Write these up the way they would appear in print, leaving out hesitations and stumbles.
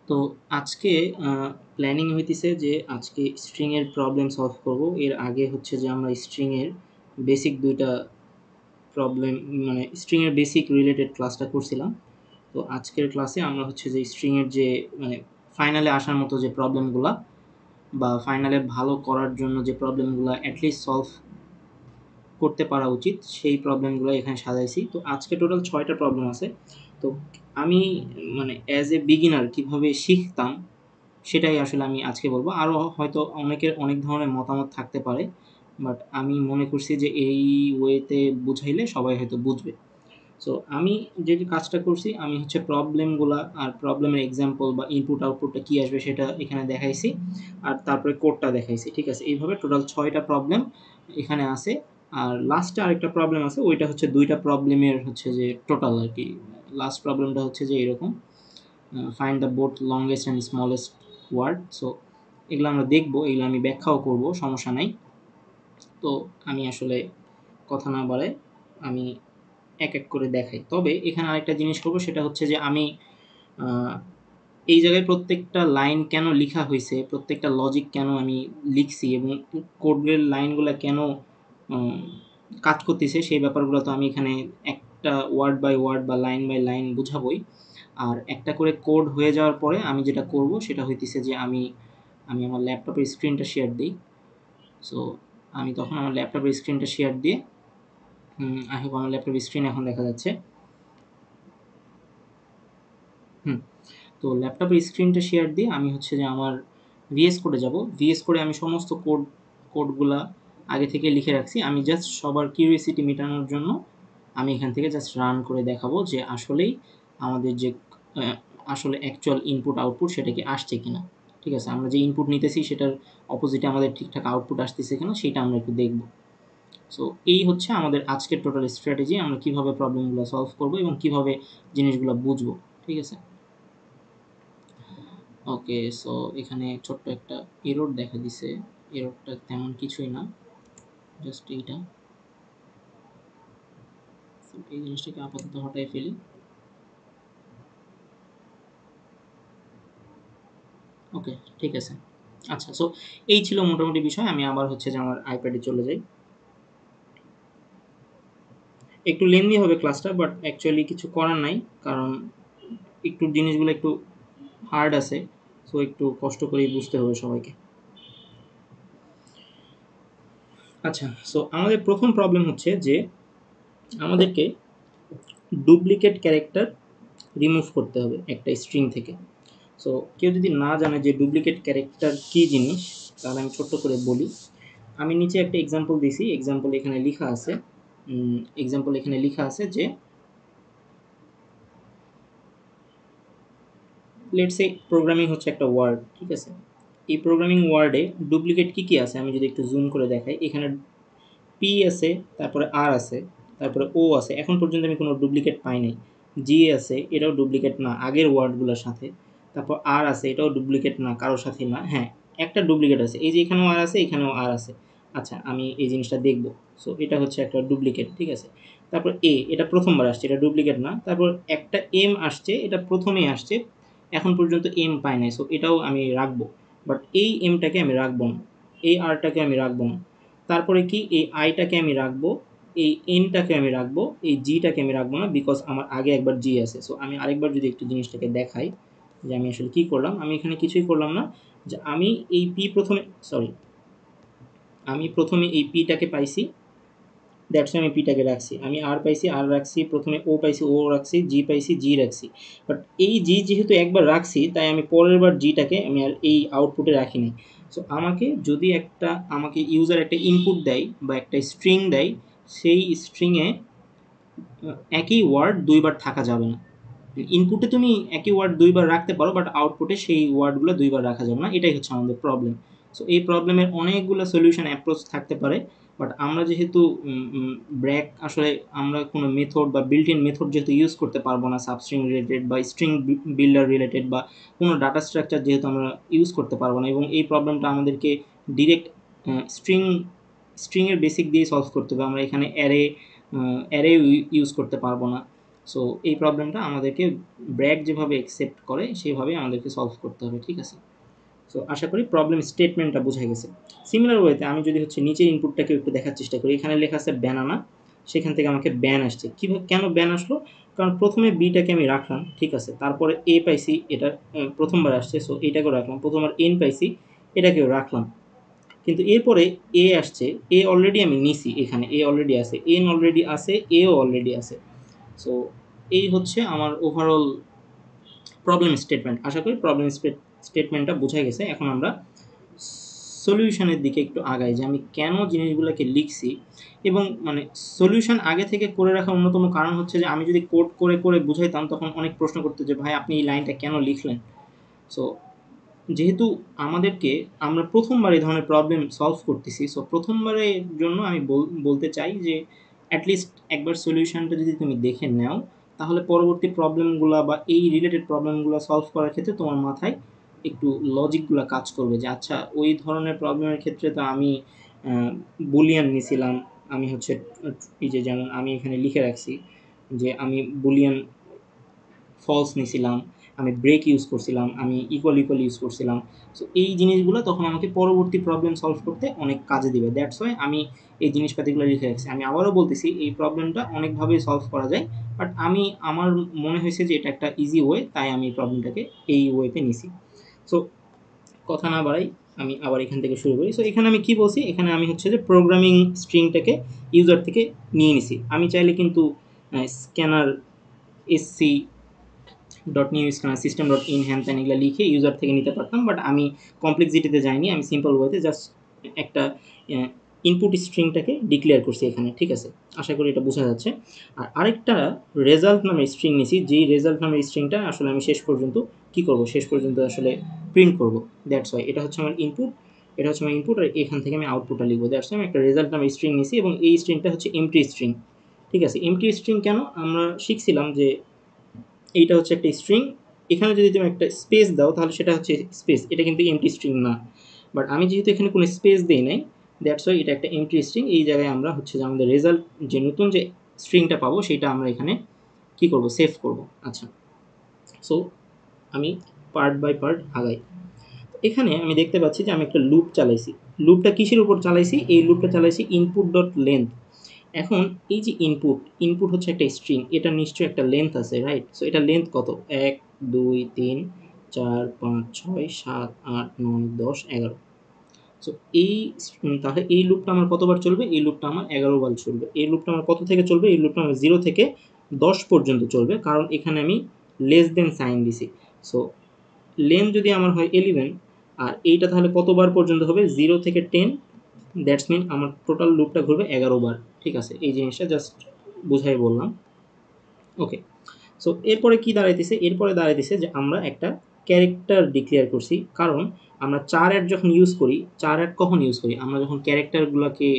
তো আজকে প্ল্যানিং হইতেছে যে আজকে স্ট্রিং এর প্রবলেম সলভ করব। এর আগে হচ্ছে যে আমরা স্ট্রিং এর বেসিক ২ টা প্রবলেম মানে স্ট্রিং এর বেসিক রিলেটেড ক্লাসটা করছিলাম। তো আজকের ক্লাসে আমরা হচ্ছে যে স্ট্রিং এর যে মানে ফাইনালে আসার মতো যে প্রবলেমগুলা বা ফাইনালে ভালো করার জন্য যে প্রবলেমগুলা এট লিস্ট সলভ করতে পারা উচিত সেই প্রবলেমগুলো এখানে সাজাইছি। তো আজকে টোটাল ৬ টা প্রবলেম আছে। তো আমি মানে অ্যাজ এ বিগিনার কিভাবে শিখতাম সেটাই আসলে আমি আজকে বলব। আরও হয়তো অনেকের অনেক ধরনের মতামত থাকতে পারে। বাট আমি মনে করছি যে এই ওয়েতে বুঝাইলে সবাই হয়তো বুঝবে। সো আমি যে কাজটা করছি আমি হচ্ছে প্রবলেমগুলা আর প্রবলেমের এক্সাম্পল বা ইনপুট আউটপুটটা কী আসবে সেটা এখানে দেখাইছি। আর তারপরে কোডটা দেখাইছি। ঠিক আছে? এইভাবে টোটাল ৬ টা প্রবলেম এখানে আছে। আর লাস্টে আরেকটা প্রবলেম আছে। ওইটা হচ্ছে ২ টা প্রবলেমের হচ্ছে যে টোটাল আরকি। লাস্ট প্রবলেমটা হচ্ছে যে এরকম find the both longest and smallest word. So এগুলো আমরা দেখব, এগুলো আমি ব্যাখ্যাও করব, সমস্যা নাই। তো আমি আসলে কথা না বাড়াই আমি এক এক করে দেখাই। তবে এখানে আরেকটা জিনিস করব, সেটা হচ্ছে যে আমি এই জায়গায় প্রত্যেকটা লাইন কেন লিখা হয়েছে, প্রত্যেকটা লজিক কেন আমি লিখছি এবং কোডের লাইনগুলো কেন উম, কাজ করতেছে সেই ব্যাপারগুলো তো আমি এখানে একটা ওয়ার্ড বাই ওয়ার্ড বা লাইন বাই লাইন বুঝাবই। আর একটা করে কোড হয়ে যাওয়ার পরে আমি যেটা করব সেটা হইতেছে যে আমি আমি আমার ল্যাপটপের স্ক্রিনটা শেয়ার দিই। সো আমি তখন আমার ল্যাপটপের স্ক্রিনটা শেয়ার দিয়ে আই হোপ আমার ল্যাপটপের স্ক্রিন এখন দেখা যাচ্ছে। হুম তো ল্যাপটপের স্ক্রিনটা শেয়ার দিয়ে আমি হচ্ছে যে আমার ভিএস কোডে যাব। ভিএস কোডে আমি সমস্ত কোডগুলা আগে থেকে লিখে রাখছি। আমি জাস্ট সবার কিউরিওসিটি মেটানোর জন্য আমি এখান থেকে জাস্ট রান করে দেখাবো যে আসলেই আমাদের যে আহ, আসলে অ্যাকচুয়াল ইনপুট আউটপুট সেটা কি আসছে কিনা। ঠিক আছে? আমরা যে ইনপুট নিতেছি সেটার অপোজিটে আমাদের ঠিকঠাক আউটপুট আসতেছে কিনা সেটা আমরা একটু দেখব। সো এই হচ্ছে আমাদের আজকের টোটাল স্ট্র্যাটেজি, আমরা কিভাবে প্রবলেমগুলো সলভ করব এবং কিভাবে জিনিসগুলো বুঝবো। ঠিক আছে? ওকে, সো এখানে ছোট্ট একটা এরর দেখা দিছে। এররটা তেমন কিছুই না, জাস্ট এইটা। সো এই জিনিসটাকে আপাতত হটাই ফেলি। ওকে, ঠিক আছে। আচ্ছা, সো এই ছিল মোটামুটি বিষয়। আমি আবার হচ্ছে যে আমার আইপ্যাডে চলে যাই। একটু লেন্দি হবে ক্লাসটা, বাট অ্যাকচুয়ালি কিছু করার নাই। কারণ একটু জিনিসগুলো একটু হার্ড আছে। সো একটু কষ্ট করেই বুঝতে হবে সবাইকে। আচ্ছা, সো আমাদের প্রথম প্রবলেম হচ্ছে যে আমাদেরকে ডুপ্লিকেট ক্যারেক্টার রিমুভ করতে হবে একটা স্ট্রিং থেকে। সো কেউ যদি না জানে যে ডুপ্লিকেট ক্যারেক্টার কী জিনিস, তাহলে আমি ছোট্ট করে বলি। আমি নিচে একটা এক্সাম্পল দিছি। এক্সাম্পল এখানে লেখা আছে যে লেটস সে প্রোগ্রামিং হচ্ছে একটা ওয়ার্ড। ঠিক আছে? এই প্রোগ্রামিং ওয়ার্ডে ডুপ্লিকেট কী কী আছে আমি যদি একটু জুম করে দেখাই, এখানে পি আছে, তারপরে আর আছে, তারপরে ও আছে। এখন পর্যন্ত আমি কোনো ডুপ্লিকেট পাই নাই। জি আছে, এটাও ডুপ্লিকেট না আগের ওয়ার্ডগুলোর সাথে। তারপর আর আছে, এটাও ডুপ্লিকেট না কারোর সাথে না। হ্যাঁ, একটা ডুপ্লিকেট আছে, এই যে এখানেও আর আছে, এখানেও আর আছে। আচ্ছা, আমি এই জিনিসটা দেখব। সো এটা হচ্ছে একটা ডুপ্লিকেট। ঠিক আছে? তারপর এটা প্রথমবার আসছে, এটা ডুপ্লিকেট না। তারপর একটা এম আসছে, এটা প্রথমেই আসছে, এখন পর্যন্ত এম পাই নাই। সো এটাও আমি রাখবো। বাট এই এমটাকে আমি রাখবো না, এই আরটাকে আমি রাখবো না। তারপরে কি, এই আইটাকে আমি রাখবো, এই এনটাকে আমি রাখবো, এই জিটাকে আমি রাখবো না, বিকজ আমার আগে একবার জি আছে। সো আমি আরেকবার যদি একটু জিনিসটাকে দেখাই যে আমি আসলে কী করলাম, আমি এখানে কিছুই করলাম না। যে আমি এই পি প্রথমে, সরি, আমি প্রথমে এই পিটাকে পাইছি, দ্যাটস আমি পিটাকে রাখছি। আমি আর পাইছি, আর রাখছি, প্রথমে ও পাইছি, ও রাখছি, জি পাইছি, জি রাখছি। বাট এই জি যেহেতু একবার রাখছি, তাই আমি পরের বার জিটাকে আমি আর এই আউটপুটে রাখিনি। সো আমাকে ইউজার একটা ইনপুট দেয় বা একটা স্ট্রিং দেয়, সেই স্ট্রিংয়ে একই ওয়ার্ড দুইবার থাকা যাবে না। ইনপুটে তুমি একই ওয়ার্ড দুইবার রাখতে পারো, বাট আউটপুটে সেই ওয়ার্ডগুলো দুইবার রাখা যাবে না। এটাই হচ্ছে আমাদের প্রবলেম। সো এই প্রবলেমের অনেকগুলো সলিউশন অ্যাপ্রোচ থাকতে পারে। বাট আমরা যেহেতু ব্র্যাক আসলে আমরা কোনো মেথড বা বিল্ট ইন মেথড যেহেতু ইউজ করতে পারবো না সাবস্ট্রিং রিলেটেড বা স্ট্রিং বিল্ডার রিলেটেড বা কোনো ডাটা স্ট্রাকচার যেহেতু আমরা ইউজ করতে পারবো না, এবং এই প্রবলেমটা আমাদেরকে ডিরেক্ট স্ট্রিং স্ট্রিংয়ের বেসিক দিয়ে সলভ করতে হবে। আমরা এখানে অ্যারে ইউজ করতে পারবো না। সো এই প্রবলেমটা আমাদেরকে ব্র্যাক যেভাবে অ্যাকসেপ্ট করে সেভাবে আমাদেরকে সলভ করতে হবে, ঠিক আছে। সো আশা করি প্রবলেম স্টেটমেন্টটা বোঝা গেছে। সিমিলার ওয়েতে আমি যদি হচ্ছে নিচের ইনপুটটাকে একটু দেখার চেষ্টা করি, এখানে লেখা আছে ব্যানানা, সেখান থেকে আমাকে ব্যান আসছে। কীভাবে, কেন ব্যান আসলো? কারণ প্রথমে বিটাকে আমি রাখলাম, ঠিক আছে, তারপরে এ পাইছি, এটা প্রথমবার আসছে, সো এটাকেও রাখলাম, প্রথমবার এন পাইছি, এটাকেও রাখলাম, কিন্তু এরপরে এ আসছে, এ অলরেডি আমি নিছি, এখানে এ অলরেডি আছে, এন অলরেডি আছে, এও অলরেডি আছে। সো এই হচ্ছে আমার ওভারঅল প্রবলেম স্টেটমেন্ট। আশা করি প্রবলেম স্টেটমেন্টটা বোঝা গেছে। এখন আমরা সলিউশনের দিকে একটু আগাই, যে আমি কেন জিনিসগুলোকে লিখছি, এবং মানে সলিউশন আগে থেকে করে রাখার অন্যতম কারণ হচ্ছে যে আমি যদি কোড করে করে বুঝাইতাম তখন অনেক প্রশ্ন করতো যে ভাই আপনি এই লাইনটা কেন লিখলেন। সো যেহেতু আমাদেরকে আমরা প্রথমবার এই ধরনের প্রবলেম সলভ করতেছি, সো প্রথমবারের জন্য আমি বলতে চাই যে অ্যাটলিস্ট একবার সলিউশনটা যদি তুমি দেখে নাও, তাহলে পরবর্তী প্রবলেমগুলো বা এই রিলেটেড প্রবলেমগুলো সলভ করার ক্ষেত্রে তোমার মাথায় একটু লজিকগুলো কাজ করবে, যে আচ্ছা ওই ধরনের প্রবলেমের ক্ষেত্রে তো আমি বুলিয়ান নিছিলাম, আমি হচ্ছে এই যে যেমন আমি এখানে লিখে রাখছি যে আমি বুলিয়ান ফলস নিছিলাম, আমি ব্রেক ইউজ করছিলাম, আমি ইকুয়াল ইকুয়াল ইউজ করছিলাম। সো এই জিনিসগুলো তখন আমাকে পরবর্তী প্রবলেম সলভ করতে অনেক কাজে দিবে। দ্যাটস ওয়াই আমি এই জিনিসপাতিগুলো লিখে রাখছি। আমি আবারও বলতেছি এই প্রবলেমটা অনেকভাবেই সলভ করা যায়, বাট আমার মনে হয়েছে যে এটা একটা ইজি ওয়ে, তাই আমি এই প্রবলেমটাকে এই ওয়েতে নিছি। সো কথা না বাড়াই, আমি আবার এখান থেকে শুরু করি। সো এখানে আমি কি বলছি, এখানে আমি হচ্ছে যে প্রোগ্রামিং স্ট্রিংটাকে ইউজার থেকে নিয়ে নিছি। আমি চাইলে কিন্তু scanner SC dot new scanner system dot in হ্যান ত্যান এগুলো লিখে ইউজার থেকে নিতে পারতাম, বাট আমি কমপ্লেক্সিটিতে যাইনি, আমি সিম্পল ওয়েতে জাস্ট একটা ইনপুট স্ট্রিংটাকে ডিক্লেয়ার করছি এখানে, ঠিক আছে। আশা করি এটা বোঝা যাচ্ছে। আর আরেকটা রেজাল্ট নামের স্ট্রিং নিছি, যেই রেজাল্ট নামের স্ট্রিংটা আসলে আমি শেষ পর্যন্ত কী করব, শেষ পর্যন্ত আসলে প্রিন্ট করব। দ্যাটস ওয়াই এটা হচ্ছে আমার ইনপুট, এটা হচ্ছে আমার ইনপুট, আর এখান থেকে আমি আউটপুটটা লিখবো। দ্যাটস ওয়াই আমি একটা রেজাল্ট নামের স্ট্রিং নিছি, এবং এই স্ট্রিংটা হচ্ছে এমটি স্ট্রিং, ঠিক আছে। এমটি স্ট্রিং কেন? আমরা শিখছিলাম যে এইটা হচ্ছে একটা স্ট্রিং, এখানে যদি তুমি একটা স্পেস দাও তাহলে সেটা হচ্ছে স্পেস, এটা কিন্তু এমটি স্ট্রিং না। বাট আমি যেহেতু এখানে কোনো স্পেস দিই নাই, দ্যাটস ওয়াই এটা একটা এমটি স্ট্রিং। এই জায়গায় আমরা হচ্ছে যে আমাদের রেজাল্ট, যে নতুন যে স্ট্রিংটা পাবো সেটা আমরা এখানে কি করব, সেভ করব। আচ্ছা, সো আমি পার্ট বাই পার্ট আগাই। এখানে আমি দেখতে পাচ্ছি যে আমি একটা লুপ চালাইছি। লুপটা কিসের উপর চালাইছি? এই লুপটা চালাইছি ইনপুট ডট লেন্থ। এখন এই যে ইনপুট হচ্ছে একটা স্ট্রিং, এটা নিশ্চয়ই একটা লেন্থ আছে, রাইট? সো এটা লেন্থ কত? 1 2 3 4 5 6 7 8 9 10 11। সো এই তাহলে এই লুপটা আমার কতবার চলবে? এই লুপটা আমার 11 বার চলবে। এই লুপটা আমার কত থেকে চলবে? এই লুপটা আমার 0 থেকে 10 পর্যন্ত চলবে, কারণ এখানে আমি লেস দেন সাইন দিছি। সো লেন্থ যদি আমার হয় 11, আর এইটা তাহলে কতবার পর্যন্ত হবে? 0 থেকে 10, দ্যাটস মিন আমার টোটাল লুপটা ঘুরবে 11 বার, ঠিক আছে। এই জিনিসটা জাস্ট বুঝাই বললাম। ওকে, সো এরপরে কি দাঁড়াইতেছে? এরপরে দাঁড়াইতেছে যে আমরা একটা ক্যারেক্টার ডিক্লেয়ার করছি, কারণ আমরা 4 অ্যাড যখন ইউজ করি, 4 অ্যাড কখন ইউজ করি? আমরা যখন ক্যারেক্টারগুলোকে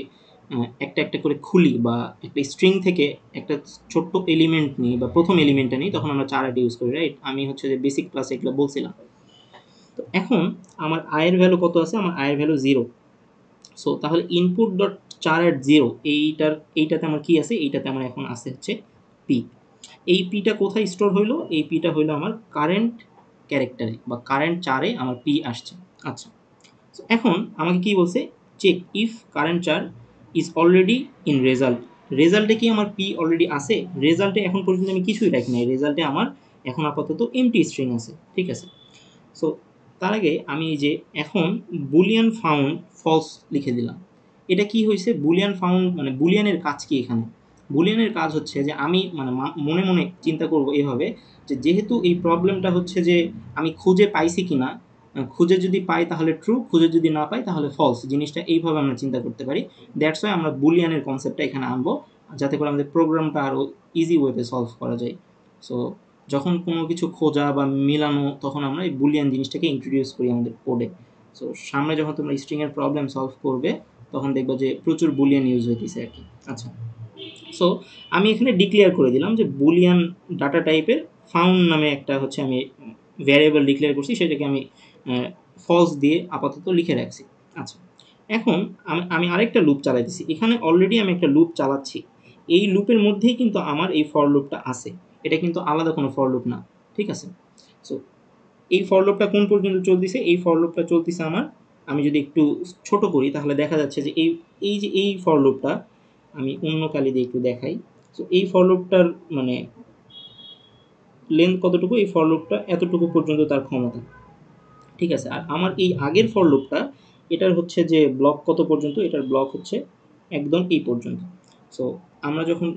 একটা একটা করে খুলি, বা একটা স্ট্রিং থেকে একটা ছোট্ট এলিমেন্ট নিই, বা প্রথম এলিমেন্টটা নিই, তখন আমরা 4 অ্যাড ইউজ করি, রাইট? আমি হচ্ছে যে বেসিক ক্লাসে এগুলো বলছিলাম। তো এখন আমার আয়ের ভ্যালু কত আছে? আমার আয়ের ভ্যালু 0। সো তাহলে ইনপুট ডট 4 অ্যাট 0, এইটাতে আমার কি আছে? এইটাতে আমার এখন আছে হচ্ছে পি। এই পিটা কোথায় স্টোর হইলো? এই পিটা হইলো আমার কারেন্ট ক্যারেক্টারে, বা কারেন্ট 4-এ আমার পি আসছে। আচ্ছা, সো এখন আমাকে কি বলছে? Check if current 4 is already in result. রেজাল্টে কি আমার পি অলরেডি আছে? রেজাল্টে এখন পর্যন্ত আমি কিছুই রাখি নাই, রেজাল্টে আমার এখন আপাতত এমটি স্ট্রিং আছে, ঠিক আছে। সো তার আগে আমি এই যে এখন বুলিয়ান ফাউন্ড ফলস লিখে দিলাম। এটা কি হয়েছে? বুলিয়ান ফাউন্ড মানে বুলিয়ানের কাজ কি এখানে? বুলিয়ানের কাজ হচ্ছে যে আমি মানে মনে মনে চিন্তা করব এভাবে, যে যেহেতু এই প্রবলেমটা হচ্ছে যে আমি খুঁজে পাইছি কিনা, খুঁজে যদি পাই তাহলে ট্রু, খুঁজে যদি না পাই তাহলে ফলস। জিনিসটা এইভাবে আমরা চিন্তা করতে পারি। দ্যাটস ওয়াই আমরা বুলিয়ানের কনসেপ্টটা এখানে আনবো, যাতে করে আমাদের প্রোগ্রামটা আরও ইজি ওয়েতে সলভ করা যায়। সো যখন কোনো কিছু খোঁজা বা মিলানো, তখন আমরা এই বুলিয়ান জিনিসটাকে ইন্ট্রোডিউস করি আমাদের কোডে। সো সামনে যখন তোমরা স্ট্রিংয়ের প্রবলেম সলভ করবে, তখন দেখবে যে প্রচুর বুলিয়ান ইউজ হইতেছে আর কি। আচ্ছা, সো আমি এখানে ডিক্লেয়ার করে দিলাম যে বুলিয়ান ডাটা টাইপের ফাউন্ড নামে একটা হচ্ছে আমি ভ্যারিয়েবল ডিক্লেয়ার করছি, সেটাকে আমি ফলস দিয়ে আপাতত লিখে রাখছি। আচ্ছা, এখন আমি আরেকটা লুপ চালাইতেছি। এখানে অলরেডি আমি একটা লুপ চালাচ্ছি, এই লুপের মধ্যেই কিন্তু আমার এই ফর লুপটা আছে। এটা কিন্তু আলাদা কোনো ফর লুপ না, ঠিক আছে। সো এই ফর লুপটা কোন পর্যন্ত চলতেছে, এই ফর লুপটা চলতেছে আমার, আমি যদি একটু ছোট করি তাহলে দেখা যাচ্ছে যে এই যে এই ফর লুপটা, আমি অন্য কালি দিয়ে একটু দেখাই। সো এই ফর লুপটার মানে লেন্থ কতটুকু, এই ফর লুপটা এতটুকু পর্যন্ত তার ক্ষমতা, ঠিক আছে। আর আমার এই আগের ফর লুপটা, এটার হচ্ছে যে ব্লক কত পর্যন্ত, এটার ব্লক হচ্ছে একদম এই পর্যন্ত। সো আমরা যখন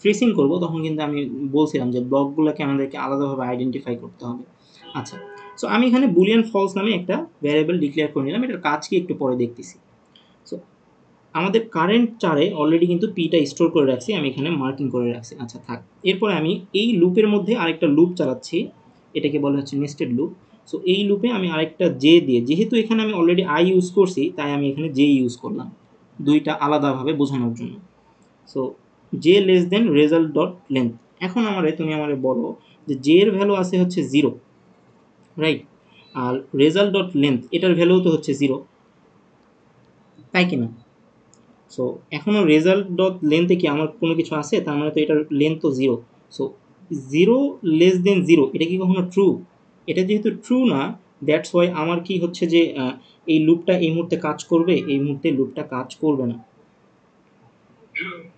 ট্রেসিং করব তখন কিন্তু আমি বলছিলাম যে ব্লকগুলোকে আমাদেরকে আলাদাভাবে আইডেন্টিফাই করতে হবে। আচ্ছা, সো আমি এখানে বুলিয়ান ফলস নামে একটা ভ্যারিয়েবল ডিক্লেয়ার করে নিলাম, এটার কাজ কি একটু পরে দেখতেছি। সো আমাদের কারেন্ট চারে অলরেডি কিন্তু পিটা স্টোর করে রাখছি, আমি এখানে মার্কিং করে রাখছি। আচ্ছা থাক, এরপরে আমি এই লুপের মধ্যে আরেকটা লুপ চালাচ্ছি, এটাকে বলা হচ্ছে নেস্টেড লুপ। সো এই লুপে আমি আরেকটা জে দিয়ে, যেহেতু এখানে আমি অলরেডি আই ইউজ করছি তাই আমি এখানে জে ইউজ করলাম দুইটা আলাদাভাবে বোঝানোর জন্য। So J less than result dot length. এখন তুমি আমারে বলো যে জে এর ভ্যালু আছে হচ্ছে 0, রাইট, আর রেজাল্ট ডট লেন্থ এটার ভ্যালু তো হচ্ছে 0, তাই কিনা? সো এখনও রেজাল্ট ডট লেন্থে কি আমার কোনো কিছু আছে, তার মানে তো এটার লেন্থ তো 0। সো 0 লেস দেন 0 এটা কি কখনো ট্রু? এটা যেহেতু ট্রু না, দ্যাটস ওয়াই আমার কি হচ্ছে যে এই লুপটা এই মুহূর্তে কাজ করবে, এই মুহূর্তে লুপটা কাজ করবে না।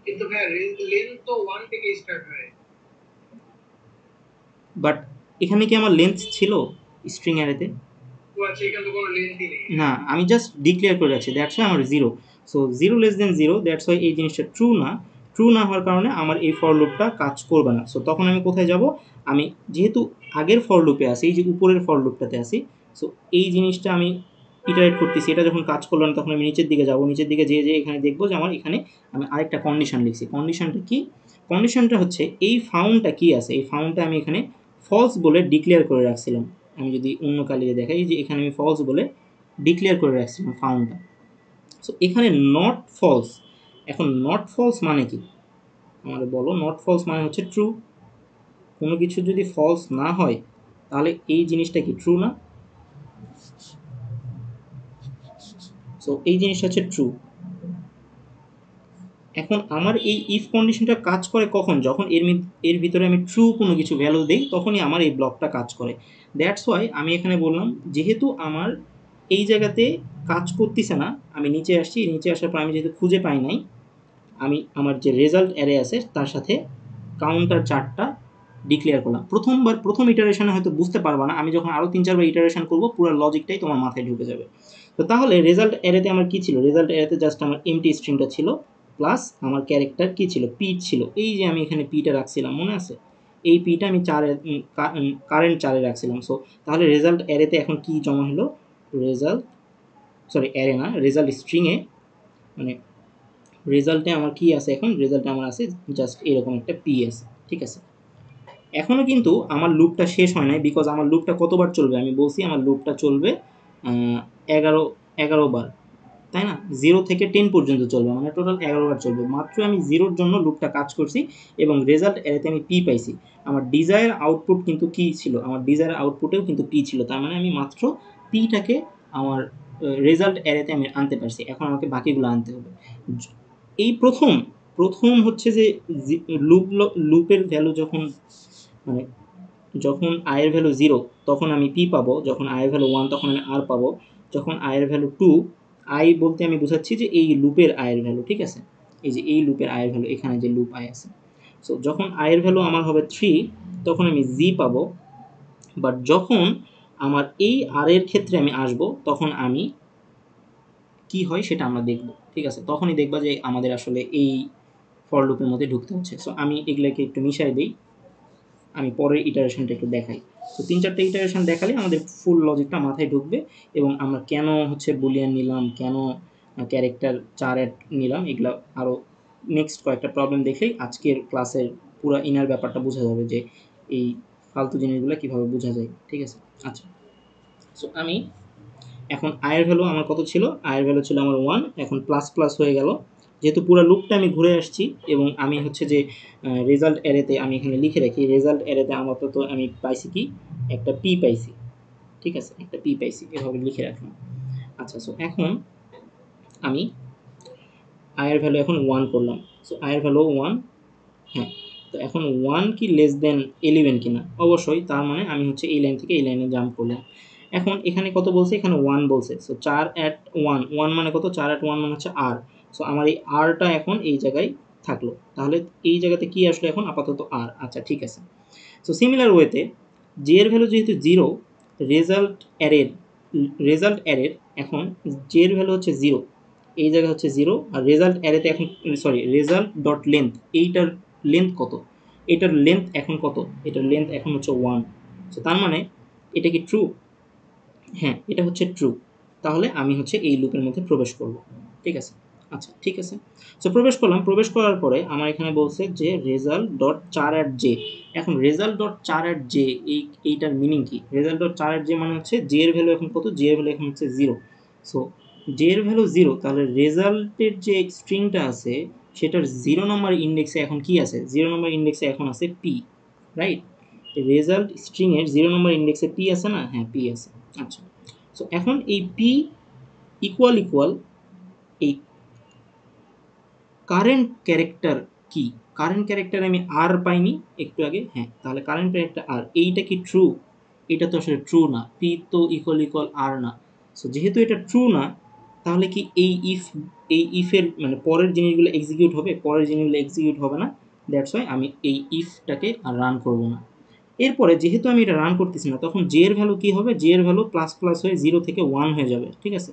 কিন্তু ভাই লেন্থ তো 1 থেকে স্টার্ট হয়। বাট এখানে কি আমার লেন্থ ছিল স্ট্রিং অ্যারেতে? তো আচ্ছা, এখানে তো কোনো লেন্থই নেই। না, আমি জাস্ট ডিক্লেয়ার করে রাখছি, দ্যাটস ওয়াই আমার 0। So 0 less than 0, that's why এই জিনিসটা ট্রু না। ট্রু না হওয়ার কারণে আমার এই ফর লুপটা কাজ করবে না। সো তখন আমি কোথায় যাব, আমি যেহেতু আগের ফর লুপে আছি, এই যে উপরের ফর লুপটাতে আছি, সো এই জিনিসটা আমি ইটারেট করতেছি, এটা যখন কাজ করলো না তখন আমি নিচের দিকে যাব, নিচের দিকে যেয়ে এখানে দেখবো যে আমার এখানে আমি আরেকটা কন্ডিশন লিখছি। কন্ডিশনটা কি? কন্ডিশনটা হচ্ছে এই ফাউন্ডটা কি আছে, এই ফাউন্ডটা আমি এখানে ফলস বলে ডিক্লেয়ার করে রাখছিলাম। আমি যদি অন্য কালিয়ে দেখাই, যে এখানে আমি ফলস বলে ডিক্লেয়ার করে রাখছিলাম ফাউন্ডটা। সো এখানে নট ফলস, এখন নট ফলস মানে কি আমাদের বলো? নট ফলস মানে হচ্ছে ট্রু। কোনো কিছু যদি ফলস না হয় তাহলে এই জিনিসটা কি ট্রু না? সো এই জিনিসটা হচ্ছে ট্রু। এখন আমার এই ইফ কন্ডিশনটা কাজ করে কখন, যখন এর ভিতরে আমি ট্রু কোনো কিছু ভ্যালু দিই তখনই আমার এই ব্লকটা কাজ করে। দ্যাটস ওয়াই আমি এখানে বললাম যেহেতু আমার এই জায়গাতে কাজ করতেছে না, আমি নিচে আসছি, নিচে আসার পর আমি যেহেতু খুঁজে পাই নাই, আমি আমার যে রেজাল্ট অ্যারে আছে তার সাথে কাউন্টার চার্টটা ডিক্লেয়ার করলাম। প্রথম ইটারেশনে হয়তো বুঝতে পারবা না, আমি যখন আরও 3-4বার ইটারেশন করবো পুরো লজিকটাই তোমার মাথায় ঢুকে যাবে। তো তাহলে রেজাল্ট অ্যারেতে আমার কী ছিল? রেজাল্ট অ্যারেতে জাস্ট আমার এমটি স্ট্রিংটা ছিল, প্লাস আমার ক্যারেক্টার কী ছিল? পি ছিল। এই যে আমি এখানে পিটা রাখছিলাম, মনে আছে? এই পিটা আমি কারেন্ট 4-এ রাখছিলাম। সো তাহলে রেজাল্ট অ্যারেতে এখন কি জমা হলো? রেজাল্ট, সরি অ্যারে না, রেজাল্ট স্ট্রিংয়ে, মানে রেজাল্টে আমার কি আছে, এখন রেজাল্টে আমার আছে জাস্ট এরকম একটা পি আছে, ঠিক আছে। এখনও কিন্তু আমার লুপটা শেষ হয় নাই, বিকজ আমার লুপটা কতবার চলবে আমি বলছি, আমার লুপটা চলবে 11 বার, তাই না? 0 থেকে 10 পর্যন্ত চলবে, মানে টোটাল 11 বার চলবে। মাত্র আমি 0-র জন্য লুপটা কাজ করছি এবং রেজাল্ট এতে আমি পি পাইছি। আমার ডিজায়ার আউটপুট কিন্তু কি ছিল? আমার ডিজায়ার আউটপুটেও কিন্তু পি ছিল, তার মানে আমি মাত্র পিটাকে আমার রেজাল্ট অ্যারেতে আমি আনতে পারছি। এখন আমাকে বাকিগুলো আনতে হবে। এই প্রথম প্রথম হচ্ছে যে লুপের ভ্যালু যখন, মানে যখন আয়ের ভ্যালু 0 তখন আমি পি পাবো, যখন আয়ের ভ্যালু 1 তখন আমি আর পাবো, যখন আয়ের ভ্যালু 2, আই বলতে আমি বোঝাচ্ছি যে এই লুপের আয়ের ভ্যালু, ঠিক আছে, এই যে এই লুপের আয়ের ভ্যালু, এখানে যে লুপ আয় আছে। সো যখন আয়ের ভ্যালু আমার হবে 3 তখন আমি জি পাবো। বাট যখন আমার এই আর এর ক্ষেত্রে আমি আসব তখন আমি কি হয় সেটা আমরা দেখব, ঠিক আছে। তখনই দেখবা যে আমাদের আসলে এই ফর লুপের মধ্যে ঢুকতে হচ্ছে। সো আমি এগুলোকে একটু মিশাই দিই, আমি পরের ইটারেশনটা একটু দেখাই। তো 3-4টে ইটারেশন দেখালে আমাদের ফুল লজিকটা মাথায় ঢুকবে এবং আমরা কেন হচ্ছে বুলিয়ান নিলাম, কেন ক্যারেক্টার 4 অ্যাড নিলাম, এগুলো আরও নেক্সট কয়েকটা প্রবলেম দেখলেই আজকের ক্লাসের পুরো ইনার ব্যাপারটা বোঝা যাবে যে এই ফালতু জিনিসগুলো কীভাবে বোঝা যায়, ঠিক আছে। আচ্ছা, সো আমি এখন আয়ের ভ্যালু আমার কত ছিল? আয়ের ভ্যালু ছিল আমার 1, এখন প্লাস প্লাস হয়ে গেল যেহেতু পুরো লুপটা আমি ঘুরে আসছি। এবং আমি হচ্ছে যে রেজাল্ট অ্যারেতে আমি এখানে লিখে রাখি, রেজাল্ট অ্যারেতে আমার তো আমি পাইছি কি, একটা পি পাইছি, ঠিক আছে, একটা পি পাইছি, এভাবে লিখে রাখলাম। আচ্ছা, সো এখন আমি আয়ের ভ্যালু এখন 1 করলাম। সো আয়ের ভ্যালু 1, হ্যাঁ, তো এখন 1 কি লেস দেন 11 কিনা, অবশ্যই, তার মানে আমি হচ্ছে এই লাইন থেকে এই লাইনে জাম্প করলাম। এখন এখানে কত বলছে, এখানে 1 বলছে। সো 4 অ্যাট 1, 1 মানে কত, 4 অ্যাট 1 মানে হচ্ছে আর। সো আমার এই আরটা এখন এই জায়গায় থাকলো, তাহলে এই জায়গাতে কি আসলো এখন, আপাতত আর। আচ্ছা ঠিক আছে। সো সিমিলার ওয়েতে জে এর ভ্যালু যেহেতু 0, রেজাল্ট অ্যারের এখন জে এর ভ্যালু হচ্ছে 0, এই জায়গায় হচ্ছে 0, আর রেজাল্ট অ্যারেতে এখন, সরি, রেজাল্ট ডট লেন্থ, এইটার লেন্থ কত, এটার লেন্থ এখন কত, এটার লেন্থ এখন হচ্ছে 1। সো তার মানে এটা কি ট্রু? হ্যাঁ, এটা হচ্ছে ট্রু। তাহলে আমি হচ্ছে এই লুপের মধ্যে প্রবেশ করব। ঠিক আছে, আচ্ছা ঠিক আছে। সো প্রবেশ করলাম, প্রবেশ করার পরে আমার এখানে বলছে যে রেজাল্ট ডট 4 অ্যাট জে। এখন রেজাল্ট ডট 4 অ্যাট জে, এইটার মিনিং কি? রেজাল্ট ডট 4 অ্যাট জে মানে হচ্ছে জে এর ভ্যালু এখন কত, জে এর ভ্যালু এখন হচ্ছে 0। সো জে এর ভ্যালু 0, তাহলে রেজাল্টের যে স্ট্রিংটা আছে সেটার 0 নম্বর ইন্ডেক্সে এখন কি আছে, 0 নম্বর ইন্ডেক্সে এখন আছে পি, রাইট? রেজাল্ট স্ট্রিংয়ের 0 নম্বর ইন্ডেক্সে পি আছে না? হ্যাঁ, পি আছে। আচ্ছা, সো এখন এই পি ইকুয়াল এই কারেন্ট ক্যারেক্টার কি? কারেন্ট ক্যারেক্টার আমি আর পাইনি একটু আগে, হ্যাঁ, তাহলে কারেন্ট ক্যারেক্টার আর, এইটা কি ট্রু? এটা তো আসলে ট্রু না, পি তো ইকুয়াল আর না। সো যেহেতু এটা ট্রু না, তাহলে কি এই ইফের মানে পরের জিনিসগুলো এক্সিকিউট হবে? পরের জিনিসগুলো এক্সিকিউট হবে না। দ্যাটস ওয়াই আমি এই ইফটাকে আর রান করব না। এরপরে যেহেতু আমি এটা রান করতেছি না, তখন জে এর ভ্যালু কী হবে, জে এর ভ্যালু প্লাস প্লাস হয়ে 0 থেকে 1 হয়ে যাবে। ঠিক আছে,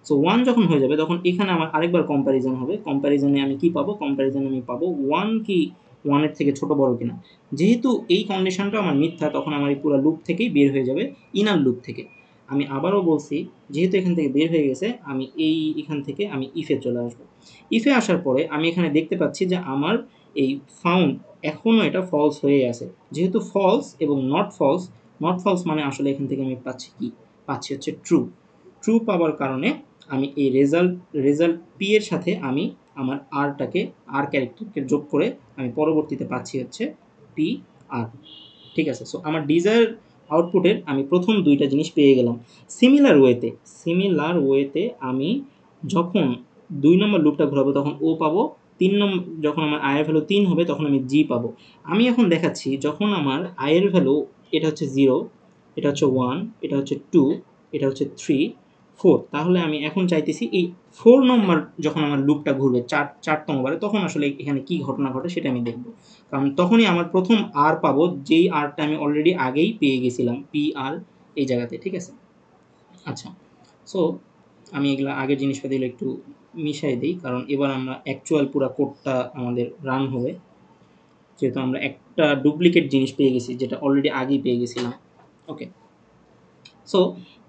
সো 1 যখন হয়ে যাবে তখন এখানে আমার আরেকবার কম্প্যারিজন হবে। কম্প্যারিজনে আমি কি পাবো, কম্প্যারিজনে আমি পাবো 1 কি 1 এর থেকে ছোট বড় কিনা। যেহেতু এই কন্ডিশনটা আমার মিথ্যা, তখন আমার এই পুরো লুপ থেকেই বের হয়ে যাবে, ইনার লুপ থেকে। আমি আবারও বলছি, যেহেতু এখান থেকে বের হয়ে গেছে, আমি এখান থেকে আমি ইফে চলে আসবো। ইফে আসার পরে আমি এখানে দেখতে পাচ্ছি যে আমার এই ফাউন্ড এখনও এটা ফলস হয়ে আছে। যেহেতু ফলস এবং নট ফলস, নট ফলস মানে আসলে এখান থেকে আমি পাচ্ছি কি, পাচ্ছি হচ্ছে ট্রু। ট্রু পাওয়ার কারণে আমি এই রেজাল্ট পি এর সাথে আমি আমার আর ক্যারেক্টারকে যোগ করে আমি পরবর্তীতে পাচ্ছি হচ্ছে পি আর। ঠিক আছে, সো আমার ডিজায়ার আউটপুটের আমি প্রথম দুইটা জিনিস পেয়ে গেলাম। সিমিলার ওয়েতে আমি যখন 2 নম্বর লুপটা ঘোরাবো তখন ও পাবো, 3 নম্বর যখন আমার আয়ের ভ্যালু 3 হবে তখন আমি জি পাবো। আমি এখন দেখাচ্ছি যখন আমার আয়ের ভ্যালু, এটা হচ্ছে 0, এটা হচ্ছে 1, এটা হচ্ছে 2, এটা হচ্ছে 3, 4, তাহলে আমি এখন চাইতেছি এই 4 নম্বর যখন আমার লুপটা ঘুরবে 4তম বারে, তখন আসলে এখানে কি ঘটনা ঘটে সেটা আমি দেখব। কারণ তখনই আমার প্রথম আর পাবো, যেই আরটা আমি অলরেডি আগেই পেয়ে গেছিলাম, পি আর এই জায়গাতে। ঠিক আছে, আচ্ছা, সো আমি এগুলো আগের জিনিসপাতিগুলো একটু মিশাই দিই, কারণ এবার আমরা অ্যাকচুয়াল পুরো কোডটা আমাদের রান হবে, যেহেতু আমরা একটা ডুপ্লিকেট জিনিস পেয়ে গেছি যেটা অলরেডি আগেই পেয়ে গেছিলাম। ওকে, সো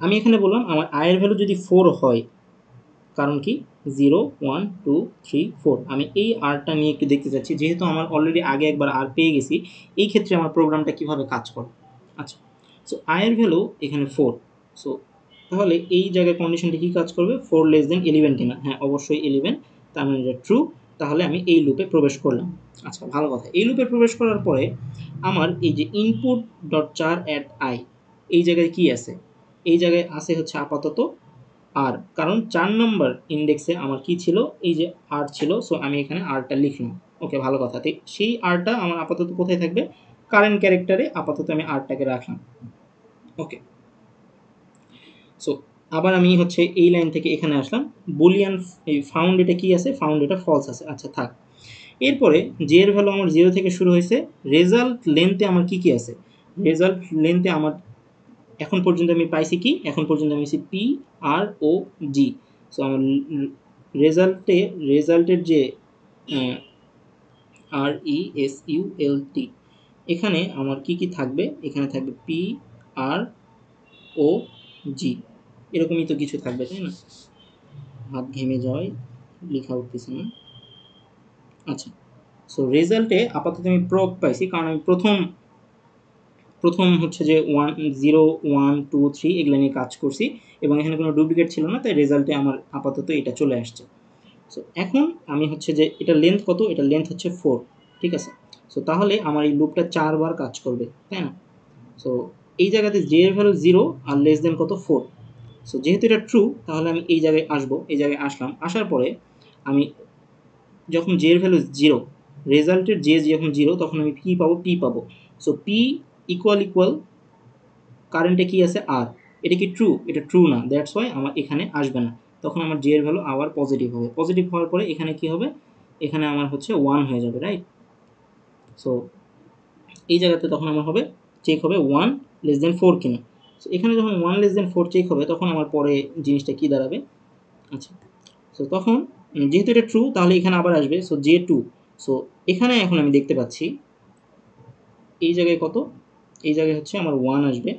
আমি এখানে বললাম আমার আয়ের ভ্যালু যদি 4 হয়, কারণ কি 0 1 2 3 4, আমি এই আরটা নিয়ে একটু দেখতে চাচ্ছি, যেহেতু আমার অলরেডি আগে একবার আর পেয়ে গেছি, এই ক্ষেত্রে আমার প্রোগ্রামটা কিভাবে কাজ করে। আচ্ছা, সো আয়ের ভ্যালু এখানে 4। সো তাহলে এই জায়গায় কন্ডিশনটি কি কাজ করবে, 4 লেস দেন 11 কিনা? হ্যাঁ, অবশ্যই 11, তার মানে এটা ট্রু। তাহলে আমি এই লুপে প্রবেশ করলাম। আচ্ছা, ভালো কথা। এই লুপে প্রবেশ করার পরে আমার এই যে ইনপুট ডট 4 অ্যাট আই, এই জায়গায় কি আছে, এই জায়গায় আছে হচ্ছে আপাতত আর, কারণ 4 নম্বর ইন্ডেক্সে আমার কি ছিল, এই যে আর ছিল। সো আমি এখানে আরটা লিখলাম। ওকে, ভালো কথা। সেই আরটা আমার আপাতত কোথায় থাকবে, কারেন্ট ক্যারেক্টারে আপাতত আমি আরটাকে রাখলাম। ওকে, সো আবার আমি হচ্ছে এই লাইন থেকে এখানে আসলাম, বুলিয়ান এই ফাউন্ড, এটা কি আছে, ফাউন্ড এটা ফলস আছে। আচ্ছা থাক। এরপরে জে এর ভ্যালু আমার 0 থেকে শুরু হয়েছে। রেজাল্ট লেন্থে আমার কি কি আছে, রেজাল্ট লেন্থে আমার এখন পর্যন্ত আমি পাইছি কি, এখন পর্যন্ত আমি পাইছি পি আর ও জি। সো আমার রেজাল্টের যে আর ই এস ইউ এল টি, এখানে আমার কি কি থাকবে, এখানে থাকবে পি আর ও জি, এরকমই তো কিছু থাকবে, তাই না? হাত ঘেমে যাওয়ায় লেখা উঠতেছে না। আচ্ছা, সো রেজাল্টে আপাতত আমি প্রক পাইছি, কারণ আমি প্রথম হচ্ছে যে 0 1 2 3 এগুলো নিয়ে কাজ করছি, এবং এখানে কোনো ডুপ্লিকেট ছিল না, তাই রেজাল্টে আমার আপাতত এটা চলে আসছে। সো এখন আমি হচ্ছে যে এটা লেন্থ কত, এটা লেন্থ হচ্ছে 4। ঠিক আছে, সো তাহলে আমার এই লুপটা 4 বার কাজ করবে, তাই না? সো এই জায়গাতে জে এর ভ্যালু 0 আর লেস দেন কত, 4। সো যেহেতু এটা ট্রু, তাহলে আমি এই জায়গায় আসবো, এই জায়গায় আসলাম। আসার পরে আমি যখন জে এর ভ্যালু 0, রেজাল্টের জে যখন 0 তখন আমি কি পাবো, পি পাবো। সো পি ইকুয়াল কারেন্টে কি আছে, আর। এটা কি ট্রু? এটা ট্রু না, দ্যাটস ওয়াই আমার এখানে আসবে না। তখন আমার জে এর ভ্যালু আবার পজিটিভ হবে। পজিটিভ হওয়ার পরে এখানে কি হবে, এখানে আমার হচ্ছে 1 হয়ে যাবে, রাইট? সো এই জায়গাতে তখন আমার হবে, চেক হবে 1 লেস দেন 4 কিনা। সো এখানে যখন 1 লেস দেন 4 চেক হবে তখন আমার পরে জিনিসটা কি দাঁড়াবে, আচ্ছা। সো তখন যেহেতু এটা ট্রু তাহলে এখানে আবার আসবে, সো জে 2। সো এখানে এখন আমি দেখতে পাচ্ছি এই জায়গায় কত, এই জায়গায় হচ্ছে আমার 1 আসবে।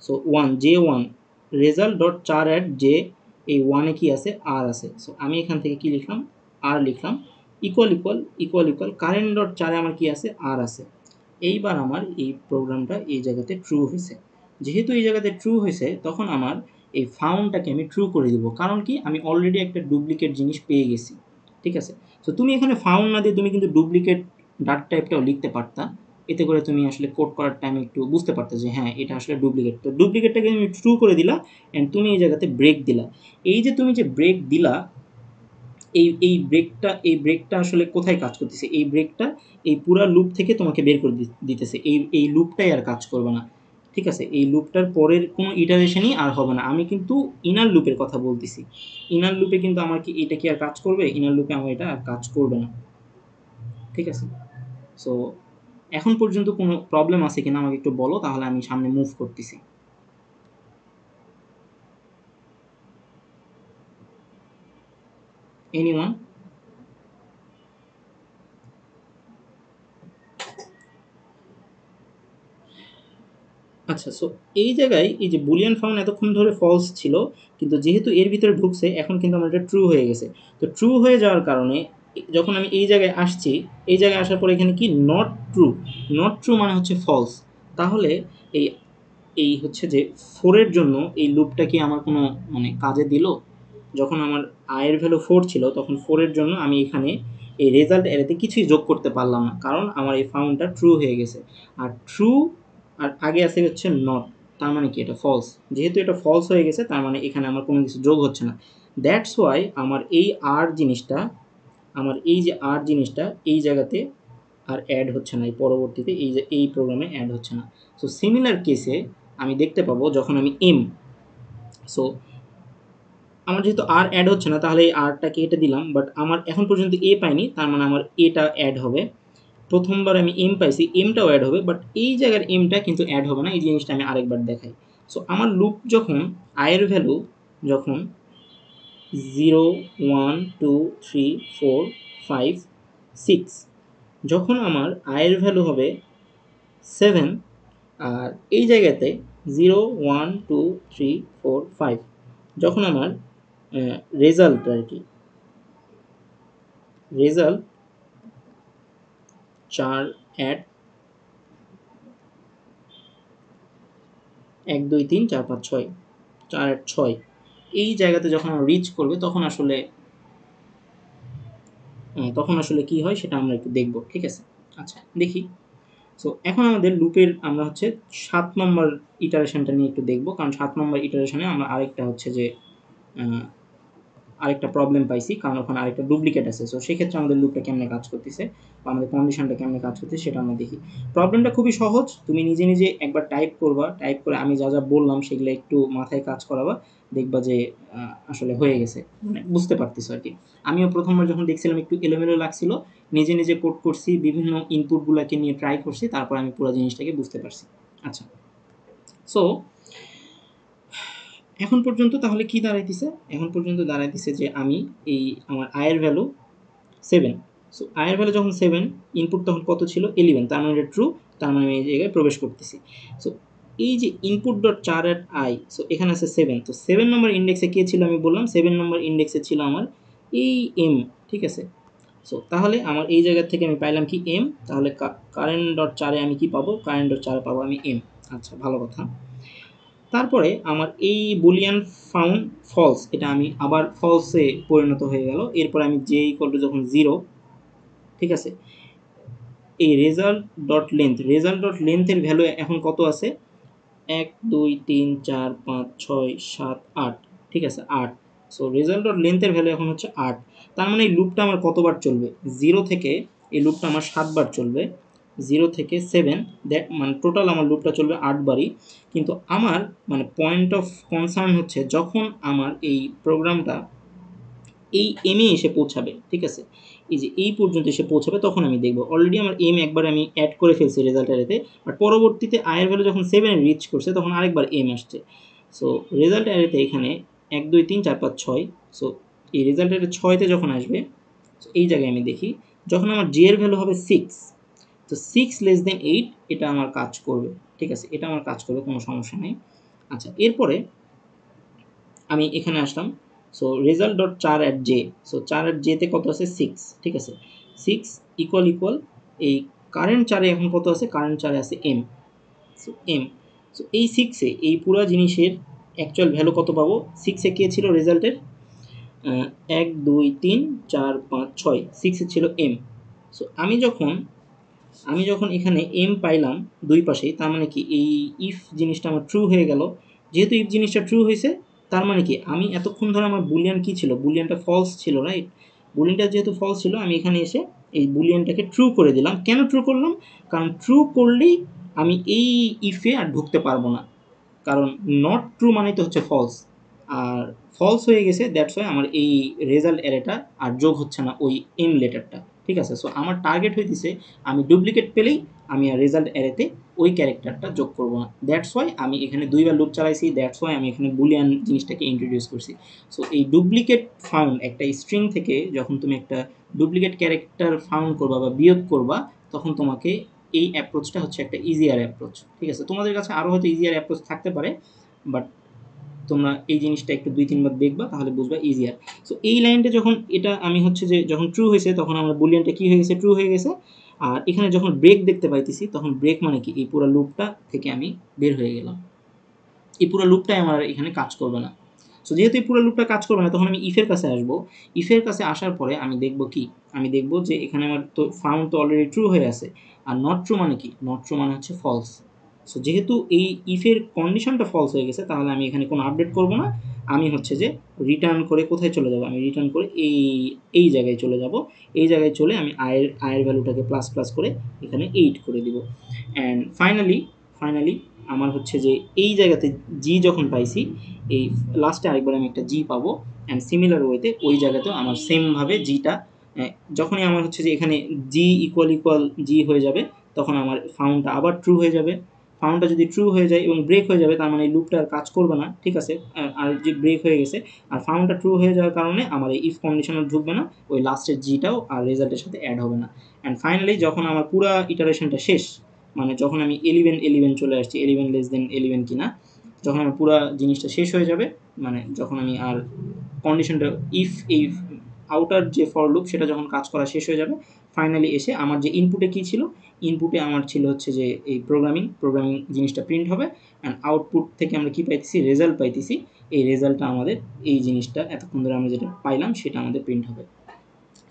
So 1 J 1 result dot char at J, এই 1-এ কি আছে, আর আছে। সো আমি এখান থেকে কি লিখলাম, আর লিখলাম, ইকুয়াল কারেন্ট ডট চারে আমার কি আছে, আর আছে। এইবার আমার এই প্রোগ্রামটা এই জায়গাতে ট্রু হয়েছে। যেহেতু এই জায়গাতে ট্রু হয়েছে তখন আমার এই ফাউন্ডটাকে আমি ট্রু করে দিব, কারণ কি আমি অলরেডি একটা ডুপ্লিকেট জিনিস পেয়ে গেছি, ঠিক আছে। সো তুমি এখানে ফাউন্ড না দিয়ে তুমি কিন্তু ডুপ্লিকেট ডাটা টাইপটাও লিখতে পারতা, এতে করে তুমি আসলে কোড করার টাইম একটু বুঝতে পারতে যে হ্যাঁ এটা আসলে ডুপ্লিকেট। তো ডুপ্লিকেটটাকে তুমি ট্রু করে দিলা অ্যান্ড তুমি এই জায়গাতে ব্রেক দিলা। এই যে তুমি যে ব্রেক দিলা, এই ব্রেকটা আসলে কোথায় কাজ করতেছে, এই ব্রেকটা এই পুরা লুপ থেকে তোমাকে বের করে দিতেছে। এই লুপটাই আর কাজ করবে না, ঠিক আছে। এই লুপটার পরের কোনো ইটারেশনই আর হবে না। আমি কিন্তু ইনার লুপের কথা বলতেছি। ইনার লুপে কিন্তু আমার কি এটা কি আর কাজ করবে, ইনার লুপে আমার এটা আর কাজ করবে না, ঠিক আছে। সো এখন পর্যন্ত কোনো প্রবলেম আছে কিনা আমাকে একটু বলো, তাহলে আমি সামনে মুভ করতেছি। এনিওয়ান? আচ্ছা, সো এই জায়গায় এই যে বুলিয়ান ফাউন্ড এতক্ষণ ধরে ফলস ছিল, কিন্তু যেহেতু এর ভিতরে ঢুকছে এখন কিন্তু আমার এটা ট্রু হয়ে গেছে। তো ট্রু হয়ে যাওয়ার কারণে যখন আমি এই জায়গায় আসছি, এই জায়গায় আসার পরে এখানে কি নট ট্রু, নট ট্রু মানে হচ্ছে ফলস। তাহলে এই এই হচ্ছে যে 4-এর জন্য এই লুপটা কি আমার কোনো মানে কাজে দিল? যখন আমার আয়ের ভ্যালু 4 ছিল তখন 4-এর জন্য আমি এখানে এই রেজাল্ট এরাতে কিছুই যোগ করতে পারলাম না, কারণ আমার এই ফাউন্ডটা ট্রু হয়ে গেছে। আর ট্রু আর আগে আছে হচ্ছে নট, তার মানে কি এটা ফলস। যেহেতু এটা ফলস হয়ে গেছে তার মানে এখানে আমার কোনো কিছু যোগ হচ্ছে না। দ্যাটস ওয়াই আমার এই আর জিনিসটা, আমার এই যে আর জিনিসটা এই জায়গাতে আর অ্যাড হচ্ছে না, এই পরবর্তীতে এই যে এই প্রোগ্রামে অ্যাড হচ্ছে না। সো সিমিলার কেসে আমি দেখতে পাবো যখন আমি এম, সো আমার যেহেতু আর অ্যাড হচ্ছে না তাহলে এই আরটাকে এটা দিলাম, বাট আমার এখন পর্যন্ত এ পাইনি, তার মানে আমার এটা অ্যাড হবে। প্রথমবার আমি এম পাইছি, এমটাও অ্যাড হবে, বাট এই জায়গার এমটা কিন্তু অ্যাড হবে না। এই জিনিসটা আমি আরেকবার দেখাই। সো আমার লুপ যখন আয়ের ভ্যালু যখন 0 1 2 3 4 5 6, যখন আমার আয়ের ভ্যালু হবে 7, আর এই জায়গাতে 0 1 2 3 4 5 যখন আমার রেজাল্ট আর কি, রেজাল্ট 4 অ্যাড 1 2 3 4 5 6, 4 অ্যাড 6, এই জায়গাতে যখন আমরা রিচ করবে তখন আসলে কি হয় সেটা আমরা একটু দেখব, ঠিক আছে। আচ্ছা দেখি। সো এখন আমাদের লুপের আমরা হচ্ছে 7 নম্বর ইটারেশনটা নিয়ে একটু দেখব, কারণ 7 নম্বর ইটারেশনে আমরা আরেকটা হচ্ছে যে আরেকটা প্রবলেম পাইছি, কারণ ওখানে আরেকটা ডুপ্লিকেট আছে। সো সেক্ষেত্রে আমাদের লুপটা কেমনে কাজ করতেছে বা আমাদের কন্ডিশনটা কেমনে কাজ করতেছে সেটা আমরা দেখি। প্রবলেমটা খুবই সহজ, তুমি নিজে নিজে একবার টাইপ করবা, টাইপ করে আমি যা যা বললাম সেগুলো একটু মাথায় কাজ করাবা, দেখবা যে আসলে হয়ে গেছে, মানে বুঝতে পারতেছো আর কি। আমিও প্রথমবার যখন দেখছিলাম একটু এলোমেলো লাগছিল, নিজে নিজে কোড করছি, বিভিন্ন ইনপুটগুলোকে নিয়ে ট্রাই করছি, তারপর আমি পুরো জিনিসটাকে বুঝতে পারছি। আচ্ছা, সো এখন পর্যন্ত তাহলে কি দাঁড়াইতেছে, এখন পর্যন্ত দাঁড়াইতেছে যে আমি এই আমার আয়ের ভ্যালু 7। সো আয়ের ভ্যালু যখন 7, ইনপুট তখন কত ছিল 11, তার মানে এটা ট্রু, তার মানে আমি এই জায়গায় প্রবেশ করতেছি। সো এই যে input dot char at I, so এখানে আছে 7, তো 7 নম্বর ইন্ডেক্সে কে ছিল আমি বললাম 7 নম্বর ইন্ডেক্সে ছিল আমার এই এম, ঠিক আছে। সো তাহলে আমার এই জায়গা থেকে আমি পাইলাম কি এম, তাহলে কারেন্ট ডট চারে আমি কি পাবো, কারেন্ট ডট চারে পাবো আমি এম। আচ্ছা ভালো কথা। তারপরে আমার এই বুলিয়ান ফাউন্ড ফলস, এটা আমি আবার ফলসে পরিণত হয়ে গেল। এরপর আমি জে ইকুয়াল টু যখন 0, ঠিক আছে, এই রেজাল্ট ডট লেন্থের ভ্যালু এখন কত আছে, 1 2 3 4 5 6 7 8, ঠিক আছে 8। সো রেজাল্ট ডট লেন্থের ভ্যালু এখন হচ্ছে 8, তার মানে এই লুপটা আমার কতবার চলবে, 0 থেকে এই লুপটা আমার 7 বার চলবে, 0 থেকে 7, দ্যাট মানে টোটাল আমার লুপটা চলবে 8 বারই। কিন্তু আমার মানে পয়েন্ট অফ কনসার্ন হচ্ছে যখন আমার এই প্রোগ্রামটা এই এমে এসে পৌঁছাবে, ঠিক আছে, এই যে এই পর্যন্ত এসে পৌঁছাবে, তখন আমি দেখব অলরেডি আমার এম একবার আমি অ্যাড করে ফেলছি রেজাল্ট অ্যারেতে, বাট পরবর্তীতে আয়ের ভ্যালু যখন 7 রিচ করছে তখন আরেকবার এম আসছে। সো রেজাল্ট অ্যারেতে এখানে 1 2 3 4 5 6, সো এই রেজাল্ট অ্যারে 6তে যখন আসবে, এই জায়গায় আমি দেখি যখন আমার জি এর ভ্যালু হবে 6, তো 6 <8 এটা আমার কাজ করবে, ঠিক আছে, এটা আমার কাজ করবে, কোনো সমস্যা নেই। আচ্ছা, এরপরে আমি এখানে আসলাম। So result dot char at J, so চার অ্যাট জেতে কত আছে 6, ঠিক আছে, 6 ইকুয়াল এই কারেন্ট চারে এখন কত আছে, কারেন্ট চারে আছে এম, সো এম, সো এই 6-এ এই পুরো জিনিসের অ্যাকচুয়াল ভ্যালু কত পাবো, 6-এ কে ছিল রেজাল্টের, 1 2 3 4 5 6, 6-এ ছিল এম। সো আমি যখন এখানে এম পাইলাম দুই পাশেই, তার মানে কি এই ইফ জিনিসটা আমার ট্রু হয়ে গেল। যেহেতু ইফ জিনিসটা ট্রু হয়েছে, তার মানে কি আমি এতক্ষণ ধরে আমার বুলিয়ান কি ছিল, বুলিয়ানটা ফলস ছিল, রাইট? বুলিয়ানটা যেহেতু ফলস ছিল, আমি এখানে এসে এই বুলিয়ানটাকে ট্রু করে দিলাম। কেন ট্রু করলাম? কারণ ট্রু করলেই আমি এই ইফে আর ঢুকতে পারবো না, কারণ নট ট্রু মানেই তো হচ্ছে ফলস, আর ফলস হয়ে গেছে, দ্যাটস ওয়াই আমার এই রেজাল্ট অ্যারেটা আর যোগ হচ্ছে না ওই এম লেটারটা, ঠিক আছে। সো আমার টার্গেট হইতেছে আমি ডুপ্লিকেট পেলেই আমি আর রেজাল্ট অ্যারেতে ওই ক্যারেক্টারটা যোগ করব না, দ্যাটস ওয়াই আমি এখানে দুইবার লুপ চালাইছি, দ্যাটস ওয়াই আমি এখানে বুলিয়ান জিনিসটাকে ইন্ট্রোডিউস করছি। সো এই ডুপ্লিকেট ফাউন্ড একটা স্ট্রিং থেকে যখন তুমি একটা ডুপ্লিকেট ক্যারেক্টার ফাউন্ড করবা বা বিয়োগ করবা, তখন তোমাকে এই অ্যাপ্রোচটা হচ্ছে একটা ইজিয়ার অ্যাপ্রোচ, ঠিক আছে। তোমাদের কাছে আরও হয়তো ইজিয়ার অ্যাপ্রোচ থাকতে পারে, বাট তোমরা এই জিনিসটা একটু 2 3 বার দেখবা, তাহলে বুঝবা ইজিয়ার। সো এই লাইনটা যখন এটা আমি হচ্ছে যে যখন ট্রু হয়েছে, তখন আমার বুলিয়ানটা কি হয়ে গেছে, ট্রু হয়ে গেছে। আর এখানে যখন ব্রেক দেখতে পাইতেছি, তখন ব্রেক মানে কি এই পুরো লুপটা থেকে আমি বের হয়ে গেলাম, এই পুরো লুপটাই আমার এখানে কাজ করবে না। সো যেহেতু এই পুরো লুপটা কাজ করবে না, তখন আমি ইফের কাছে আসবো। ইফের কাছে আসার পরে আমি দেখব কি, আমি দেখব যে এখানে আমার তো ফাউন্ড তো অলরেডি ট্রু হয়ে আছে, আর নট ট্রু মানে কি, নট ট্রু মানে হচ্ছে ফলস। সো যেহেতু এই ইফের কন্ডিশনটা ফলস হয়ে গেছে, তাহলে আমি এখানে কোনো আপডেট করব না। আমি হচ্ছে যে রিটার্ন করে কোথায় চলে যাব, আমি রিটার্ন করে এই জায়গায় চলে যাব। এই জায়গায় চলে আমি আয়ের ভ্যালুটাকে প্লাস প্লাস করে এখানে 8 করে দিব। অ্যান্ড ফাইনালি আমার হচ্ছে যে এই জায়গাতে জি যখন পাইছি, এই লাস্টে আরেকবার আমি একটা জি পাবো। অ্যান্ড সিমিলার ওয়েতে ওই জায়গাতেও আমার সেমভাবে জিটা, যখনই আমার হচ্ছে যে এখানে জি ইকুয়াল জি হয়ে যাবে, তখন আমার ফাউন্ডটা আবার ট্রু হয়ে যাবে। ফাউন্ডটা যদি ট্রু হয়ে যায় এবং ব্রেক হয়ে যাবে, তার মানে এই লুপটা আর কাজ করবে না, ঠিক আছে। আর যে ব্রেক হয়ে গেছে, আর ফাউন্ডটা ট্রু হয়ে যাওয়ার কারণে আমার এই ইফ কন্ডিশনাল ঢুকবে না, ওই লাস্টের জিটাও আর রেজাল্টের সাথে অ্যাড হবে না। অ্যান্ড ফাইনালি যখন আমার পুরো ইটারেশনটা শেষ, মানে যখন আমি 11 চলে আসছি, 11 <11 কিনা, যখন আমার পুরো জিনিসটা শেষ হয়ে যাবে, মানে যখন আমি আর কন্ডিশনটা ইফ এই আউটার যে ফর লুপ সেটা যখন কাজ করা শেষ হয়ে যাবে, ফাইনালি এসে আমার যে ইনপুটে কী ছিল, ইনপুটে আমার ছিল হচ্ছে যে এই প্রোগ্রামিং জিনিসটা প্রিন্ট হবে। অ্যান্ড আউটপুট থেকে আমরা কী পাইতেছি, রেজাল্ট পাইতেছি। এই রেজাল্টটা আমাদের এই জিনিসটা এতক্ষণ ধরে আমরা যেটা পাইলাম সেটা আমাদের প্রিন্ট হবে।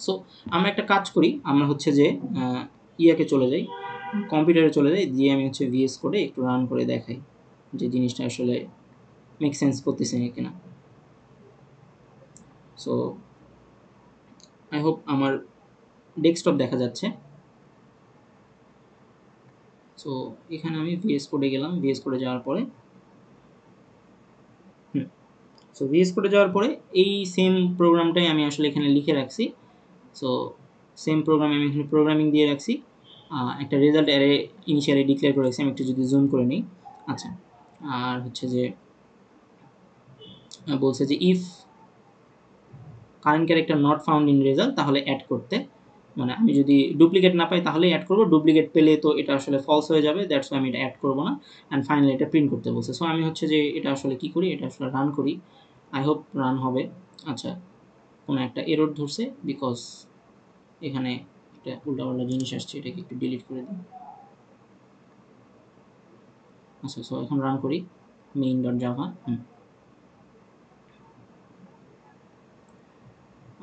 সো আমরা একটা কাজ করি, আমরা হচ্ছে যে ইয়াকে চলে যাই, কম্পিউটারে চলে যাই, দিয়ে আমি হচ্ছে ভিএস কোডে একটু রান করে দেখাই যে জিনিসটা আসলে মেক সেন্স করতেছে কিনা। সো আই হোপ আমার ডেস্কটপ দেখা যাচ্ছে। সো এখানে আমি ভিএস কোডে গেলাম, ভিএস কোডে যাওয়ার পরে সো ভিএস কোডে যাওয়ার পরে এই সেম প্রোগ্রামটাই আমি আসলে এখানে লিখে রাখছি। সো সেম প্রোগ্রাম আমি এখানে প্রোগ্রামিং দিয়ে রাখছি, একটা রেজাল্ট অ্যারে ইনিশিয়ালি ডিক্লেয়ার করে রাখছি। আমি একটু যদি জুম করে নিই, আচ্ছা, আর হচ্ছে যে বলছে যে if current character not found in result, তাহলে অ্যাড করতে, মানে আমি যদি ডুপ্লিকেট না পাই তাহলেই অ্যাড করবো, ডুপ্লিকেট পেলে তো এটা আসলে ফলস হয়ে যাবে, দ্যাটস ওয়াই আমি এটা অ্যাড করবো না। অ্যান্ড ফাইনালি এটা প্রিন্ট করতে বলছে। সো আমি হচ্ছে যে এটা আসলে কী করি, এটা আসলে রান করি, আই হোপ রান হবে। আচ্ছা, কোনো একটা এরর ধরছে, বিকজ এখানে একটা উল্টাপাল্টা জিনিস আসছে, এটাকে একটু ডিলিট করে দিই। আচ্ছা, সো এখন রান করি মেইন ডট জাভা।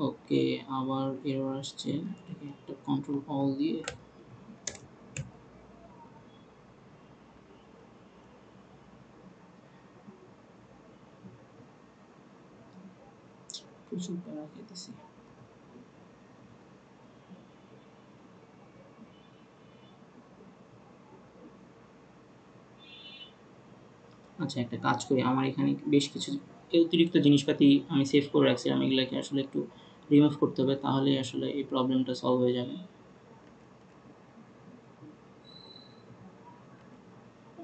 ওকে, আবার এরর আসছে, এটাকে একটা কন্ট্রোল অল দিয়ে প্রচুর প্যারা খেতেছি। আচ্ছা, একটা কাজ করি, আমার এখানে বেশ কিছু অতিরিক্ত জিনিসপাতি আমি সেভ করে রাখছিলাম, এগুলোকে আসলে একটু রিমুভ করতে হবে, তাহলেই আসলে এই প্রবলেমটা সলভ হয়ে যাবে।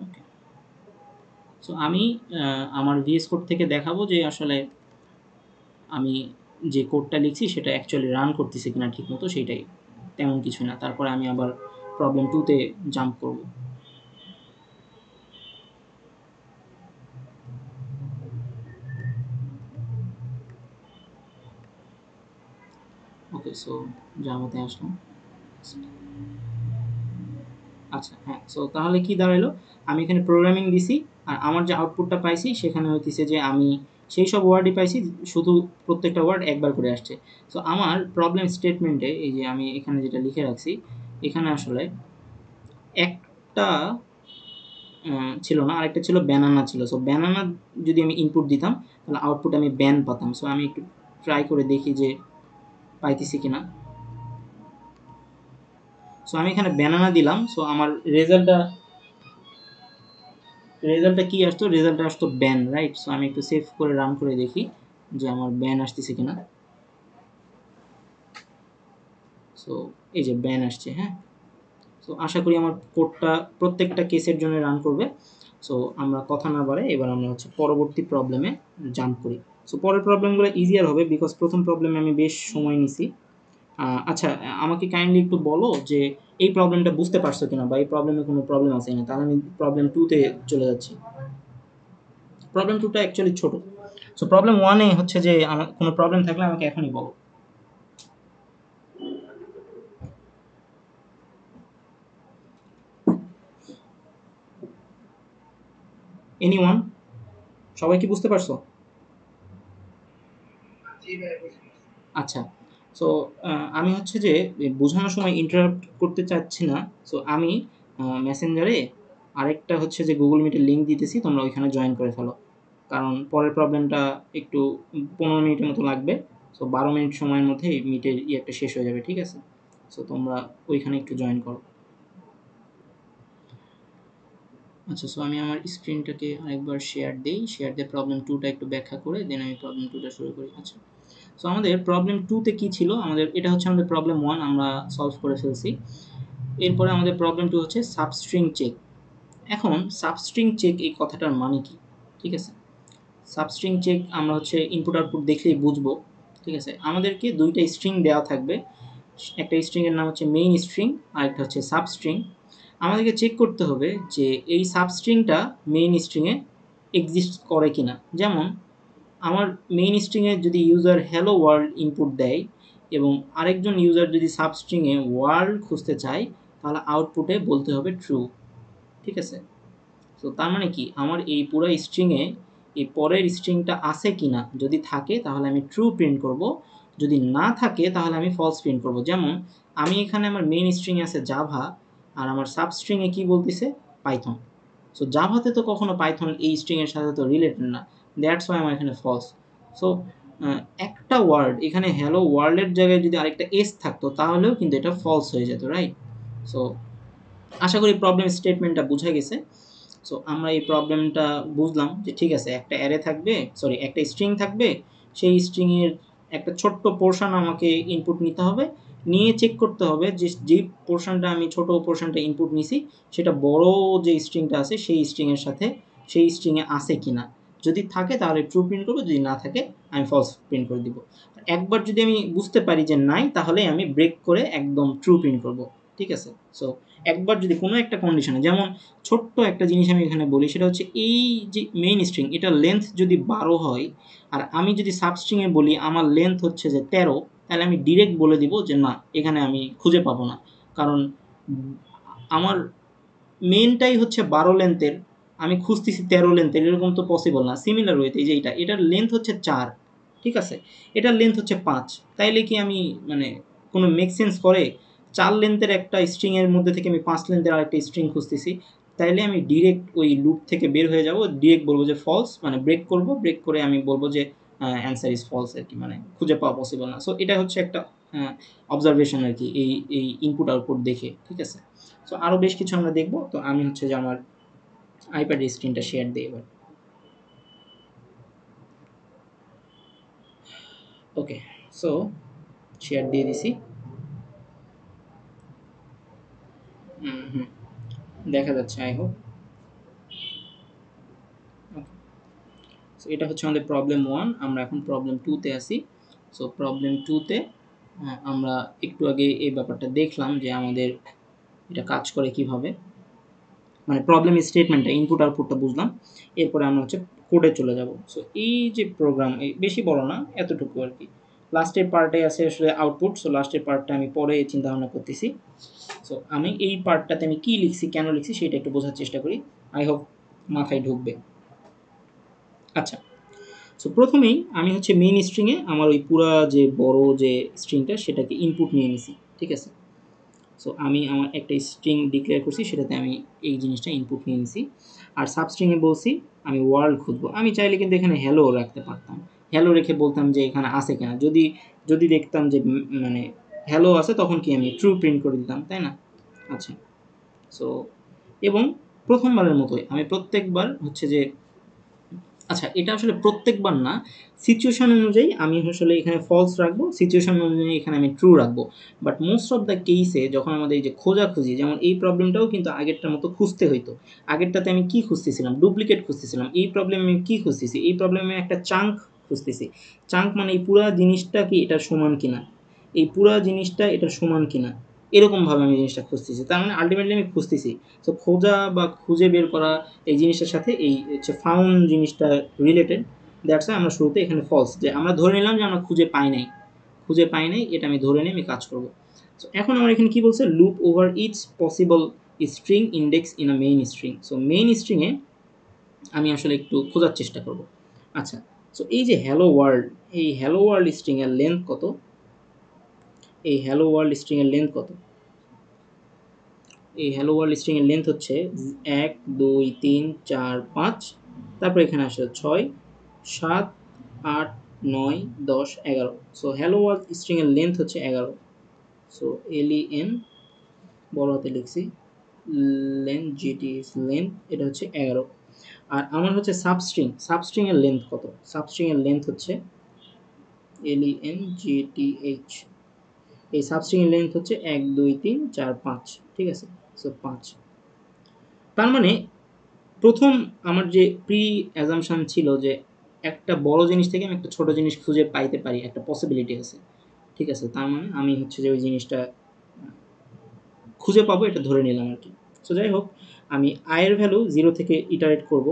ওকে, সো আমি আমার ভিএস কোড থেকে দেখাবো যে আসলে আমি যে কোডটা লিখছি সেটা অ্যাকচুয়ালি রান করতেছে কিনা ঠিক মতো, সেইটাই, তেমন কিছু না। তারপরে আমি আবার প্রবলেম 2 তে জাম্প করব। ওকে, সো জাভাতে আসলাম। আচ্ছা, হ্যাঁ, সো তাহলে কি দাঁড়ালো, আমি এখানে প্রোগ্রামিং দিছি, আর আমার যে আউটপুটটা পাইছি সেখানে হইতেছে যে আমি সেই সব ওয়ার্ডই পাইছি, শুধু প্রত্যেকটা ওয়ার্ড একবার করে আসছে। সো আমার প্রবলেম স্টেটমেন্টে এই যে আমি এখানে যেটা লিখে রাখছি, এখানে আসলে একটা ছিল না, আরেকটা ছিল ব্যানানা ছিল। সো ব্যানানা যদি আমি ইনপুট দিতাম তাহলে আউটপুট আমি ব্যান পাতাম। সো আমি একটু ট্রাই করে দেখি যে পাইতেছি কিনা। সো আমি এখানে ব্যানানা দিলাম, সো আমার রেজাল্টটা কি আসতো, রেজাল্টটা আসতো ব্যান, রাইট? সো আমি একটু সেভ করে রান করে দেখি যে আমার ব্যান আসতেছে কিনা। সো এই যে ব্যান আসছে, হ্যাঁ। সো আশা করি আমার কোডটা প্রত্যেকটা কেসের জন্য রান করবে। সো আমরা কথা না বাড়াই এবার আমরা হচ্ছে পরবর্তী প্রবলেমে জাম্প করি। সো পরের প্রবলেমগুলো ইজিয়ার হবে, বিকজ প্রথম প্রবলেমে আমি বেশ সময় নিছি। আচ্ছা, আমাকে কাইন্ডলি একটু বলো যে এই প্রবলেমটা বুঝতে পারছো কিনা, বা এই প্রবলেমে কোনো প্রবলেম আছে কিনা, তাহলে আমি প্রবলেম 2 তে চলে যাচ্ছি। প্রবলেম 2টা অ্যাকচুয়ালি ছোট। সো প্রবলেম 1 এ হচ্ছে যে আমার কোনো প্রবলেম থাকলে আমাকে এখনই বলো। এনিওয়ান? সবাই কি বুঝতে পারছো? জি ভাই, বুঝতে পারছি। আচ্ছা, সো আমি হচ্ছে যে বোঝানোর সময় ইন্টারাপ্ট করতে চাচ্ছি না। সো আমি মেসেঞ্জারে আরেকটা হচ্ছে যে গুগল মিটের লিঙ্ক দিতেছি, তোমরা ওইখানে জয়েন করে ফেলো, কারণ পরের প্রবলেমটা একটু 15 মিনিটের মতো লাগবে। সো 12 মিনিট সময়ের মধ্যে মিটের ইয়েটা শেষ হয়ে যাবে, ঠিক আছে? সো তোমরা ওইখানে একটু জয়েন করো। আচ্ছা, সো আমি আমার স্ক্রিনটাকে আরেকবার শেয়ার দিই, শেয়ার দিয়ে প্রবলেম 2টা একটু ব্যাখ্যা করে দেন আমি প্রবলেম 2টা শুরু করি। আচ্ছা, সো আমাদের প্রবলেম 2তে কি ছিল, আমাদের এটা হচ্ছে আমাদের প্রবলেম 1 আমরা সলভ করে ফেলছি। এরপরে আমাদের প্রবলেম 2 হচ্ছে সাবস্ট্রিং চেক। এখন সাবস্ট্রিং চেক এই কথাটার মানে কি? ঠিক আছে, সাবস্ট্রিং চেক আমরা হচ্ছে ইনপুট আউটপুট দেখলেই বুঝবো। ঠিক আছে, আমাদেরকে দুইটা স্ট্রিং দেওয়া থাকবে, একটা স্ট্রিং এর নাম হচ্ছে মেইন স্ট্রিং, আর একটা হচ্ছে সাবস্ট্রিং। আমাদেরকে চেক করতে হবে যে এই সাবস্ট্রিংটা মেইন স্ট্রিংয়ে এক্সিস্ট করে কিনা। যেমন আমার মেইন স্ট্রিংয়ে যদি ইউজার হ্যালো ওয়ার্ল্ড ইনপুট দেয় এবং আরেকজন ইউজার যদি সাবস্ট্রিংয়ে ওয়ার্ল্ড খুঁজতে চায়, তাহলে আউটপুটে বলতে হবে ট্রু। ঠিক আছে, তো তার মানে কি, আমার এই পুরো স্ট্রিংয়ে এই পরের স্ট্রিংটা আছে কিনা, যদি থাকে তাহলে আমি ট্রু প্রিন্ট করব, যদি না থাকে তাহলে আমি ফলস প্রিন্ট করব। যেমন আমি এখানে আমার মেইন স্ট্রিংয়ে আছে জাভা, আর আমার সাবস্ট্রিংয়ে কি বলতেছে, পাইথন। সো জাভাতে তো কখনো পাইথন এই স্ট্রিংয়ের সাথে তো রিলেটেড না, দ্যাটস ওয়াই আমার এখানে ফলস। সো একটা ওয়ার্ড এখানে হ্যালো ওয়ার্ল্ডের জায়গায় যদি আরেকটা এস থাকতো তাহলেও কিন্তু এটা ফলস হয়ে যেত, রাইট? সো আশা করি প্রবলেম স্টেটমেন্টটা বোঝা গেছে। সো আমরা এই প্রবলেমটা বুঝলাম যে ঠিক আছে, একটা অ্যারে থাকবে, সরি একটা স্ট্রিং থাকবে, সেই স্ট্রিংয়ের একটা ছোট্ট পোর্শন আমাকে ইনপুট নিতে হবে, নিয়ে চেক করতে হবে যে যেই পোর্শনটা আমি ছোট পোর্শনটা ইনপুট নিছি সেটা বড় যে স্ট্রিংটা আছে সেই স্ট্রিংয়ের সাথে সেই স্ট্রিংয়ে আছে কিনা। যদি থাকে তাহলে ট্রু প্রিন্ট করবো, যদি না থাকে আমি ফলস প্রিন্ট করে দিব। একবার যদি আমি বুঝতে পারি যে নাই, তাহলে আমি ব্রেক করে একদম ট্রু প্রিন্ট করব। ঠিক আছে, সো একবার যদি কোনো একটা কন্ডিশনে, যেমন ছোট্ট একটা জিনিস আমি এখানে বলি, সেটা হচ্ছে এই যে মেইন স্ট্রিং এটা লেন্থ যদি 12 হয়, আর আমি যদি সাবস্ট্রিংয়ে বলি আমার লেন্থ হচ্ছে যে 13, তাহলে আমি ডিরেক্ট বলে দিব যে না, এখানে আমি খুঁজে পাবো না, কারণ আমার মেইনটাই হচ্ছে 12 লেন্থের, আমি খুঁজতেছি 13 লেন্থের, এরকম তো পসিবল না। সিমিলার ওয়েতে এই যে এটার লেন্থ হচ্ছে 4, ঠিক আছে, এটার লেন্থ হচ্ছে 5, তাইলে কি আমি মানে কোনো মেক সেন্স করে 4 লেন্থের একটা স্ট্রিংয়ের মধ্যে থেকে আমি 5 লেন্থের আরেকটা স্ট্রিং খুঁজতেছি? তাইলে আমি ডিরেক্ট ওই লুপ থেকে বের হয়ে যাব, ডিরেক্ট বলবো যে ফলস, মানে ব্রেক করব, ব্রেক করে আমি বলবো যে অ্যান্সার ইজ ফলস আর কি, মানে খুঁজে পাওয়া পসিবল না। সো এটা হচ্ছে একটা অবজারভেশন আর কি, এই ইনপুট আউটপুট দেখে। ঠিক আছে, সো আরও বেশ কিছু আমরা দেখব। তো আমি হচ্ছে যে আমার আইপ্যাড স্ক্রিনটা শেয়ার দিই এবার। ওকে, সো শেয়ার দিয়ে দিছি। দেখা যাচ্ছে, আই হোপ। ওকে, সো এটা হচ্ছে আমাদের প্রবলেম 1। আমরা এখন প্রবলেম 2-তে আসি। সো প্রবলেম 2-তে আমরা একটু আগে এই ব্যাপারটা দেখলাম যে আমাদের এটা কাজ করে কিভাবে, মানে প্রবলেম স্টেটমেন্টটা, ইনপুট আউটপুটটা বুঝলাম। এরপরে আমরা হচ্ছে কোডে চলে যাব। সো এই যে প্রোগ্রাম, এই বেশি বড় না, এতটুকু আর কি। লাস্টের পার্টে আছে আসলে আউটপুট। সো লাস্টের পার্টটা আমি পরে চিন্তা ভাবনা করতেছি। সো আমি এই পার্টটাতে আমি কী লিখছি, কেন লিখছি, সেটা একটু বোঝার চেষ্টা করি। আই হোপ মাথায় ঢুকবে। আচ্ছা, সো প্রথমেই আমি হচ্ছে মেইন স্ট্রিংয়ে আমার ওই পুরা যে বড় যে স্ট্রিংটা সেটাকে ইনপুট নিয়ে নিছি, ঠিক আছে। সো আমি আমার একটা স্ট্রিং ডিক্লেয়ার করছি, সেটাতে আমি এই জিনিসটা ইনপুট নিয়ে নিছি। আর সাবস্ট্রিংয়ে বলছি আমি ওয়ার্ল্ড খুঁজবো। আমি চাইলে কিন্তু এখানে হ্যালো রাখতে পারতাম, হ্যালো রেখে বলতাম যে এখানে আছে কিনা। যদি যদি দেখতাম যে মানে হ্যালো আছে, তখন কি আমি ট্রু প্রিন্ট করে দিতাম, তাই না? আচ্ছা, সো এবং প্রথমবারের মতোই আমি প্রত্যেকবার হচ্ছে যে, আচ্ছা এটা আসলে প্রত্যেকবার না, সিচুয়েশন অনুযায়ী আমি আসলে এখানে ফলস রাখবো, সিচুয়েশন অনুযায়ী এখানে আমি ট্রু রাখবো। বাট মোস্ট অফ দ্য কেসে যখন আমাদের এই যে খোঁজাখুঁজি, যেমন এই প্রবলেমটাও কিন্তু আগেরটার মতো খুঁজতে হইতো। আগেরটাতে আমি কি খুঁজতেছিলাম? ডুপ্লিকেট খুঁজতেছিলাম। এই প্রবলেমে আমি কী খুঁজতেছি? এই প্রবলেমে একটা চাঙ্ক খুঁজতেছি। চাঙ্ক মানে এই পুরা জিনিসটা কি এটার সমান কিনা, এই পুরা জিনিসটা এটার সমান কিনা, এরকমভাবে আমি জিনিসটা খুঁজতেছি। তার মানে আলটিমেটলি আমি খুঁজতেছি। তো খোঁজা বা খুঁজে বের করা এই জিনিসটার সাথে এই হচ্ছে ফাউন্ড জিনিসটা রিলেটেড। দ্যাটস ওয়াই আমরা শুরুতে এখানে ফলস, যে আমরা ধরে নিলাম যে আমরা খুঁজে পাই নাই, খুঁজে পাই নাই, এটা আমি ধরে নিয়ে আমি কাজ করব। সো এখন আমার এখানে কি বলছে, loop over each possible string index in a main string. So main স্ট্রিংয়ে আমি আসলে একটু খোঁজার চেষ্টা করব। আচ্ছা, সো এই যে হ্যালো ওয়ার্ল্ড, এই হ্যালো ওয়ার্ল্ড স্ট্রিংয়ের লেন্থ কত? এই হ্যালো ওয়ার্ল্ড স্ট্রিংয়ের লেন্থ কত? এই হ্যালো ওয়ার্ল্ড স্ট্রিংয়ের লেন্থ হচ্ছে 1 2 3 4 5, তারপর এখানে আসে 6 7 8 9 10 11। সো হ্যালো ওয়ার্ল্ড স্ট্রিংয়ের লেন্থ হচ্ছে 11। সো len বড় হাতে লিখছি, লেন জিটি লেন্থ, এটা হচ্ছে 11। আর আমার হচ্ছে সাবস্ট্রিং, সাবস্ট্রিংয়ের লেন্থ কত? সাবস্ট্রিংয়ের লেন্থ হচ্ছে length, এই সাবস্ট্রিংয়ের লেন্থ হচ্ছে 1 2 3 4 5, ঠিক আছে। সো 5। তার মানে প্রথম আমার যে প্রি অ্যাজাম্পশন ছিল যে একটা বড় জিনিস থেকে আমি একটা ছোট জিনিস খুঁজে পাইতে পারি, একটা পসিবিলিটি আছে, ঠিক আছে। তার মানে আমি হচ্ছে যে ওই জিনিসটা খুঁজে পাবো, এটা ধরে নিলাম আর কি। সো যাই হোক, আমি আয়ের ভ্যালু 0 থেকে ইটারেট করব।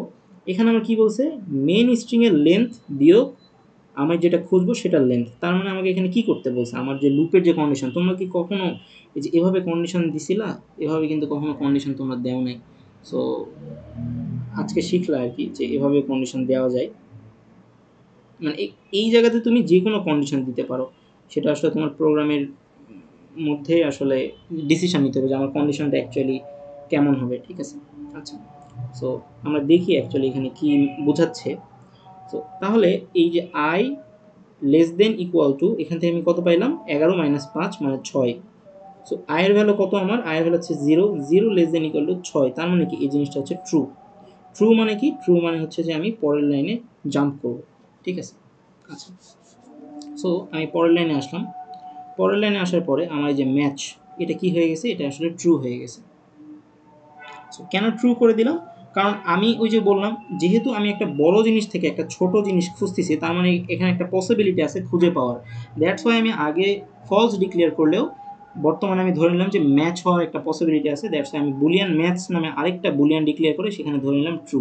এখানে আমার কি বলছে, মেন স্ট্রিংয়ের লেন্থ বিয়োগ আমার যেটা খুঁজবো সেটার লেন্থ। তার মানে আমাকে এখানে কি করতে বলছে, আমার যে লুপের যে কন্ডিশন, তোমরা কি কখনো এই যে এভাবে কন্ডিশন দিছিলা? এভাবে কিন্তু কখনো কন্ডিশন তোমরা দেও নাই। সো আজকে শিখলা আর কি যে এভাবে কন্ডিশন দেওয়া যায়। মানে এই জায়গাতে তুমি যে কোনো কন্ডিশন দিতে পারো, সেটা আসলে তোমার প্রোগ্রামের মধ্যে আসলে ডিসিশন নিতে হবে যে আমার কন্ডিশনটা অ্যাকচুয়ালি কেমন হবে, ঠিক আছে। আচ্ছা, সো আমরা দেখি অ্যাকচুয়ালি এখানে কি বোঝাচ্ছে। তো তাহলে এই যে I less than equal to, এখান থেকে আমি কত পাইলাম, 11 - 5 মানে 6। সো আয়ের ভ্যালু কত, আমার আয়ের ভ্যালু হচ্ছে 0, 0 লেস দেন ইকুয়াল টু 6। তার মানে কি এই জিনিসটা হচ্ছে ট্রু। ট্রু মানে কি, ট্রু মানে হচ্ছে যে আমি পরের লাইনে জাম্প করব, ঠিক আছে। আচ্ছা, সো আমি পরের লাইনে আসলাম। পরের লাইনে আসার পরে আমার এই যে ম্যাচ, এটা কি হয়ে গেছে, এটা আসলে ট্রু হয়ে গেছে। সো কেন ট্রু করে দিলাম, কারণ আমি ওই যে বললাম, যেহেতু আমি একটা বড় জিনিস থেকে একটা ছোট জিনিস খুঁজতেছি, তার মানে এখানে একটা পসিবিলিটি আছে খুঁজে পাওয়ার। দ্যাটস ওয়াই আমি আগে ফলস ডিক্লেয়ার করলেও বর্তমানে আমি ধরে নিলাম যে ম্যাচ হওয়ার একটা পসিবিলিটি আছে। দ্যাটস ওয়াই আমি বুলিয়ান ম্যাচ নামে আরেকটা বুলিয়ান ডিক্লেয়ার করে সেখানে ধরে নিলাম ট্রু,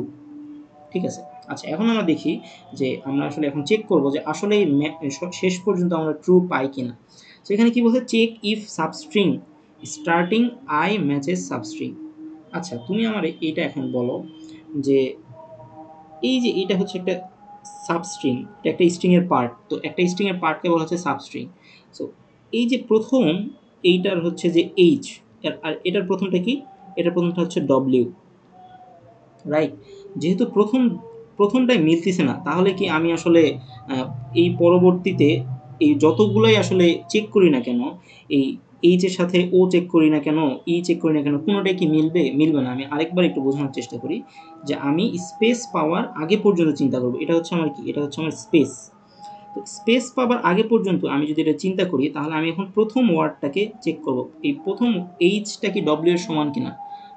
ঠিক আছে। আচ্ছা, এখন আমরা দেখি যে আমরা আসলে এখন চেক করব যে আসলে এই শেষ পর্যন্ত আমরা ট্রু পাই কিনা। তো এখানে কি বলছে, check if substring starting I matches substring. আচ্ছা, তুমি আমার এইটা এখন বলো যে এই যে এটা হচ্ছে একটা সাবস্ট্রিং, এটা একটা স্ট্রিংয়ের পার্ট। তো একটা স্ট্রিংয়ের পার্টকে বলা হচ্ছে সাবস্ট্রিং। সো এই যে প্রথম এইটার হচ্ছে যে এইচ, আর এটার প্রথমটা কি, এটার প্রথমটা হচ্ছে ডব্লিউ, রাইট। যেহেতু প্রথমটাই মিলতেছে না, তাহলে কি আমি আসলে এই পরবর্তীতে এই যতগুলোই আসলে চেক করি না কেন, এই এইচ এর সাথে ও চেক করি না কেন, ই চেক করি না কেন, কোনোটাই কি মিলবে? মিলবে না। আমি আরেকবার একটু বোঝানোর চেষ্টা করি যে আমি স্পেস পাওয়ার আগে পর্যন্ত চিন্তা করব। এটা হচ্ছে আমার কি, এটা হচ্ছে আমার স্পেস। তো স্পেস পাবার আগে পর্যন্ত আমি যদি এটা চিন্তা করি তাহলে আমি এখন প্রথম ওয়ার্ডটাকে চেক করব, এই প্রথম এইচটা কি ডব্লিউ এর সমান কিনা।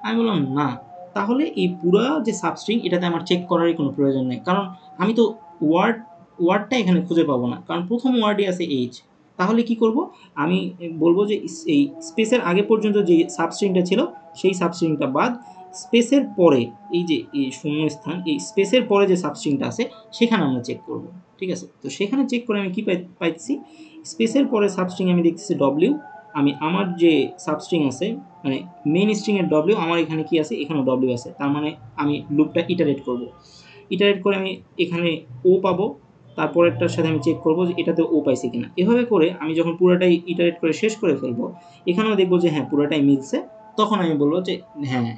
আমি বললাম না, তাহলে এই পুরা যে সাবস্ট্রিং এটাতে আমার চেক করারই কোনো প্রয়োজন নেই, কারণ আমি তো ওয়ার্ডটা এখানে খুঁজে পাবো না, কারণ প্রথম ওয়ার্ডই আছে এইচ। তাহলে কি করব, আমি বলবো যে এই স্পেসের আগে পর্যন্ত যে সাবস্ট্রিংটা ছিল সেই সাবস্ট্রিংটা বাদ, স্পেসের পরে এই যে এই শূন্যস্থান, এই স্পেসের পরে যে সাবস্ট্রিংটা আছে সেখানে আমরা চেক করব। ঠিক আছে, তো সেখানে চেক করে আমি কি পাইছি, স্পেসের পরে সাবস্ট্রিং আমি দেখতেছি ডব্লিউ। আমি আমার যে সাবস্ট্রিং আছে মানে মেইন স্ট্রিংয়ের ডব্লিউ, আমার এখানে কি আছে, এখানেও ডব্লিউ আছে, তার মানে আমি লুপটা ইটারেট করব। ইটারেট করে আমি এখানে ও পাবো, তারপরেরটার সাথে আমি চেক করবো যে এটাতে ও পাইছে কিনা। এভাবে করে আমি যখন পুরোটাই ইটারেট করে শেষ করে ফেলবো, এখানেও দেখবো যে হ্যাঁ পুরোটাই মিলছে, তখন আমি বলবো যে হ্যাঁ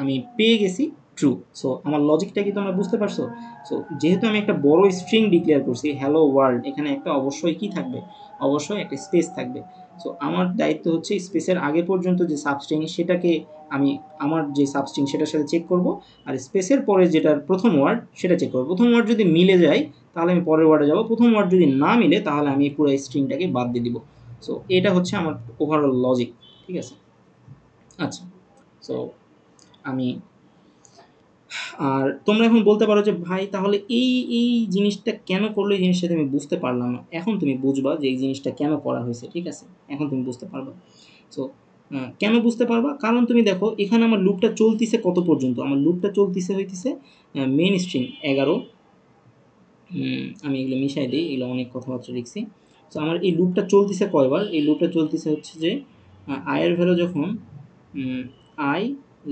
আমি পেয়ে গেছি ট্রু। সো আমার লজিকটা কি তোমরা বুঝতে পারছো? সো যেহেতু আমি একটা বড় স্ট্রিং ডিক্লেয়ার করছি হ্যালো ওয়ার্ল্ড, এখানে একটা অবশ্যই কি থাকবে, অবশ্যই একটা স্পেস থাকবে। সো আমার দায়িত্ব হচ্ছে স্পেসের আগে পর্যন্ত যে সাবস্ট্রিং সেটাকে আমি আমার যে সাবস্ট্রিং সেটার সাথে চেক করব, আর স্পেসের পরে যেটার প্রথম ওয়ার্ড সেটা চেক করব। প্রথম ওয়ার্ড যদি মিলে যায় তাহলে আমি পরের ওয়ার্ডে যাব, প্রথম ওয়ার্ড যদি না মিলে তাহলে আমি পুরো স্ট্রিংটাকে বাদ দিয়ে দিব। সো এটা হচ্ছে আমার ওভারঅল লজিক। ঠিক আছে, আচ্ছা। সো আমি আর তোমরা এখন বলতে পারো যে ভাই তাহলে এই জিনিসটা কেন করলো, এই জিনিসটা আমি বুঝতে পারলাম না। এখন তুমি বুঝবা যে এই জিনিসটা কেন করা হয়েছে। ঠিক আছে, এখন তুমি বুঝতে পারবা। সো কেন বুঝতে পারবা, কারণ তুমি দেখো এখানে আমার লুপটা চলতিছে কত পর্যন্ত, আমার লুপটা চলতিছে হইতেছে মেইন স্ট্রিং 11। আমি এগুলো মিশাই দিই, এগুলো অনেক কথাবার্তা লিখছি। তো আমার এই লুপটা চলতেছে কয়বার, এই লুপটা চলতেছে হচ্ছে যে আয়ের ভ্যালু যখন I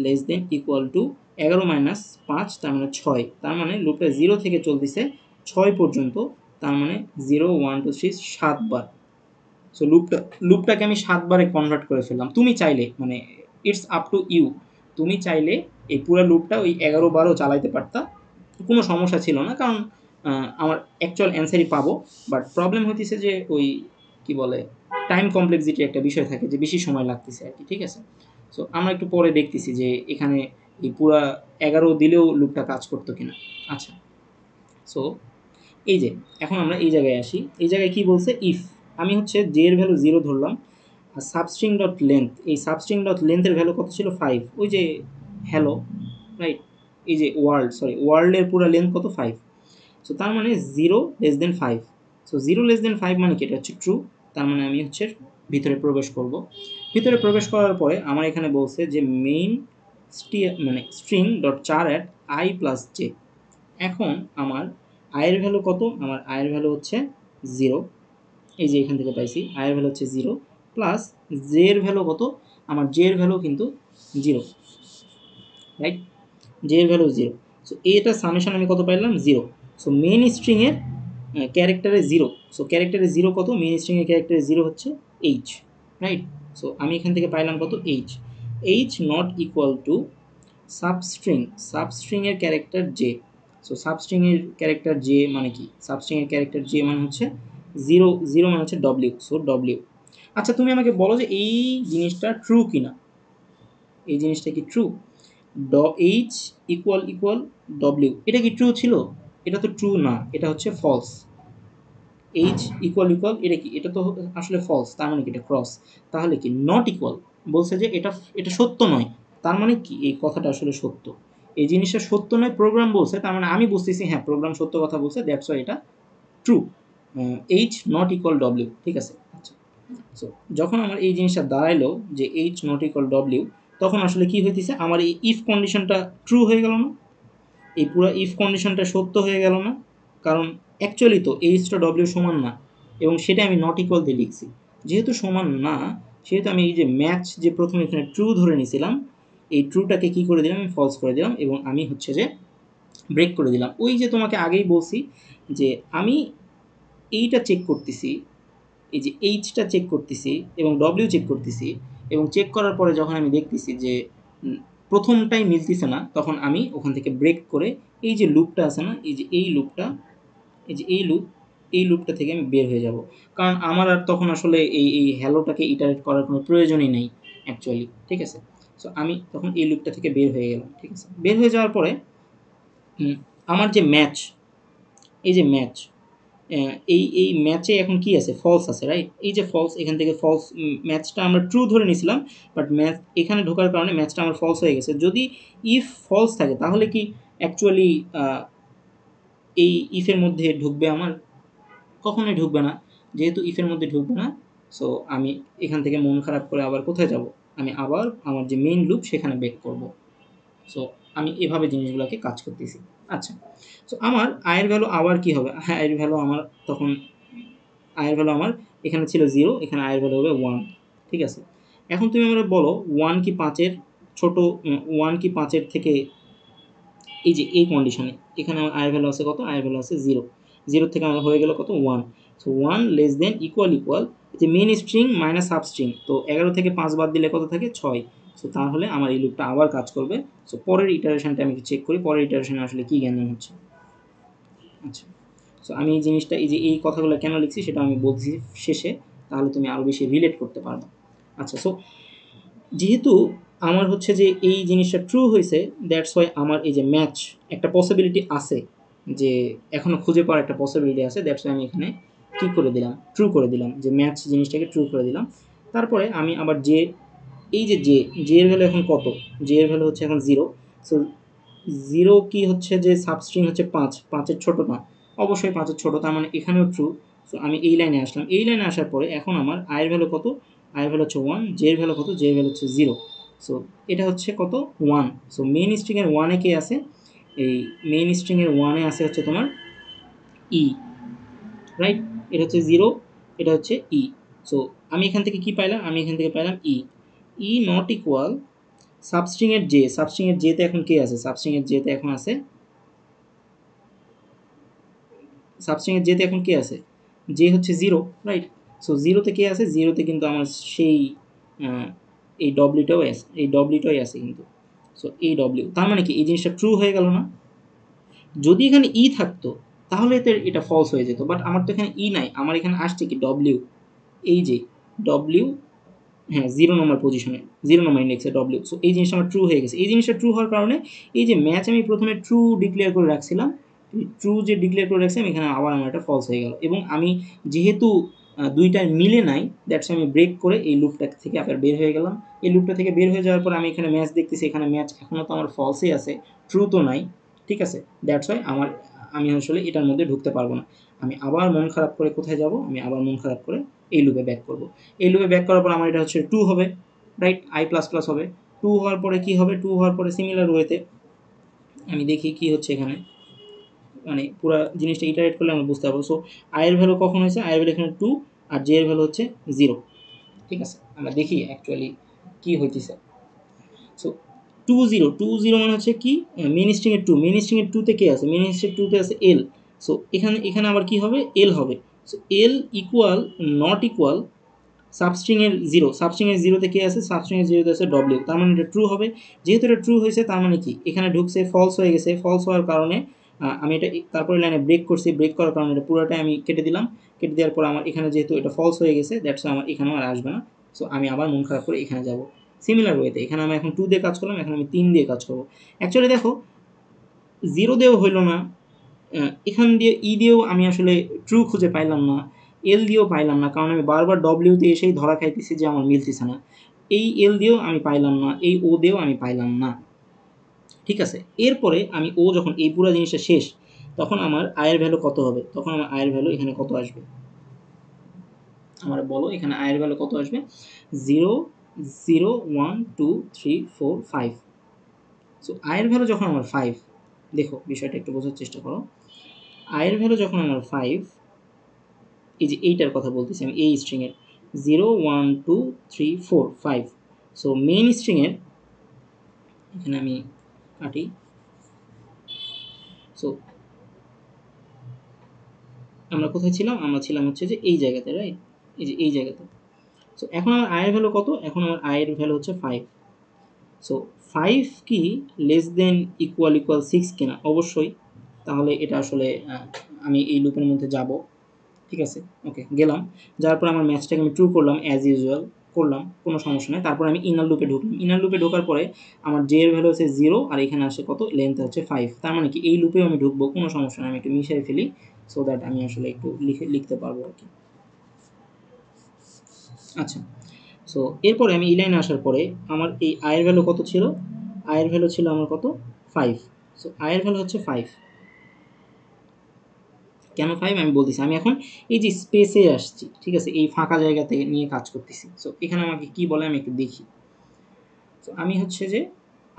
less than equal to 11 - 5 তার মানে 6, তার মানে লুপটা 0 থেকে চলতেছে 6 পর্যন্ত, তার মানে 0 1 2 3 7 বার। সো লুপটাকে আমি 7 বারে কনভার্ট করে ফেললাম। তুমি চাইলে মানে ইটস আপ টু ইউ, তুমি চাইলে এই পুরো লুপটা ওই 11 বারও চালাইতে পারতা, কোনো সমস্যা ছিল না, কারণ আমার অ্যাকচুয়াল অ্যান্সারই পাবো। বাট প্রবলেম হইতেছে যে ওই কি বলে টাইম কমপ্লেক্সিটি একটা বিষয় থাকে, যে বেশি সময় লাগতেছে আর কি। ঠিক আছে, সো আমরা একটু পরে দেখতেছি যে এখানে এই পুরা 11 দিলেও লুপটা কাজ করতো কিনা। আচ্ছা, সো এই যে এখন আমরা এই জায়গায় আসি, এই জায়গায় কি বলছে, ইফ আমি হচ্ছে জে এর ভ্যালু 0 ধরলাম, আর সাবস্ট্রিং ডট লেন্থ, এই সাবস্ট্রিং ডট লেন্থের ভ্যালু কত ছিল 5, ওই যে হ্যালো রাইট, এই যে ওয়ার্ল্ডের পুরো লেন্থ কত 5। সো তার মানে 0 <5। সো 0 <5 মানে কি, এটা হচ্ছে ট্রু। তার মানে আমি হচ্ছে ভিতরে প্রবেশ করব। ভিতরে প্রবেশ করার পরে আমার এখানে বলছে যে মেইন মানে string dot char at I plus J. এখন আমার আয়ের ভ্যালু কত, আমার আয়ের ভ্যালু হচ্ছে 0, এই যে এখান থেকে পাইছি আয়ের ভ্যালু হচ্ছে 0 প্লাস জে এর ভ্যালু কত, আমার জে এর ভ্যালু কিন্তু 0, রাইট, জে এর ভ্যালু 0। সো এটা সামেশন আমি কত পাইলাম 0। সো মেইন স্ট্রিংয়ের ক্যারেক্টারে 0, সো ক্যারেক্টারে 0 কত, মেইন স্ট্রিংয়ের ক্যারেক্টারে 0 হচ্ছে এইচ, রাইট। সো আমি এখান থেকে পাইলাম কত, H. H not equal to সাবস্ট্রিংয়ের ক্যারেক্টার জে। সো সাবস্ট্রিংয়ের ক্যারেক্টার জে মানে কি, সাবস্ট্রিংয়ের ক্যারেক্টার জে মানে হচ্ছে 0 মানে হচ্ছে ডব্লিউ, সো ডব্লিউ। আচ্ছা তুমি আমাকে বলো যে এই জিনিসটা ট্রু কিনা, এই জিনিসটা কি ট্রু, এইচ ইকুয়াল ডব্লিউ, এটা কি ট্রু ছিল? এটা তো ট্রু না, এটা হচ্ছে ফলস। এইচ ইকুয়াল এটা কি, এটা তো আসলে ফলস, তার মানে কি এটা ক্রস। তাহলে কি নট ইকুয়াল, বলছে যে এটা এটা সত্য নয়, তার মানে কি এই কথাটা আসলে সত্য, এই জিনিসটা সত্য নয়, প্রোগ্রাম বলছে, তার মানে আমি বুঝতেছি হ্যাঁ প্রোগ্রাম সত্য কথা বলছে, দ্যাটস ওয়াই এটা true. H not equal W, ঠিক আছে। আচ্ছা, সো যখন আমার এই জিনিসটা দাঁড়াইলো যে এইচ নট ইকুয়াল ডব্লিউ, তখন আসলে কি হইতেছে, আমার এই ইফ কন্ডিশনটা ট্রু হয়ে গেল না, এই পুরো ইফ কন্ডিশনটা সত্য হয়ে গেল না, কারণ অ্যাকচুয়ালি তো এইচটা ডব্লিউ সমান না, এবং সেটা আমি নট ইকুয়াল দিয়ে লিখছি। যেহেতু সমান না, সেহেতু আমি এই যে ম্যাচ যে প্রথমে এখানে ট্রু ধরে নিয়েছিলাম, এই ট্রুটাকে কি করে দিলাম, আমি ফলস করে দিলাম, এবং আমি হচ্ছে যে ব্রেক করে দিলাম। ওই যে তোমাকে আগেই বলছি যে আমি এইটা চেক করতেছি, এই যে এইচটা চেক করতেছি এবং ডব্লিউ চেক করতেছি, এবং চেক করার পরে যখন আমি দেখতেছি যে প্রথমটাই মিলতেছে না, তখন আমি ওখান থেকে ব্রেক করে এই যে লুপটা আছে না, এই যে এই লুপটা, এই যে এই লুপটা থেকে আমি বের হয়ে যাব, কারণ আমার আর তখন আসলে এই হ্যালোটাকে ইটারেট করার কোনো প্রয়োজনই নেই অ্যাকচুয়ালি। ঠিক আছে, সো আমি তখন এই লুপটা থেকে বের হয়ে গেলাম। ঠিক আছে, বের হয়ে যাওয়ার পরে আমার যে ম্যাচ, এই যে ম্যাচ, এই ম্যাচে এখন কি আছে, ফলস আছে, রাইট? এই যে ফলস, এখান থেকে ফলস, ম্যাচটা আমরা ট্রু ধরে নিয়েছিলাম, বাট ম্যাচ এখানে ঢোকার কারণে ম্যাচটা আমার ফলস হয়ে গেছে। যদি ইফ ফলস থাকে তাহলে কি অ্যাকচুয়ালি এই ইফের মধ্যে ঢুকবে আমার? কখনোই ঢুকবে না। যেহেতু ইফের মধ্যে ঢুকবে না, সো আমি এখান থেকে মন খারাপ করে আবার কোথায় যাব? আমি আবার আমার যে মেইন লুপ সেখানে ব্যাক করব। সো আমি এভাবে জিনিসগুলোকে কাজ করতেছি। আচ্ছা, সো আমার আয়ের ভ্যালু আবার কি হবে? আয়ের ভ্যালু আমার তখন, আয়ের ভ্যালু আমার এখানে ছিল 0, এখানে আয়ের ভ্যালু হবে 1। ঠিক আছে? এখন তুমি আমাকে বলো 1 কি 5 এর ছোট, 1 কি 5 এর থেকে, এই যে এই কন্ডিশনে এখানে আমার আয়ের ভ্যালু আছে কত? আয়ের ভ্যালু আছে 0। 0 থেকে আমার হয়ে গেল কত? 1। So 1 less than equal equal যে main string minus sub string, তো 11 থেকে 5 বাদ দিলে কত থাকে? 6। সো তাহলে আমার এই লুপটা আবার কাজ করবে। সো পরের ইটারেশনটা আমি চেক করি, পরের ইটারেশনে আসলে কী জ্ঞান হচ্ছে। আচ্ছা, সো আমি এই জিনিসটা, এই যে এই কথাগুলো কেন লিখছি সেটা আমি বলছি শেষে, তাহলে তুমি আরও বেশি রিলেট করতে পারবে। আচ্ছা, সো যেহেতু আমার হচ্ছে যে এই জিনিসটা ট্রু হয়েছে, দ্যাটস ওয়াই আমার এই যে ম্যাচ একটা পসিবিলিটি আছে, যে এখনও খুঁজে পাওয়ার একটা পসিবিলিটি আছে, দ্যাটস ওয়াই আমি এখানে কী করে দিলাম? ট্রু করে দিলাম, যে ম্যাচ জিনিসটাকে ট্রু করে দিলাম। তারপরে আমি আবার যে, এই যে জে এর ভ্যালু এখন কত? জে এর ভ্যালু হচ্ছে এখন 0। সো 0 কি হচ্ছে যে সাবস্ট্রিং হচ্ছে 5, 5-এর ছোটো না? অবশ্যই 5-এর ছোটো, তার মানে এখানেও ট্রু। সো আমি এই লাইনে আসলাম, এই লাইনে আসার পরে এখন আমার আয়ের ভ্যালু কত? আয়ের ভ্যালু হচ্ছে 1, জে এর ভ্যালু কত? জে এর ভ্যালু হচ্ছে 0। সো এটা হচ্ছে কত? 1। সো মেইন স্ট্রিংয়ের 1-এ কে আছে? এই মেইন স্ট্রিংয়ের 1-এ আছে হচ্ছে তোমার ই, রাইট? এটা হচ্ছে 0, এটা হচ্ছে ই। সো আমি এখান থেকে কি পাইলাম? আমি এখান থেকে পাইলাম ই। ই নট ইকুয়াল সাবস্ট্রিংয়ের জে। সাবস্ট্রিংয়ের জেতে এখন কে আছে? সাবস্ট্রিংয়ের জেতে এখন আছে, সাবস্ট্রিংয়ের জেতে এখন কে আছে? জে হচ্ছে 0, রাইট? সো 0-তে কে আছে? 0-তে কিন্তু আমার সেই এই ডব্লিউটাও আছে, এই ডব্লিউটাই আছে কিন্তু। সো এই ডব্লিউ, তার মানে কি এই জিনিসটা ট্রু হয়ে গেল না? যদি এখানে ই থাকতো তাহলে তো এটা ফলস হয়ে যেত, বাট আমার তো এখানে ই নাই, আমার এখানে আসছে কি? ডব্লিউ। এই যে ডব্লিউ, হ্যাঁ, 0 নম্বর পজিশনে, 0 নম্বর ইন্ডেক্সে ডব্লিউ। সো এই জিনিসটা আমার ট্রু হয়ে গেছে। এই জিনিসটা ট্রু হওয়ার কারণে এই যে ম্যাচ আমি প্রথমে ট্রু ডিক্লেয়ার করে রাখছিলাম, ট্রু যে ডিক্লেয়ার করে রাখছিলাম, এখানে আবার আমার এটা ফলস হয়ে গেল। এবং আমি যেহেতু দুইটা মিলে নাই, দ্যাটস আমি ব্রেক করে এই লুপটা থেকে আবার বের হয়ে গেলাম। এই লুপটা থেকে বের হয়ে যাওয়ার পর আমি এখানে ম্যাচ দেখতেছি, এখানে ম্যাচ এখনও তো আমার ফলসই আছে, ট্রু তো নাই। ঠিক আছে? দ্যাটস ওয়াই আমি আসলে এটার মধ্যে ঢুকতে পারবো না। আমি আবার মন খারাপ করে কোথায় যাব? আমি আবার মন খারাপ করে এই লুপে ব্যাক করব। এই লুপে ব্যাক করার পর আমার এটা হচ্ছে 2 হবে, রাইট? আই প্লাস প্লাস হবে। 2 হওয়ার পরে কি হবে? 2 হওয়ার পরে সিমিলার ওয়েতে আমি দেখি কি হচ্ছে এখানে, মানে পুরো জিনিসটা ইটারেট করলে আমরা বুঝতে পারবো। সো আয়ের ভ্যালু কখন হয়েছে? আয়ের ভ্যালু এখানে 2, আর জে এর ভ্যালু হচ্ছে 0। ঠিক আছে? আমরা দেখি অ্যাকচুয়ালি কি হইতেছে। সো 2 0 মানে হচ্ছে কি? মেইন স্ট্রিংয়ের 2, মেইন স্ট্রিংয়ের 2-তে কে আছে? মেইন স্ট্রিংয়ের 2-তে আছে এল। সো এখানে আবার কি হবে? এল হবে। So L equal not equal সাবস্ট্রিংয়ের 0। সাবস্ট্রিংয়ের 0-তে কে আছে? সাবস্ট্রিংয়ের 0-তে আছে ডব্লিউ। তার মানে এটা ট্রু হবে। যেহেতু এটা ট্রু হয়েছে, তার মানে কি এখানে ঢুকছে, ফলস হয়ে গেছে। ফলস হওয়ার কারণে আমি এটা তারপরে লাইনে ব্রেক করছি, ব্রেক করার কারণে এটা পুরোটাই আমি কেটে দিলাম। কেটে দেওয়ার পর আমার এখানে যেহেতু এটা ফলস হয়ে গেছে, দ্যাটস আমার এখানেও আর আসবে না। সো আমি আবার মন খারাপ করে এখানে যাব। সিমিলার ওয়েতে এখানে আমি এখন 2 দিয়ে কাজ করলাম, এখন আমি 3 দিয়ে কাজ করবো। অ্যাকচুয়ালি দেখো 0 দিয়েও হইল না, এখান দিয়ে ই দিয়েও আমি আসলে ট্রু খুঁজে পাইলাম না, এল দিয়েও পাইলাম না, কারণ আমি বারবার ডব্লিউতে এসেই ধরা খাইতেছি যে আমার মিলতেছে না। এই এল দিয়েও আমি পাইলাম না, এই ও দিয়েও আমি পাইলাম না। ঠিক আছে? এরপরে আমি ও যখন এই পুরো জিনিসটা শেষ, তখন আমার আয়ের ভ্যালু কত হবে? তখন আমার আয়ের ভ্যালু এখানে কত আসবে? আমার বলো এখানে আয়ের ভ্যালু কত আসবে? 0 0 1 2 3 4 5। সো আয়ের ভ্যালু যখন আমার 5, দেখো বিষয়টা একটু বোঝার চেষ্টা করো। আয়ের ভ্যালু যখন আমার 5, এই যে এইটার কথা বলতেছি আমি, এই স্ট্রিংয়ের 0 1 2 3 4 5। সো মেইন স্ট্রিংয়ের, এখানে আমি কাটি। সো আমরা কোথায় ছিলাম? আমরা ছিলাম হচ্ছে যে এই জায়গাতে, রাইট? এই যে এই জায়গাতে। সো এখন আমার আয়ের ভ্যালু কত? এখন আমার আয়ের ভ্যালু হচ্ছে 5। সো 5 কি লেস দেন ইকুয়াল 6 কিনা? অবশ্যই। তাহলে এটা আসলে আমি এই লুপের মধ্যে যাব। ঠিক আছে? ওকে, গেলাম। যাওয়ার পর আমার ম্যাচটাকে আমি ট্রু করলাম অ্যাজ ইউজুয়াল। করলাম, কোনো সমস্যা নেই। তারপর আমি ইনার লুপে ঢুকলাম। ইনার লুপে ঢোকার পরে আমার জে এর ভ্যালু হচ্ছে 0 আর এখানে আসে কত, লেন্থ হচ্ছে 5। তার মানে কি এই লুপেও আমি ঢুকবো, কোনো সমস্যা নেই। আমি একটু মিশিয়ে ফেলি সো দ্যাট আমি আসলে একটু লিখতে পারবো আর কি। আচ্ছা, সো এরপরে আমি এই লাইনে আসার পরে আমার এই আয়ের ভ্যালু কত ছিল, আয়ের ভ্যালু ছিল আমার কত, 5। সো আয়ের ভ্যালু হচ্ছে 5। কেন 5 আমি বলতেছি। আমি এখন এই যে স্পেসে আসছি, ঠিক আছে, এই ফাঁকা জায়গাতে নিয়ে কাজ করতেছি। সো এখানে আমাকে কি বলে আমি একটু দেখি। সো আমি হচ্ছে যে,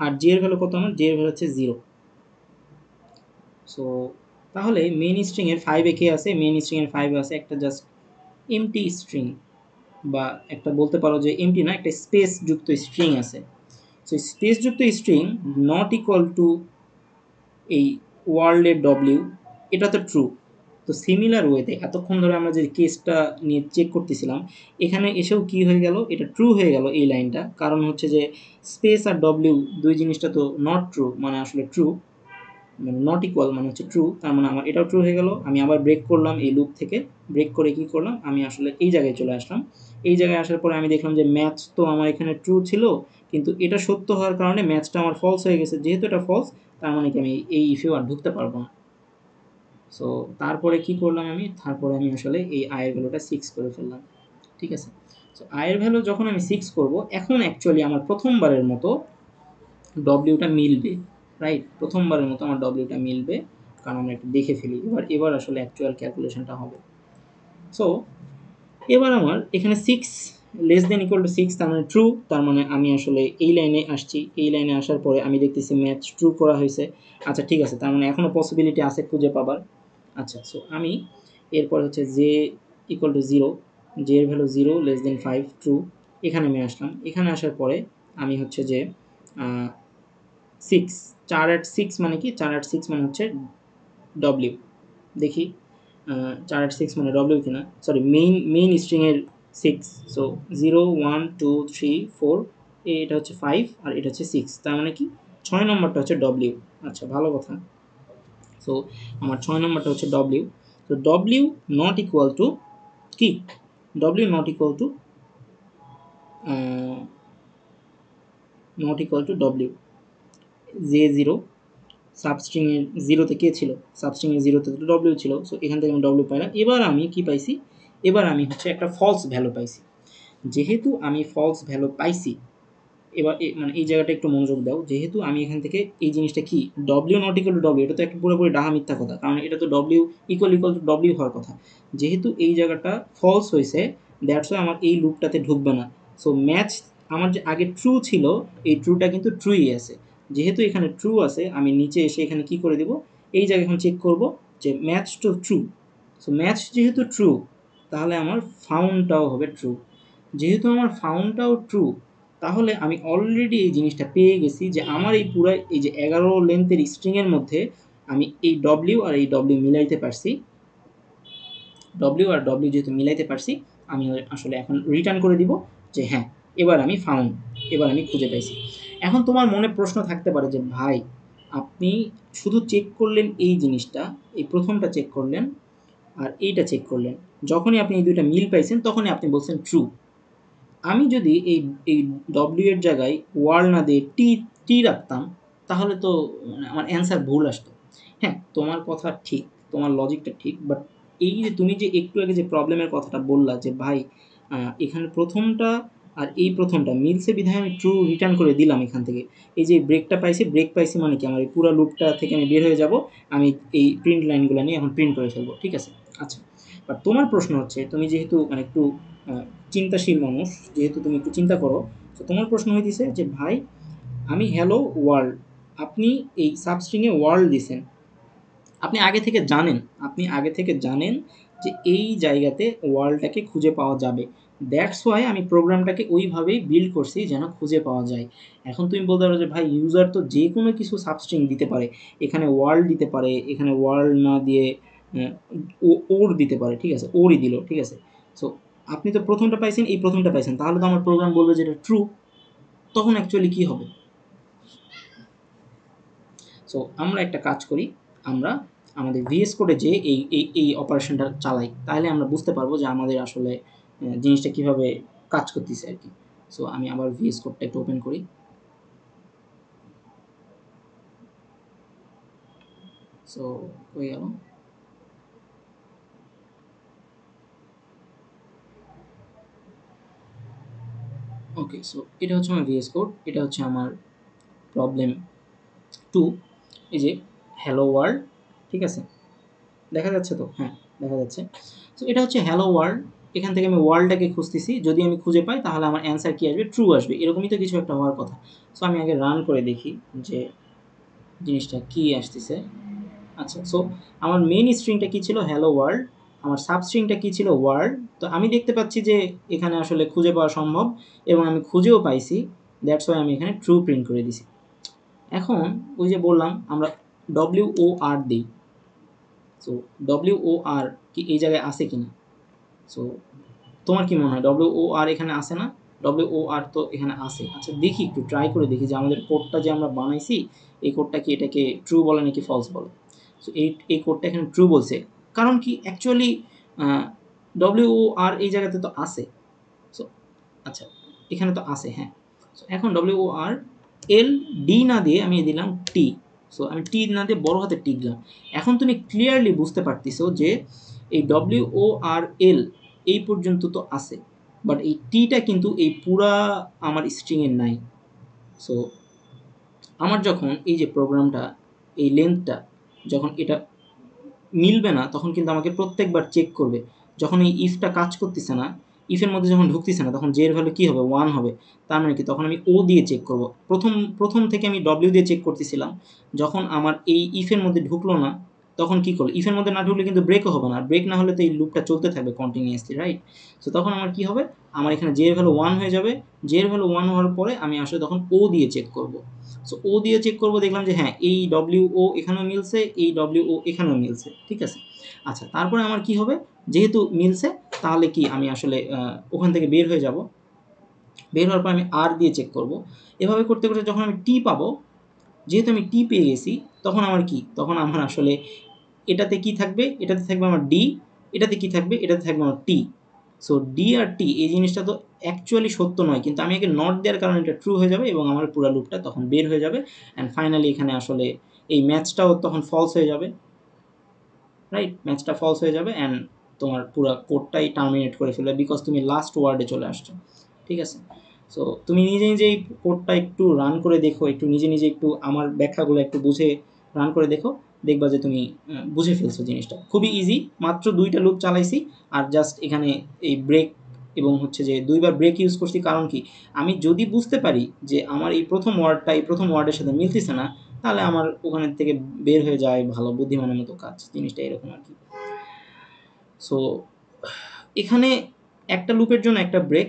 আর জে এর ভ্যালু কত, আমার জে এর ভ্যালু হচ্ছে 0। সো তাহলে মেইন স্ট্রিং এর 5 এ কে আছে, মেইন স্ট্রিং এর 5 এ আছে একটা জাস্ট এমটি স্ট্রিং, বা একটা বলতে পারো যে এমটি না, একটা স্পেস যুক্ত স্ট্রিং আছে। সো স্পেস যুক্ত স্ট্রিং নট ইকুয়াল টু এই ওয়ার্ল্ডের ডব্লিউ, এটা তো ট্রু। তো সিমিলার ওয়েতে এতক্ষণ ধরে আমরা যে কেসটা নিয়ে চেক করতেছিলাম, এখানে এসেও কি হয়ে গেল, এটা ট্রু হয়ে গেল এই লাইনটা। কারণ হচ্ছে যে স্পেস আর ডব্লিউ দুই জিনিসটা তো নট ট্রু, মানে আসলে ট্রু, মানে নট ইকুয়াল মানে হচ্ছে ট্রু। তার মানে আমার এটাও ট্রু হয়ে গেল। আমি আবার ব্রেক করলাম এই লুপ থেকে, ব্রেক করে কি করলাম, আমি আসলে এই জায়গায় চলে আসলাম। এই জায়গায় আসার পরে আমি দেখলাম যে ম্যাচ তো আমার এখানে ট্রু ছিল, কিন্তু এটা সত্য হওয়ার কারণে ম্যাচটা আমার ফলস হয়ে গেছে। যেহেতু এটা ফলস, তার মানে কি আমি এই ইফেও আর ঢুকতে পারবো না। সো তারপরে কি করলাম আমি, তারপরে আমি আসলে এই আয়ের ভ্যালুটা 6 করে ফেললাম, ঠিক আছে। সো আয়ের ভ্যালু যখন আমি 6 করব, এখন অ্যাকচুয়ালি আমার প্রথমবারের মতো ডব্লিউটা মিলবে, রাইট? প্রথমবারের মতো আমার ডব্লিউটা মিলবে, কারণ আমরা একটু দেখে ফেলি। এবার আসলে অ্যাকচুয়াল ক্যালকুলেশনটা হবে। সো এবার আমার এখানে 6 লেস দেন ইকুয়াল টু 6, তার মানে ট্রু। তার মানে আমি আসলে এই লাইনে আসছি, এই লাইনে আসার পরে আমি দেখতেছি ম্যাচ ট্রু করা হয়েছে। আচ্ছা ঠিক আছে, তার মানে এখনও পসিবিলিটি আছে খুঁজে পাবার। আচ্ছা, সো আমি এরপর হচ্ছে জে ইকুয়াল টু 0, জে এর ভ্যালু 0 লেস দেন 5 ট্রু। এখানে আমি আসলাম, এখানে আসার পরে আমি হচ্ছে যে 6, 4 at 6 মানে কি, 4 at 6 মানে হচ্ছে ডব্লিউ। দেখি 4 at 6 মানে ডব্লিউ কিনা, সরি মেইন স্ট্রিংয়ের 6। সো 0 1 2 3 4, এটা হচ্ছে 5 আর এটা হচ্ছে 6, তার মানে কি 6 নম্বরটা হচ্ছে ডব্লিউ। আচ্ছা, ভালো কথা। সো আমার 6 নম্বরটা হচ্ছে ডব্লিউ। তো ডব্লিউ নট ইকুয়াল টু কি, W not equal two W J 0, সাবস্ট্রিংয়ের 0তে কে ছিল, সাবস্ট্রিংয়ের 0তে তো ডব্লিউ ছিল। সো এখান থেকে আমি ডব্লিউ পাইলাম। এবার আমি কি পাইছি, এবার আমি হচ্ছে একটা ফলস ভ্যালু পাইছি। যেহেতু আমি ফলস ভ্যালু পাইছি, এবার মানে এই জায়গাটা একটু মনোযোগ দাও। যেহেতু আমি এখান থেকে এই জিনিসটা কি, W not equal two W, এটা তো একটা পুরোপুরি ডাহা মিথ্যা কথা, কারণ এটা তো ডব্লিউ ইকুয়াল টু ডব্লিউ হওয়ার কথা। যেহেতু এই জায়গাটা ফলস হয়েছে, দ্যাটস ওয়াই আমার এই লুপটাতে ঢুকবে না। সো ম্যাচ আমার যে আগে ট্রু ছিল, এই ট্রুটা কিন্তু ট্রুই আছে। যেহেতু এখানে ট্রু আছে, আমি নিচে এসে এখানে কি করে দেব, এই জায়গায় এখন চেক করব যে match to true. So match যেহেতু ট্রু, তাহলে আমার ফাউন্ডটাও হবে ট্রু। যেহেতু আমার ফাউন্ডটাও ট্রু, তাহলে আমি অলরেডি এই জিনিসটা পেয়ে গেছি যে আমার এই পুরো এই যে 11 লেন্থের স্ট্রিংয়ের মধ্যে আমি এই ডব্লিউ আর এই ডব্লিউ মিলাইতে পারছি। ডব্লিউ আর ডব্লিউ যেহেতু মিলাইতে পারছি, আমি আসলে এখন রিটার্ন করে দিব যে হ্যাঁ, এবার আমি ফাউন্ড, এবার আমি খুঁজে পাইছি। এখন তোমার মনে প্রশ্ন থাকতে পারে যে ভাই, আপনি শুধু চেক করলেন এই জিনিসটা, এই প্রথমটা চেক করলেন আর এইটা চেক করলেন, যখনই আপনি এই দুইটা মিল পাইছেন তখনই আপনি বলছেন ট্রু। আমি যদি এই ডব্লিউ এর জায়গায় ওয়ার্ল্ড না দিয়ে টি টি রাখতাম, তাহলে তো মানে আমার অ্যান্সার ভুল আসতো। হ্যাঁ, তোমার কথা ঠিক, তোমার লজিকটা ঠিক, বাট এই যে তুমি যে একটু আগে যে প্রবলেমের কথাটা বললা যে ভাই, এখানে প্রথমটা আর এই প্রথমটা মিলছে বিধায় আমি ট্রু রিটার্ন করে দিলাম এখান থেকে। এই যে ব্রেকটা পাইছি, ব্রেক পাইছি মানে কি, আমার এই পুরো লুপটা থেকে আমি বের হয়ে যাব, আমি এই প্রিন্ট লাইনগুলো নিয়ে এখন প্রিন্ট করে ফেলবো, ঠিক আছে। আচ্ছা, বাট তোমার প্রশ্ন হচ্ছে, তুমি যেহেতু মানে একটু চিন্তাশীল মানুষ, যেহেতু তুমি একটু চিন্তা করো, তো তোমার প্রশ্ন হইতেছে যে ভাই, আমি হ্যালো ওয়ার্ল্ড, আপনি এই সাবস্ট্রিংয়ে ওয়ার্ল্ড দিছেন, আপনি আগে থেকে জানেন, আপনি আগে থেকে জানেন যে এই জায়গাতে ওয়ার্ল্ডটাকে খুঁজে পাওয়া যাবে। দ্যাটস ওয়াই আমি প্রোগ্রামটাকে ওইভাবেই বিল্ড করছি যেন খুঁজে পাওয়া যায়। এখন তুমি বলতে পারো যে ভাই, ইউজার তো যে কোনো কিছু সাবস্ট্রিং দিতে পারে, এখানে ওয়ার্ল্ড দিতে পারে, এখানে ওয়ার্ল্ড না দিয়ে ওর দিতে পারে, ঠিক আছে, ওরই দিল, ঠিক আছে। সো আপনি তো প্রথমটা পাইছেন, এই প্রথমটা পাইছেন, তাহলে তো আমার প্রোগ্রাম বলবে যে এটা ট্রু। তখন অ্যাকচুয়ালি কী হবে? সো আমরা একটা কাজ করি, আমরা আমাদের ভিএস কোডে যে এই অপারেশনটা চালাই, তাহলে আমরা বুঝতে পারবো যে আমাদের আসলে জিনিসটা কীভাবে কাজ করতেছে আর কি। সো আমি আবার ভিএস কোডটা একটু ওপেন করি। সো হয়ে গেল। ওকে, সো এটা হচ্ছে আমার ভিএস কোড, এটা হচ্ছে আমার প্রবলেম 2, এই যে হ্যালো ওয়ার্ল্ড, ঠিক আছে, দেখা যাচ্ছে তো? হ্যাঁ, দেখা যাচ্ছে। সো এটা হচ্ছে হ্যালো ওয়ার্ল্ড, এখান থেকে আমি ওয়ার্ল্ডটাকে খুঁজতেছি, যদি আমি খুঁজে পাই তাহলে আমার অ্যান্সার কী আসবে? ট্রু আসবে, এরকমই তো কিছু একটা হওয়ার কথা। সো আমি আগে রান করে দেখি যে জিনিসটা কী আসতেছে। আচ্ছা, সো আমার মেইন স্ট্রিংটা কী ছিল? Hello world. আমার সাবস্ট্রিংটা কী ছিল? ওয়ার্ল্ড। তো আমি দেখতে পাচ্ছি যে এখানে আসলে খুঁজে পাওয়া সম্ভব এবং আমি খুঁজেও পাইছি, দ্যাটস ওয়াই আমি এখানে ট্রু প্রিন্ট করে দিছি। এখন ওই যে বললাম আমরা WOR দিই, সো WOR কি এই জায়গায় আছে কিনা? সো তোমার কি মনে হয় WOR এখানে আসে না? WOR তো এখানে আসে। আচ্ছা দেখি, একটু ট্রাই করে দেখি যে আমাদের কোডটা যে আমরা বানাইছি এই কোডটা কি এটাকে ট্রু বলে নাকি ফলস বলে। সো এই কোডটা এখানে ট্রু বলছে, কারণ কি অ্যাকচুয়ালি WOR এই জায়গাতে তো আসে। সো আচ্ছা, এখানে তো আসে, হ্যাঁ। সো এখন WOR LD না দিয়ে আমি দিলাম টি। সো আমি টি না দিয়ে বড় হাতের টি দিলাম। এখন তুমি ক্লিয়ারলি বুঝতে পারতেছো যে এই WORL এই পর্যন্ত তো আসে, বাট এই টিটা কিন্তু এই পুরা আমার স্ট্রিংয়ের নাই। সো আমার যখন এই যে প্রোগ্রামটা, এই লেন্থটা যখন এটা মিলবে না, তখন কিন্তু আমাকে প্রত্যেকবার চেক করবে। যখন এই ইফটা কাজ করতেছে না, ইফের মধ্যে যখন ঢুকতেছে না, তখন জে এর ভ্যালু কী হবে? 1 হবে। তার মানে কি? তখন আমি ও দিয়ে চেক করব। প্রথম থেকে আমি ডব্লিউ দিয়ে চেক করতেছিলাম। যখন আমার এই ইফের মধ্যে ঢুকলো না, তখন কী করলো? ইফের মধ্যে না ঢুকলে কিন্তু ব্রেকও হবে না। ব্রেক না হলে তো এই লুপটা চলতে থাকবে কন্টিনিউয়াসলি, রাইট? সো তখন আমার কী হবে? আমার এখানে জে এর ভ্যালু 1 হয়ে যাবে। জে এর ভ্যালু 1 হওয়ার পরে আমি আসলে তখন ও দিয়ে চেক করব। সো ও দিয়ে চেক করব, দেখলাম যে হ্যাঁ, এই WO এখানেও মিলছে, এই WO এখানেও মিলছে, ঠিক আছে। আচ্ছা, তারপরে আমার কি হবে? যেহেতু মিলছে, তাহলে কি আমি আসলে ওখান থেকে বের হয়ে যাব। বের হওয়ার পর আমি আর দিয়ে চেক করব। এভাবে করতে করতে যখন আমি টি পাবো, যেহেতু আমি টি পেয়ে গেছি, তখন আমার কি? তখন আমার আসলে এটাতে কি থাকবে? এটাতে থাকবে আমার ডি, এটাতে কি থাকবে? এটাতে থাকবে আমার টি। সো ডি আর টি এই জিনিসটা তো অ্যাকচুয়ালি সত্য নয়, কিন্তু আমি আগে নট দেওয়ার কারণে এটা ট্রু হয়ে যাবে এবং আমার পুরো লুপটা তখন বের হয়ে যাবে। অ্যান্ড ফাইনালি এখানে আসলে এই ম্যাচটাও তখন ফলস হয়ে যাবে, রাইট? ম্যাচটা ফলস হয়ে যাবে অ্যান্ড তোমার পুরো কোডটাই টার্মিনেট করে ফেলবে, বিকজ তুমি লাস্ট ওয়ার্ডে চলে আসছো, ঠিক আছে। সো তুমি নিজে নিজেই কোডটা একটু রান করে দেখো, একটু নিজে নিজে একটু আমার ব্যাখ্যাগুলো একটু বুঝে রান করে দেখো, দেখবা যে তুমি বুঝে ফেলছো জিনিসটা। খুবই ইজি, মাত্র 2টা লুপ চালাইছি আর জাস্ট এখানে এই ব্রেক এবং হচ্ছে যে 2বার ব্রেক ইউজ করছি। কারণ কি? আমি যদি বুঝতে পারি যে আমার এই প্রথম ওয়ার্ডটা এই প্রথম ওয়ার্ডের সাথে মিলতেছে না, তাহলে আমার ওখানের থেকে বের হয়ে যায় ভালো, বুদ্ধিমানের মতো কাজ। জিনিসটা এরকম আর কি। সো এখানে একটা লুপের জন্য একটা ব্রেক,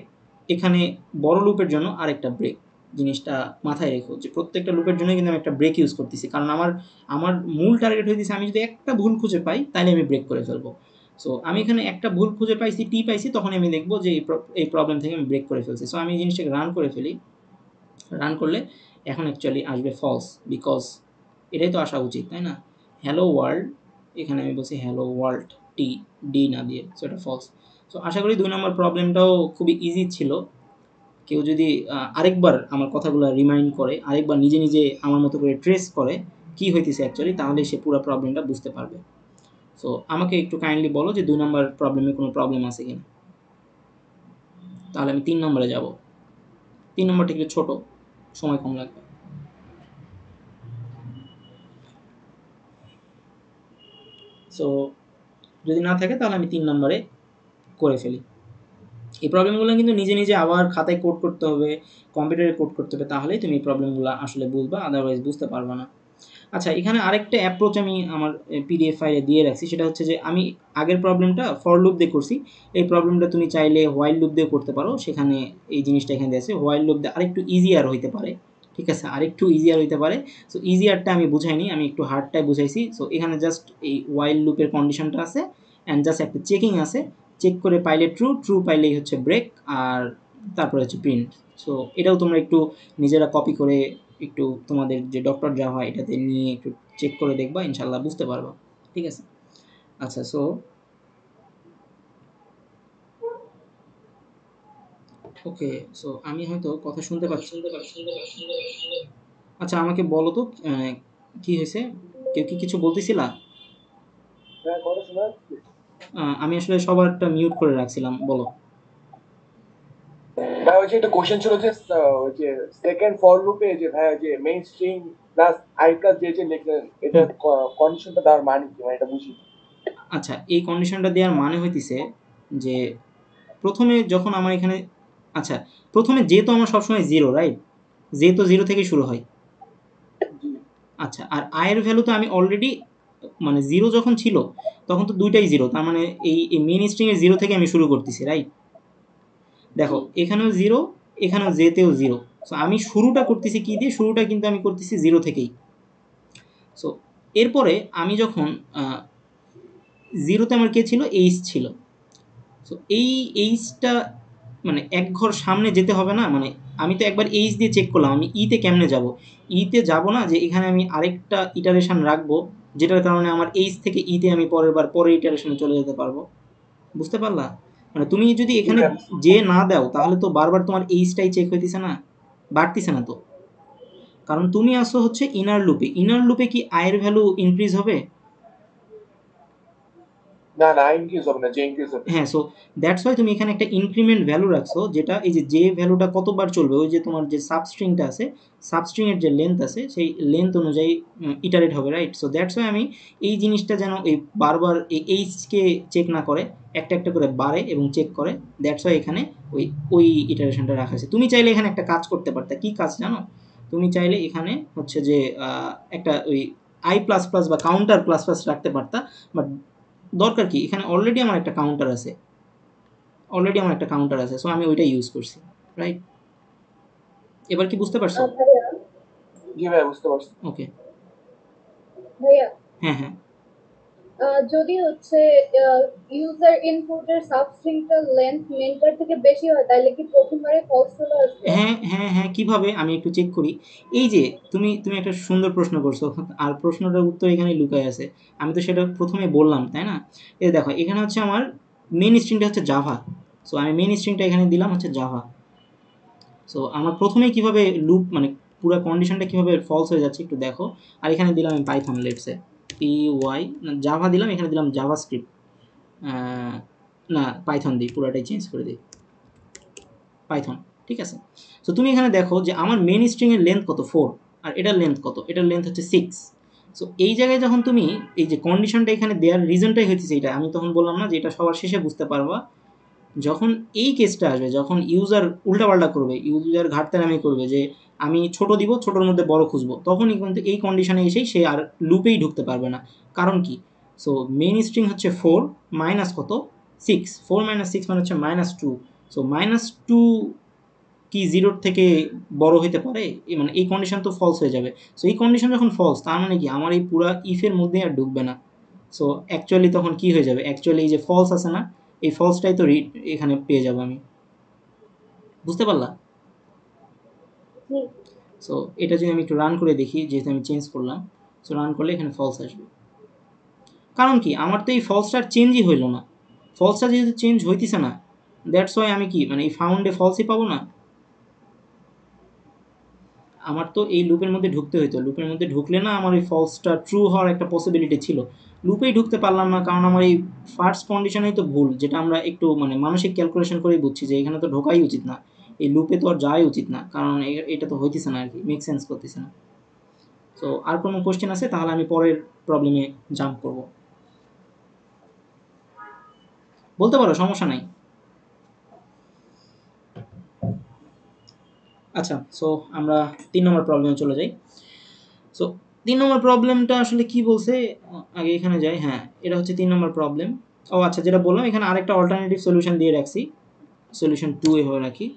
এখানে বড় লুপের জন্য আরেকটা ব্রেক। জিনিসটা মাথায় রেখো যে প্রত্যেকটা লুপের জন্য কিন্তু আমি একটা ব্রেক ইউজ করতেছি, কারণ আমার আমার মূল টার্গেট হইতেছে আমি যদি একটা ভুল খুঁজে পাই তাহলে আমি ব্রেক করে ফেলবো। সো আমি এখানে একটা ভুল খুঁজে পাইছি, টি পাইছি, তখন আমি দেখবো যে এই প্রবলেম থেকে আমি ব্রেক করে ফেলছি। সো আমি এই জিনিসটাকে রান করে ফেলি। রান করলে এখন অ্যাকচুয়ালি আসবে ফলস, বিকজ এটাই তো আসা উচিত, তাই না? হ্যালো ওয়ার্ল্ড, এখানে আমি বলছি হ্যালো ওয়ার্ল্ড, টি ডি না দিয়ে, সো এটা ফলস। সো আশা করি 2 নম্বর প্রবলেমটাও খুবই ইজি ছিল। কেউ যদি আরেকবার আমার কথাগুলো রিমাইন্ড করে, আরেকবার নিজে নিজে আমার মতো করে ট্রেস করে কি হইতেছে অ্যাকচুয়ালি, তাহলে সে পুরো প্রবলেমটা বুঝতে পারবে। সো আমাকে একটু কাইন্ডলি বলো যে 2 নম্বর প্রবলেমে কোনো প্রবলেম আছে কিনা। তাহলে আমি 3 নম্বরে যাব। 3 নম্বরটা একটু ছোট, সময় কম লাগবে। সো যদি না থাকে তাহলে আমি 3 নম্বরে করে ফেলি। এই প্রবলেমগুলো কিন্তু নিজে নিজে আবার খাতায় কোড করতে হবে, কম্পিউটারে কোড করতে হবে, তাহলেই তুমি এই প্রবলেমগুলো আসলে বুঝবা, আদারওয়াইজ বুঝতে পারবা না। আচ্ছা, এখানে আরেকটা অ্যাপ্রোচ আমি আমার পিডিএফ ফাইলে দিয়ে রাখছি, সেটা হচ্ছে যে আমি আগের প্রবলেমটা ফর লুপ দিয়ে করছি, এই প্রবলেমটা তুমি চাইলে হোয়াইল লুপ দিয়ে করতে পারো। সেখানে এই জিনিসটা এখানে দিয়েছে, হোয়াইল লুপ দিয়ে আরেকটু ইজিয়ার হইতে পারে, ঠিক আছে, আরেকটু ইজিয়ার হইতে পারে। সো ইজিয়ারটা আমি বুঝাইনি, আমি একটু হার্ডটাই বুঝাইছি। সো এখানে জাস্ট এই হোয়াইল লুপের কন্ডিশনটা আছে অ্যান্ড জাস্ট একটা চেকিং আছে, চেক করে পাইলে ট্রু, ট্রু পাইলেই হচ্ছে ব্রেক, আর তারপরে হচ্ছে প্রিন্ট। সো এটাও তোমরা একটু নিজেরা কপি করে একটু তোমাদের যে ডক্টর জাভা এটাতে নিয়ে একটু চেক করে দেখবা, ইনশাল্লাহ বুঝতে পারবা, ঠিক আছে। আচ্ছা, সো ওকে, সো আমি হয়তো কথা শুনতে পাচ্ছি। আচ্ছা, আমাকে বলো তো কি হয়েছে? কেউ কি কিছু বলতেছিলা? হ্যাঁ, কথা শোনা যাচ্ছে? আমি আসলে সবারটা মিউট করে রাখছিলাম, বলো। ভাই ওই যে একটা কোশ্চেন ছিল যে ওই যে সেকেন্ড ফর লুপে যে ভাই যে main string plus I plus যে লিখলেন এটা হুম, কন্ডিশনটা দেওয়ার মানে কি মানে এটা বুঝি। আচ্ছা, এই কন্ডিশনটা দেওয়ার মানে হইতেছে যে প্রথমে যখন আমার এখানে, আচ্ছা, প্রথমে জে তো আমার সবসময় জিরো, রাইট? জে তো জিরো থেকে শুরু হয়। জি। আচ্ছা, আর আয়ের ভ্যালু তো আমি অলরেডি, মানে জিরো যখন ছিল তখন তো দুইটাই জিরো, তার মানে এই মেন স্ট্রিংয়ের জিরো থেকে আমি শুরু করতেছি, রাইট? দেখো, জি। এখানেও জিরো, এখানেও জেতেও জিরো। সো আমি শুরুটা করতেছি কি দিয়ে? শুরুটা কিন্তু আমি করতেছি জিরো থেকেই। সো এরপরে আমি যখন জিরোতে আমার কে ছিল? এইচ ছিল। সো এই এইচটা মানে এক ঘর সামনে যেতে হবে না? মানে আমি তো একবার এইচ দিয়ে চেক করলাম, আমি ইতে কেমনে যাব? ইতে যাব না যে এখানে আমি আরেকটা ইটারেশন রাখবো, যেটার কারণে আমার এইচ থেকে ইতে আমি পরের বার পরের ইটারেশনে চলে যেতে পারবো। বুঝতে পারলা? মানে তুমি যদি জি এখানে ভাই। যে না দাও তাহলে তো বারবার তোমার এইচটাই চেক হইতেছে না, বাড়তিছে না তো। কারণ তুমি আসো হচ্ছে ইনার লুপে। ইনার লুপে কি আয়ের ভ্যালু ইনক্রিজ হবে? না না ইনক্রিজ হবে না, যে ইনক্রিজ হবে। হ্যাঁ, সো দ্যাটস ওয়াই তুমি এখানে একটা ইনক্রিমেন্ট ভ্যালু রাখছো, যেটা এই যে ভ্যালুটা কতবার চলবে, ওই যে তোমার যে সাবস্ট্রিংটা আছে, সাবস্ট্রিংয়ের যে লেন্থ আছে সেই লেন্থ অনুযায়ী ইটারেট হবে, রাইট? সো দ্যাটস ওয়াই আমি এই জিনিসটা যেন এই বারবার এই এইচকে চেক না করে, একটা একটা করে বাড়ে এবং চেক করে। দ্যাটস ওয়াই এখানে ওই ওই ইটারেশনটা রাখা আছে। তুমি চাইলে এখানে একটা কাজ করতে পারতে। কি কাজ জানো? তুমি চাইলে এখানে হচ্ছে যে একটা ওই আই প্লাস প্লাস বা কাউন্টার প্লাস প্লাস রাখতে পারতা। বাট দরকার কি? এখানে অলরেডি আমার একটা কাউন্টার আছে, সো আমি ওইটা ইউজ করছি, রাইট? এবার কি বুঝতে পারছো? ভাইয়া, জি ভাই বুঝতে পারছি। ওকে। ভাইয়া, হ্যাঁ, হ্যাঁ, যদি হচ্ছে ইউজার ইনপুটের সাবস্ট্রিংটা লেন্থ মেনটার থেকে বেশি হয় তাহলে কি প্রথমবারে ফলস চলে আসবে? হ্যাঁ, হ্যাঁ, হ্যাঁ, কিভাবে? আমি একটু চেক করি। এই যে তুমি একটা সুন্দর প্রশ্ন করছো, আর প্রশ্নটার উত্তর এখানে লুকায় আছে। আমি তো সেটা প্রথমে বললাম, তাই না? এই দেখো, এখানে হচ্ছে আমার মেন স্ট্রিংটা হচ্ছে জাভা। সো আমি মেন স্ট্রিংটা এখানে দিলাম হচ্ছে জাভা। সো আমার প্রথমেই কিভাবে লুপ, মানে পুরো কন্ডিশনটা কিভাবে ফলস হয়ে যাচ্ছে একটু দেখো। আর এখানে দিলাম আমি Python, let's say P Y, Java দিলাম, এখানে দিলাম জাভাস্ক্রিপ্ট। না, পাইথন দিই, পুরোটাই চেঞ্জ করে দিই, পাইথন। ঠিক আছে? সো তুমি এখানে দেখো যে আমার মেন স্ট্রিংয়ের লেন্থ কত? 4। আর এটার লেন্থ কত? এটার লেন্থ হচ্ছে 6। সো এই জায়গায় যখন তুমি এই যে কন্ডিশনটা এখানে দেওয়ার রিজনটাই হচ্ছে এটা, আমি তখন বললাম না যে এটা সবার শেষে বুঝতে পারবা, যখন এই কেসটা আসবে, যখন ইউজার উল্টাপাল্টা করবে, ইউজার ঘাটতারামি করবে যে আমি ছোট দিব, ছোটোর মধ্যে বড় খুঁজবো, তখনই কিন্তু এই কন্ডিশনে এসেই সে আর লুপেই ঢুকতে পারবে না। কারণ কি? সো মেন স্ট্রিং হচ্ছে 4 মাইনাস কত? 6। 4 মাইনাস 6 মানে হচ্ছে -2। সো -2 কি জিরোর থেকে বড় হইতে পারে? মানে এই কন্ডিশন তো ফলস হয়ে যাবে। সো এই কন্ডিশন যখন ফলস, তার মানে কি আমার এই পুরা ইফের মধ্যে আর ঢুকবে না। সো অ্যাকচুয়ালি তখন কি হয়ে যাবে? অ্যাকচুয়ালি এই যে ফলস আছে না, এই ফলসটাই তো এখানে পেয়ে যাবো আমি। বুঝতে পারলা? জি। সো এটা যদি আমি একটু রান করে দেখি, যেহেতু আমি চেঞ্জ করলাম, সো রান করলে এখানে ফলস আসবে। কারণ কি? আমার তো এই ফলসটার চেঞ্জই হইল না। ফলসটা যেহেতু চেঞ্জ হইতেছে না, দ্যাটস ওয়াই আমি কি মানে এই ফাউন্ডে ফলসই পাবো না। আমার তো এই লুপের মধ্যে ঢুকতে হইতো। লুপের মধ্যে ঢুকলে না আমার এই ফলসটা ট্রু হওয়ার একটা পসিবিলিটি ছিল। লুপেই ঢুকতে পারলাম না, কারণ আমার এই ফার্স্ট কন্ডিশনেই তো ভুল, যেটা আমরা একটু মানে মানসিক ক্যালকুলেশন করেই বুঝছি যে এখানে তো ঢোকাই উচিত না। এই লুপে তো আর যাওয়াই উচিত না, কারণ এটা তো হইতেছে না আর কি, মেক সেন্স করতেছে না। সো আর কোনো কোশ্চেন আছে? তাহলে আমি পরের প্রবলেমে জাম্প করব। বলতে পারো, সমস্যা নাই। আচ্ছা, সো আমরা 3 নম্বর প্রবলেমে চলে যাই। সো 3 নম্বর প্রবলেমটা আসলে কি বলছে? আগে এখানে যাই। হ্যাঁ, এটা হচ্ছে 3 নম্বর প্রবলেম। ও আচ্ছা, যেটা বললাম এখানে আরেকটা অল্টারনেটিভ সলিউশন দিয়ে রাখছি। সলিউশন 2 এভাবে রাখি।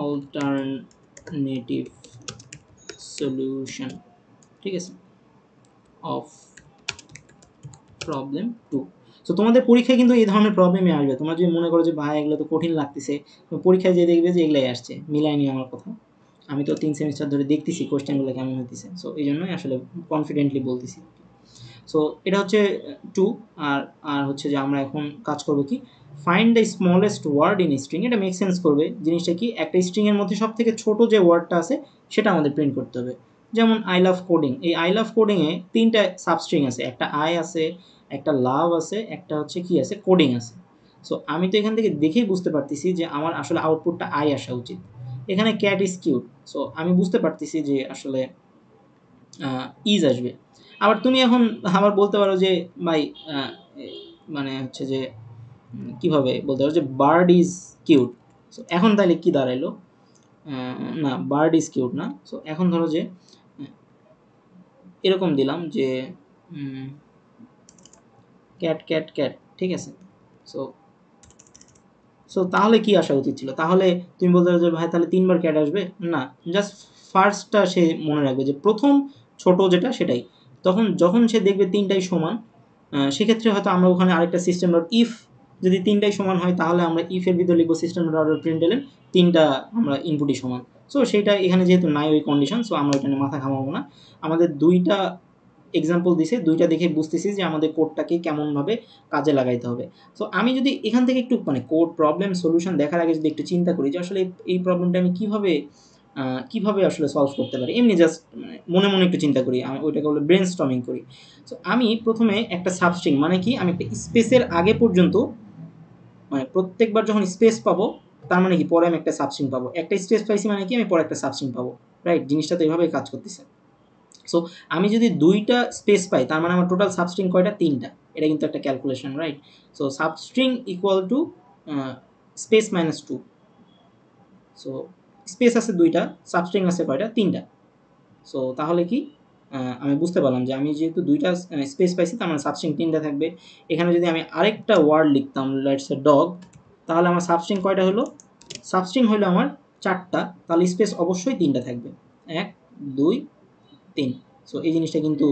অল্টারনেটিভ সলিউশন, ঠিক আছে, অফ প্রবলেম 2। সো তোমাদের পরীক্ষায় কিন্তু এই ধরনের প্রবলেমই আসবে। তোমরা যদি মনে করো যে ভাই এগুলো তো কঠিন লাগতেছে, পরীক্ষায় যেয়ে দেখবে যে এগুলাই আসছে। মিলায়নি আমার কথা। আমি তো 3 সেমিস্টার ধরে দেখতেছি কোশ্চেনগুলো কেমন হইতেছে। সো এই জন্যই আসলে কনফিডেন্টলি বলতেছি। সো এটা হচ্ছে 2। আর আর হচ্ছে যে আমরা এখন কাজ করব কি, find the smallest word in string. এটা মেক সেন্স করবে। জিনিসটা কি, একটা স্ট্রিংয়ের মধ্যে সব থেকে ছোট যে ওয়ার্ডটা আছে সেটা আমাদের প্রিন্ট করতে হবে। যেমন আই লাভ কোডিং, এই আই লাভ কোডিংয়ে 3টা সাবস্ট্রিং আছে, একটা আই আছে, একটা লাভ আছে, একটা হচ্ছে কি আছে, কোডিং আছে। সো আমি তো এখান থেকে দেখেই বুঝতে পারতেছি যে আমার আসলে আউটপুটটা আই আসা উচিত। এখানে ক্যাট ইজ কিউট, সো আমি বুঝতে পারতেছি যে আসলে ইজ আসবে। আবার তুমি এখন আবার বলতে পারো যে ভাই মানে হচ্ছে যে কিভাবে বলতে পারো যে বার্ড ইজ কিউট। সো এখন তাহলে কি দাঁড়াইলো, না বার্ড ইজ কিউট না। সো এখন ধরো যে এরকম দিলাম যে ক্যাট ক্যাট ক্যাট, ঠিক আছে। সো সো তাহলে কি আসা উচিত ছিল, তাহলে তুমি বলতে পারো যে ভাই তাহলে 3বার ক্যাট আসবে না, জাস্ট ফার্স্টটা সে মনে রাখবে যে প্রথম ছোট যেটা সেটাই। তখন যখন সে দেখবে 3টাই সমান, সেক্ষেত্রে হয়তো আমরা ওখানে আরেকটা সিস্টেম ডট ইফ, যদি 3টাই সমান হয় তাহলে আমরা ইফের ভিতরে লিখবো সিস্টেম ডট আউট প্রিন্ট এলেন 3টা আমরা ইনপুটই সমান। সো সেইটা এখানে যেহেতু নাই ওই কন্ডিশন, সো আমরা এখানে মাথা ঘামাবো না। আমাদের 2টা এক্সাম্পল দিছে, 2টা দেখে বুঝতেছি যে আমাদের কোডটাকে কেমনভাবে কাজে লাগাইতে হবে। সো আমি যদি এখান থেকে একটু মানে কোড প্রবলেম সলিউশন দেখার আগে যদি একটু চিন্তা করি যে আসলে এই প্রবলেমটা আমি কিভাবে আসলে সলভ করতে পারি, এমনি জাস্ট মনে মনে একটু চিন্তা করি, ওইটাকে বলে ব্রেন স্টর্মিং করি। সো আমি প্রথমে একটা সাবস্ট্রিং মানে কি, আমি একটা স্পেসের আগে পর্যন্ত মানে প্রত্যেকবার যখন স্পেস পাবো তার মানে কি পরে আমি একটা সাবস্ট্রিং পাবো, একটা স্পেস পাইছি মানে কি আমি পরে একটা সাবস্ট্রিং পাবো, রাইট? জিনিসটা তো এইভাবেই কাজ করতেছে। সো আমি যদি 2টা স্পেস পাই তার মানে আমার টোটাল সাবস্ট্রিং কয়টা, 3টা। এটা কিন্তু একটা calculation, right? So substring equal to space minus 2। So space আছে 2টা, সাবস্ট্রিং আছে কয়টা, 3টা। সো তাহলে কি আমি বুঝতে পারলাম যে আমি যেহেতু 2টা স্পেস পাইছি তার মানে সাবস্ট্রিং 3টা থাকবে। এখানে যদি আমি আরেকটা ওয়ার্ড লিখতাম, লেটস সে ডগ, তাহলে আমার সাবস্ট্রিং কয়টা হলো, সাবস্ট্রিং হলো আমার 4টা, তাহলে স্পেস অবশ্যই 3টা থাকবে, 1 2 3। সো এই জিনিসটা কিন্তু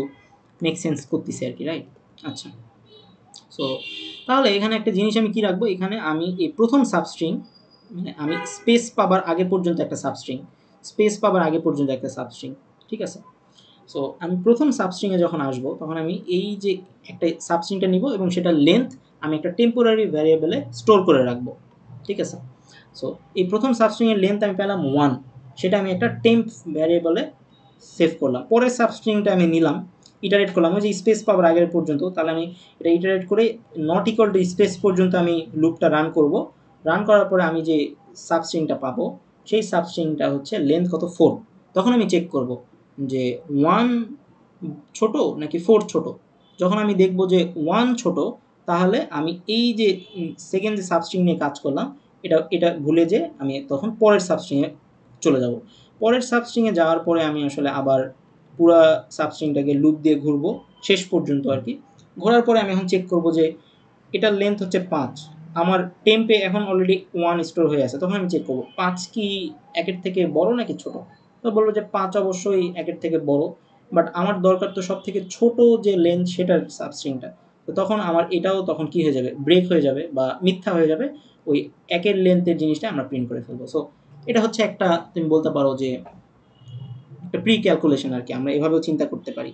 মেক সেন্স করতেছে আর কি, রাইট? আচ্ছা, সো তাহলে এখানে একটা জিনিস আমি কি রাখবো, এখানে আমি এই প্রথম সাবস্ট্রিং মানে আমি স্পেস পাবার আগে পর্যন্ত একটা সাবস্ট্রিং, স্পেস পাবার আগে পর্যন্ত একটা সাবস্ট্রিং, ঠিক আছে। সো আমি প্রথম সাবস্ট্রিংয়ে যখন আসবো তখন আমি এই যে একটা সাবস্ট্রিংটা নিব এবং সেটার লেন্থ আমি একটা টেম্পোরারি ভ্যারিয়েবলে স্টোর করে রাখবো, ঠিক আছে। সো এই প্রথম সাবস্ট্রিংয়ের লেন্থ আমি পেলাম 1, সেটা আমি একটা টেম্প ভ্যারিয়েবলে সেভ করলাম। পরের সাবস্ট্রিংটা আমি নিলাম, ইটারেট করলাম ওই যে স্পেস পাওয়ার আগের পর্যন্ত, তাহলে আমি এটা ইটারেট করে নট ইকুয়াল টু স্পেস পর্যন্ত আমি লুপটা রান করব। রান করার পরে আমি যে সাবস্ট্রিংটা পাবো সেই সাবস্ট্রিংটা হচ্ছে লেন্থ কত, 4। তখন আমি চেক করব যে 1 ছোট নাকি 4 ছোট। যখন আমি দেখব যে 1 ছোট, তাহলে আমি এই যে সেকেন্ড যে সাবস্ট্রিং নিয়ে কাজ করলাম এটা ভুলে যে আমি তখন পরের সাবস্ট্রিংয়ে চলে যাব। পরের সাবস্ট্রিংয়ে যাওয়ার পরে আমি আসলে আবার পুরা সাবস্ট্রিংটাকে লুপ দিয়ে ঘুরবো শেষ পর্যন্ত আর কি। ঘোরার পরে আমি এখন চেক করব যে এটার লেন্থ হচ্ছে 5, আমার টেম্পে এখন অলরেডি 1 স্টোর হয়ে আছে, তখন আমি চেক করব 5 কি 1-এর থেকে বড় নাকি ছোট। তো বলবো যে 5 অবশ্যই 1-এর থেকে বড়, বাট আমার দরকার তো সব থেকে ছোট যে লেন্থ সেটার সাবস্ট্রিংটা। তো তখন আমার এটাও তখন কি হয়ে যাবে, ব্রেক হয়ে যাবে বা মিথ্যা হয়ে যাবে, ওই 1-এর লেন্থের জিনিসটা আমরা প্রিন্ট করে ফেলবো। সো এটা হচ্ছে একটা, তুমি বলতে পারো যে একটা প্রি ক্যালকুলেশন আর কি, আমরা এভাবেও চিন্তা করতে পারি।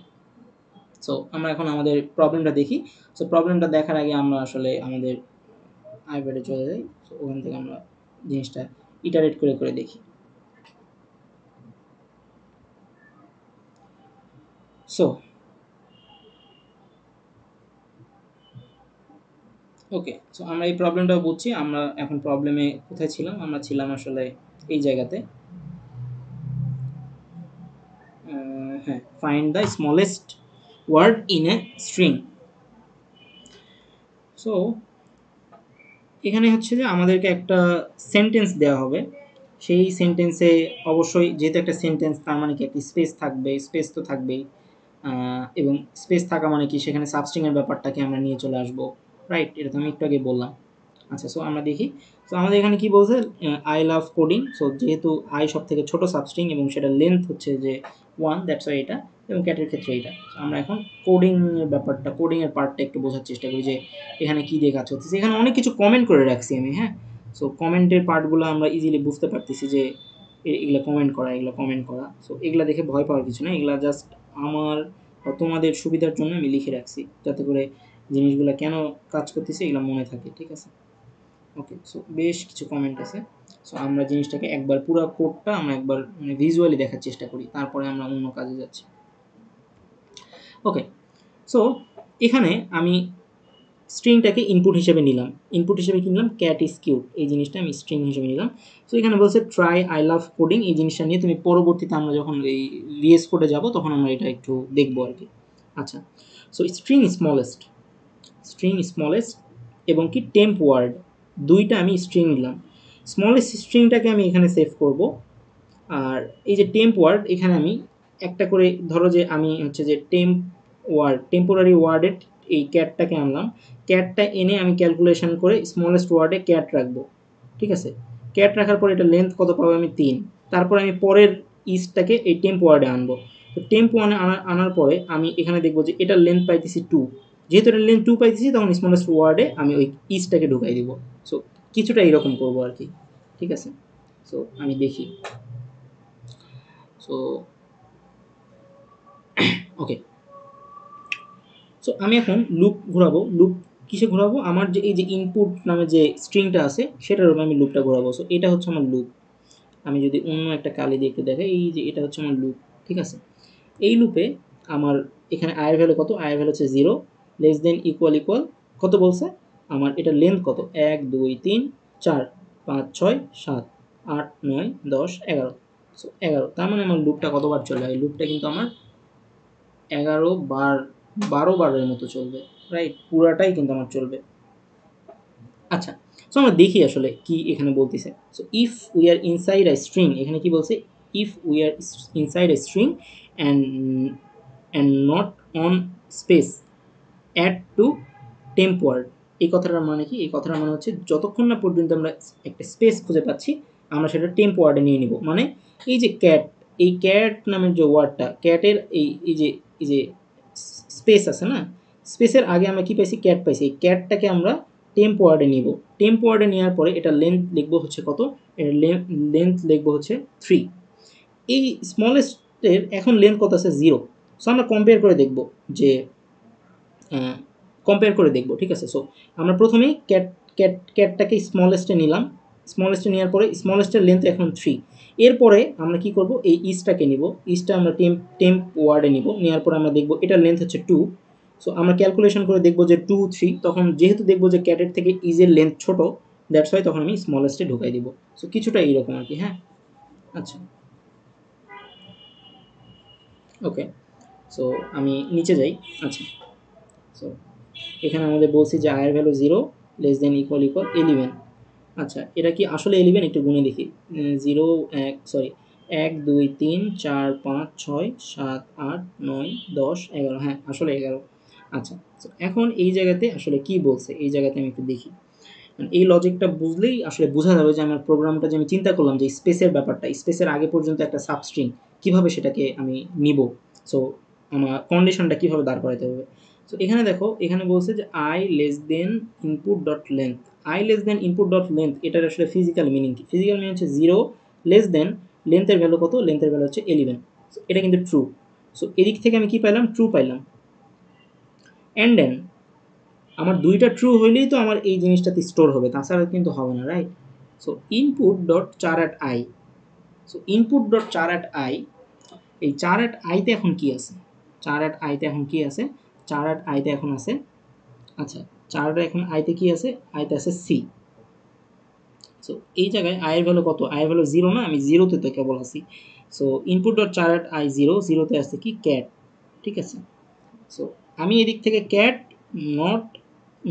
সো আমরা এখন আমাদের প্রবলেমটা দেখি। সো প্রবলেমটা দেখার আগে আমরা আসলে আমাদের আইপ্যাডে চলে যাই। সো ওখান থেকে আমরা জিনিসটা ইটারেট করে করে দেখি। সো ওকে, সো আমরা এই প্রবলেমটাও বুঝছি। আমরা এখন প্রবলেমে কোথায় ছিলাম, আমরা ছিলাম আসলে এই জায়গাতে। হ্যাঁ, find the smallest word in a string. So এখানে হচ্ছে যে আমাদেরকে একটা সেন্টেন্স দেওয়া হবে, সেই সেন্টেন্সে অবশ্যই যেহেতু একটা সেন্টেন্স তার মানে কি একটা স্পেস থাকবে, স্পেস তো থাকবেই। এবং স্পেস থাকা মানে কি সেখানে সাবস্ট্রিংয়ের ব্যাপারটাকে আমরা নিয়ে চলে আসবো, রাইট? এটা তো আমি একটু আগে বললাম। আচ্ছা, সো আমরা দেখি। সো আমাদের এখানে কি বলছে, আই লাভ কোডিং। সো যেহেতু আই সব থেকে ছোটো সাবস্ট্রিং এবং সেটার লেন্থ হচ্ছে যে 1, দ্যাটস ওয়াই এটা, এবং ক্যাটের ক্ষেত্রে এটা। আমরা এখন কোডিংয়ের ব্যাপারটা, কোডিংয়ের পার্টটা একটু বোঝার চেষ্টা করি যে এখানে কী দিয়ে কাজ হচ্ছে। এখানে অনেক কিছু কমেন্ট করে রাখছি আমি, হ্যাঁ। সো কমেন্টের পার্টগুলো আমরা ইজিলি বুঝতে পারতেছি যে এগুলো কমেন্ট করা, এগুলো কমেন্ট করা। সো এগুলো দেখে ভয় পাওয়ার কিছু না, এগুলো জাস্ট আমার তোমাদের সুবিধার জন্য আমি লিখে রাখছি, যাতে করে জিনিসগুলো কেন কাজ করতেছে এগুলো মনে থাকে, ঠিক আছে। ওকে, সো বেশ কিছু কমেন্ট আছে। সো আমরা জিনিসটাকে একবার পুরো কোডটা আমরা একবার মানে ভিজুয়ালি দেখার চেষ্টা করি, তারপরে আমরা অন্য কাজে যাচ্ছি। ওকে, সো এখানে আমি স্ট্রিংটাকে ইনপুট হিসেবে নিলাম, ইনপুট হিসেবে কি নিলাম, ক্যাট ইজ কিউট, এই জিনিসটা আমি স্ট্রিং হিসেবে নিলাম। সো এখানে বলছে ট্রাই আই লাভ কোডিং, এই জিনিসটা নিয়ে তুমি পরবর্তীতে আমরা যখন এই ভিএস কোডে যাব তখন আমরা এটা একটু দেখবো আর কি। আচ্ছা, সো স্ট্রিং স্মলেস্ট এবং কি টেম্প ওয়ার্ড, দুইটা আমি স্ট্রিং নিলাম। স্মলেস্ট স্ট্রিংটাকে আমি এখানে সেভ করব, আর এই যে টেম্প ওয়ার্ড এখানে আমি একটা করে, ধরো যে আমি হচ্ছে যে টেম্প ওয়ার্ড, টেম্পোরারি ওয়ার্ডের এই ক্যাটটাকে আনলাম, ক্যাটটা এনে আমি ক্যালকুলেশন করে স্মলেস্ট ওয়ার্ডে ক্যাট রাখবো, ঠিক আছে। ক্যাট রাখার পর এটা লেন্থ কত পাবো আমি 3, তারপর আমি পরের ইসটাকে এই টেম্প ওয়ার্ডে আনবো। তো টেম্প ওয়ানে আনার পরে আমি এখানে দেখবো যে এটার লেন্থ পাইতেছি 2, যেহেতু এটা লেন্থ 2 পাইতেছি তখন স্মলেস্ট ওয়ার্ডে আমি ওই ইসটাকে ঢুকাই দিব। সো কিছুটা এইরকম করবো আর কি, ঠিক আছে। সো আমি দেখি, সো ওকে, সো আমি এখন লুপ ঘোরাবো। লুপ কিসে ঘোরাবো, আমার যে এই যে ইনপুট নামে যে স্ট্রিংটা আছে সেটার উপর আমি লুপটা ঘোরাবো। সো এটা হচ্ছে আমার লুপ, আমি যদি অন্য একটা কালি দিয়ে একটু দেখাই, এই যে এটা হচ্ছে আমার লুপ, ঠিক আছে। এই লুপে আমার এখানে আয়ের ভ্যালু কত, আয়ের ভ্যালু হচ্ছে 0, লেস দেন ইকুয়াল কত বলছে আমার, এটা লেন্থ কত, 1 2 3 4 5 6 7 8 9 10 11। সো 11, তার মানে আমার লুপটা কতবার চলে, এই লুপটা কিন্তু আমার 12 বারের মতো চলবে, রাইট, পুরাটাই কিন্তু আমার চলবে। আচ্ছা, সো আমরা দেখি আসলে কি এখানে বলতেছে। So if we are inside a string, এখানে কি বলছে, if we are inside a string and not on space add to temp word, এই কথাটার মানে কি, এই কথাটার মানে হচ্ছে যতক্ষণ না পর্যন্ত আমরা একটা স্পেস খুঁজে পাচ্ছি আমরা সেটা টেম্প ওয়ার্ডে নিয়ে নিব। মানে এই যে ক্যাট, এই ক্যাট নামের যে ওয়ার্ডটা, ক্যাটের এই যে স্পেস আছে না, স্পেসের আগে আমরা কি পাইছি, ক্যাট পাইছি, এই ক্যাটটাকে আমরা টেম্প ওয়ার্ডে নিব। টেম্প ওয়ার্ডে নেওয়ার পরে এটা লেন্থ লিখবো হচ্ছে কত, এটা লেন্থ লিখবো হচ্ছে 3। এই স্মলেস্টের এখন লেন্থ কত আছে, 0। সো আমরা কম্পেয়ার করে দেখব যে ঠিক আছে। সো আমরা প্রথমেই ক্যাটটাকে স্মলেস্টে নিলাম, স্মলেস্টে নেওয়ার পরে স্মলেস্টের লেন্থ এখন 3। এরপরে আমরা কি করব, এই ইসটাকে নিব, ইসটা আমরা টেম্প ওয়ার্ডে নিব, নেওয়ার পরে আমরা দেখব এটার লেন্থ হচ্ছে 2। সো আমরা ক্যালকুলেশন করে দেখব যে 2 3, তখন যেহেতু দেখব যে ক্যাটের থেকে ইজের লেন্থ ছোট, দ্যাটস ওয়াই তখন আমি স্মলেস্টে ঢুকাই দিব। সো কিছুটা এইরকম আর কি, হ্যাঁ। আচ্ছা, ওকে, সো আমি নিচে যাই। আচ্ছা, সো এখানে আমাদের বলছি যে আয়ের ভ্যালু 0, লেস দেন ইকুয়াল 11। আচ্ছা, এটা কি আসলে 11, একটু গুণে দেখি, 0 1 সরি 1 2 3 4 5 6 7 8 9 10 11, হ্যাঁ আসলে 11। আচ্ছা, তো এখন এই জায়গাতে আসলে কি বলছে, এই জায়গাতে আমি একটু দেখি, এই লজিকটা বুঝলেই আসলে বোঝা যাবে যে আমার প্রোগ্রামটা যে আমি চিন্তা করলাম যে স্পেসের ব্যাপারটা, স্পেসের আগে পর্যন্ত একটা সাবস্ট্রিং কীভাবে সেটাকে আমি নিব, সো আমার কন্ডিশনটা কীভাবে দাঁড় করাতে হবে। সো এখানে দেখো, এখানে বলছে যে I less than input dot length, I less than input dot length, এটার আসলে ফিজিক্যাল মিনিং কি, ফিজিক্যাল মিনিং হচ্ছে 0 লেস দেন লেন্থের ভ্যালু কত, লেন্থের ভ্যালু হচ্ছে 11। সো এটা কিন্তু ট্রু। সো এদিক থেকে আমি কি পাইলাম, ট্রু পাইলাম। অ্যান্ড দেন আমার দুইটা ট্রু হইলেই তো আমার এই জিনিসটাতে স্টোর হবে, তাছাড়া কিন্তু হবে না, right. So input dot char at I, so input dot char at I, এই চার অ্যাট আইতে এখন কি আছে, চার অ্যাট আইতে এখন কি আছে, চার অ্যাট আইতে এখন আছে, আচ্ছা চার এখন আইতে কি আছে, আইতে আছে সি। সো এই জায়গায় আয়ের ভ্যালু কত, আয়ের ভ্যালু 0 না, আমি 0তে তো কেবল আছি। So input dot char at I 0, 0তে আসছে কি ক্যাট, ঠিক আছে। সো আমি এদিক থেকে ক্যাট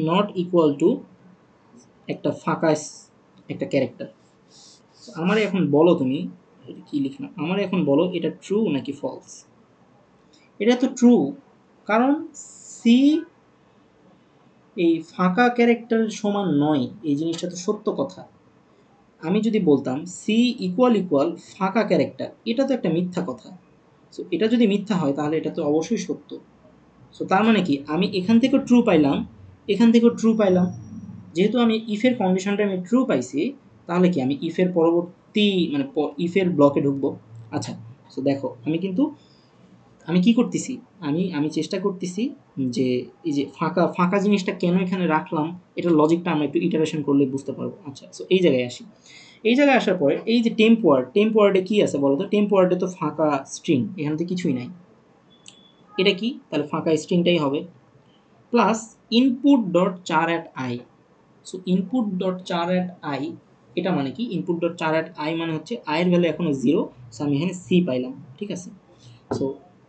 নট ইকুয়াল টু একটা ফাঁকা একটা ক্যারেক্টার। আমার এখন বলো তুমি এটা কি লিখলাম, আমার এখন বলো এটা ট্রু নাকি ফলস। এটা তো ট্রু, কারণ সি এই ফাঁকা ক্যারেক্টারের সমান নয়, এই জিনিসটা তো সত্য কথা। আমি যদি বলতাম সি ইকুয়াল ফাঁকা ক্যারেক্টার, এটা তো একটা মিথ্যা কথা। সো এটা যদি মিথ্যা হয় তাহলে এটা তো অবশ্যই সত্য। সো তার মানে কি, আমি এখান থেকেও ট্রু পাইলাম, এখান থেকেও ট্রু পাইলাম, যেহেতু আমি ইফের কন্ডিশনটা আমি ট্রু পাইছি, তাহলে কি আমি ইফের পরবর্তী মানে ইফের ব্লকে ঢুকবো। আচ্ছা, সো দেখো আমি কিন্তু আমি কি করতেছি, আমি চেষ্টা করতেছি যে এই যে ফাঁকা ফাঁকা জিনিসটা কেন এখানে রাখলাম, এটার লজিকটা আমরা একটু ইটারেশন করলে বুঝতে পারবো। আচ্ছা, সো এই জায়গায় আসি। এই জায়গায় আসার পরে এই যে টেম্প ওয়ার্ডে কি আছে বলো তো? টেম্প ওয়ার্ডে তো ফাঁকা স্ট্রিং, এখানে তো কিছুই নাই। এটা কি? তাহলে ফাঁকা স্ট্রিংটাই হবে। Plus input dot char at I. So input dot char at I, এটা মানে কি? Input dot char at I মানে হচ্ছে আয়ের ভ্যালু এখনো 0, সো আমি এখানে সি পাইলাম, ঠিক আছে। সো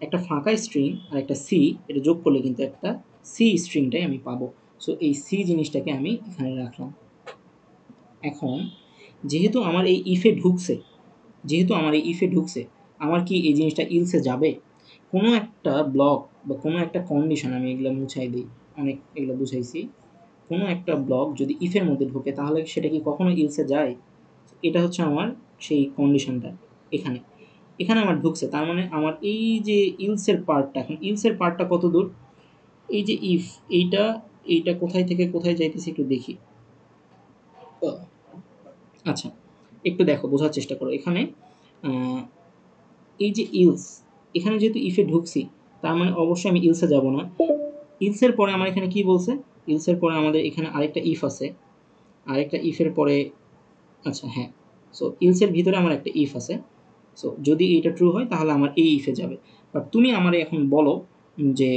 একটা ফাঁকা স্ট্রিং আর একটা সি, এটা যোগ করলে কিন্তু একটা সি স্ট্রিংটাই আমি পাবো। সো এই সি জিনিসটাকে আমি এখানে রাখলাম। এখন যেহেতু আমার এই ইফে ঢুকছে, আমার কি এই জিনিসটা ইলসে যাবে? কোনো একটা ব্লক বা কোনো একটা কন্ডিশন, আমি এগুলো মুছাই দিই, অনেক এগুলো বুঝাইছি। কোনো একটা ব্লক যদি ইফের মধ্যে ঢোকে তাহলে সেটা কি কখনো ইলসে যায়? এটা হচ্ছে আমার সেই কন্ডিশনটা। এখানে এখানে আমার ঢুকছে, তার মানে আমার এই যে ইলসের পার্টটা, এখন ইলসের পার্টটা কত দূর? এই যে ইফ, এইটা এইটা কোথায় থেকে কোথায় যাইতেছে একটু দেখি। আচ্ছা, একটু দেখো, বোঝার চেষ্টা করো। এখানে এই যে ইলস, এখানে যেহেতু ইফে ঢুকছি, তার মানে অবশ্যই আমি ইলসে যাব না। ইলসের পরে আমার এখানে কি বলছে? ইলসের পরে আমাদের এখানে আরেকটা ইফ আছে, আরেকটা ইফের পরে, আচ্ছা হ্যাঁ, সো ইলসের ভিতরে আমার একটা ইফ আছে। সো যদি এটা ট্রু হয় তাহলে আমার এই ইফে যাবে। বাট তুমি আমার এখন বলো যে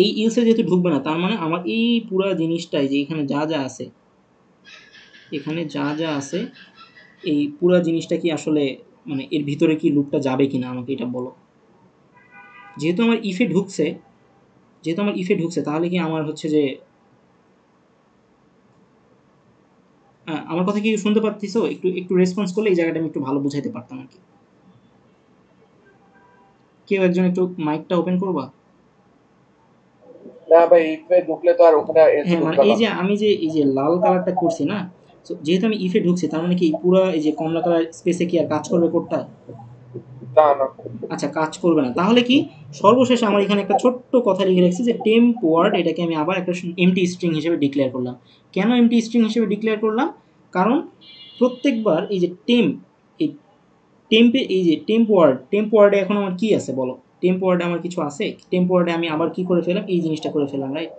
এই ইলসে যেহেতু ঢুকবে না, তার মানে আমার এই পুরা জিনিসটাই যে এখানে যা যা আছে, এখানে যা যা আছে, এই পুরা জিনিসটা কি আসলে মানে এর ভিতরে কি লুপটা যাবে কিনা, আমাকে এটা বলো। যেহেতু আমার ইফে ঢুকছে, তাহলে কি আমার হচ্ছে যে আমার কথা কি শুনতে পাচ্ছিস? একটু একটু রেসপন্স করলে এই জায়গাটা আমি একটু ভালো বুঝাইতে পারতাম আর কি। কেউ একজন একটু মাইকটা ওপেন করবা? না ভাই, ইফে ঢুকলে তো আর ওখানে এলসে হ্যাঁ, মানে ঢুকবে এই না। যে আমি যে এই যে লাল কালারটা করছি না, সো যেহেতু আমি ইফে ঢুকছি, তার মানে কি এই পুরা এই যে কমলা কালার স্পেসে কি আর কাজ করবে কোডটা? না না। আচ্ছা, কাজ করবে না। তাহলে কি? সর্বশেষে আমার এখানে একটা ছোট্ট কথা লিখে রাখছি যে টেম্প ওয়ার্ড, এটাকে আমি আবার একটা এমটি স্ট্রিং হিসেবে ডিক্লেয়ার করলাম। কেন এমটি স্ট্রিং হিসেবে ডিক্লেয়ার করলাম? কারণ প্রত্যেকবার এই যে এই টেম্পে এই যে টেম্প ওয়ার্ডে এখন আমার কি আছে বলো? টেম্প ওয়ার্ডে আমার কিছু আছে? টেম্প ওয়ার্ডে আমি আবার কি করে ফেলাম? এই জিনিসটা করে ফেলাম, রাইট?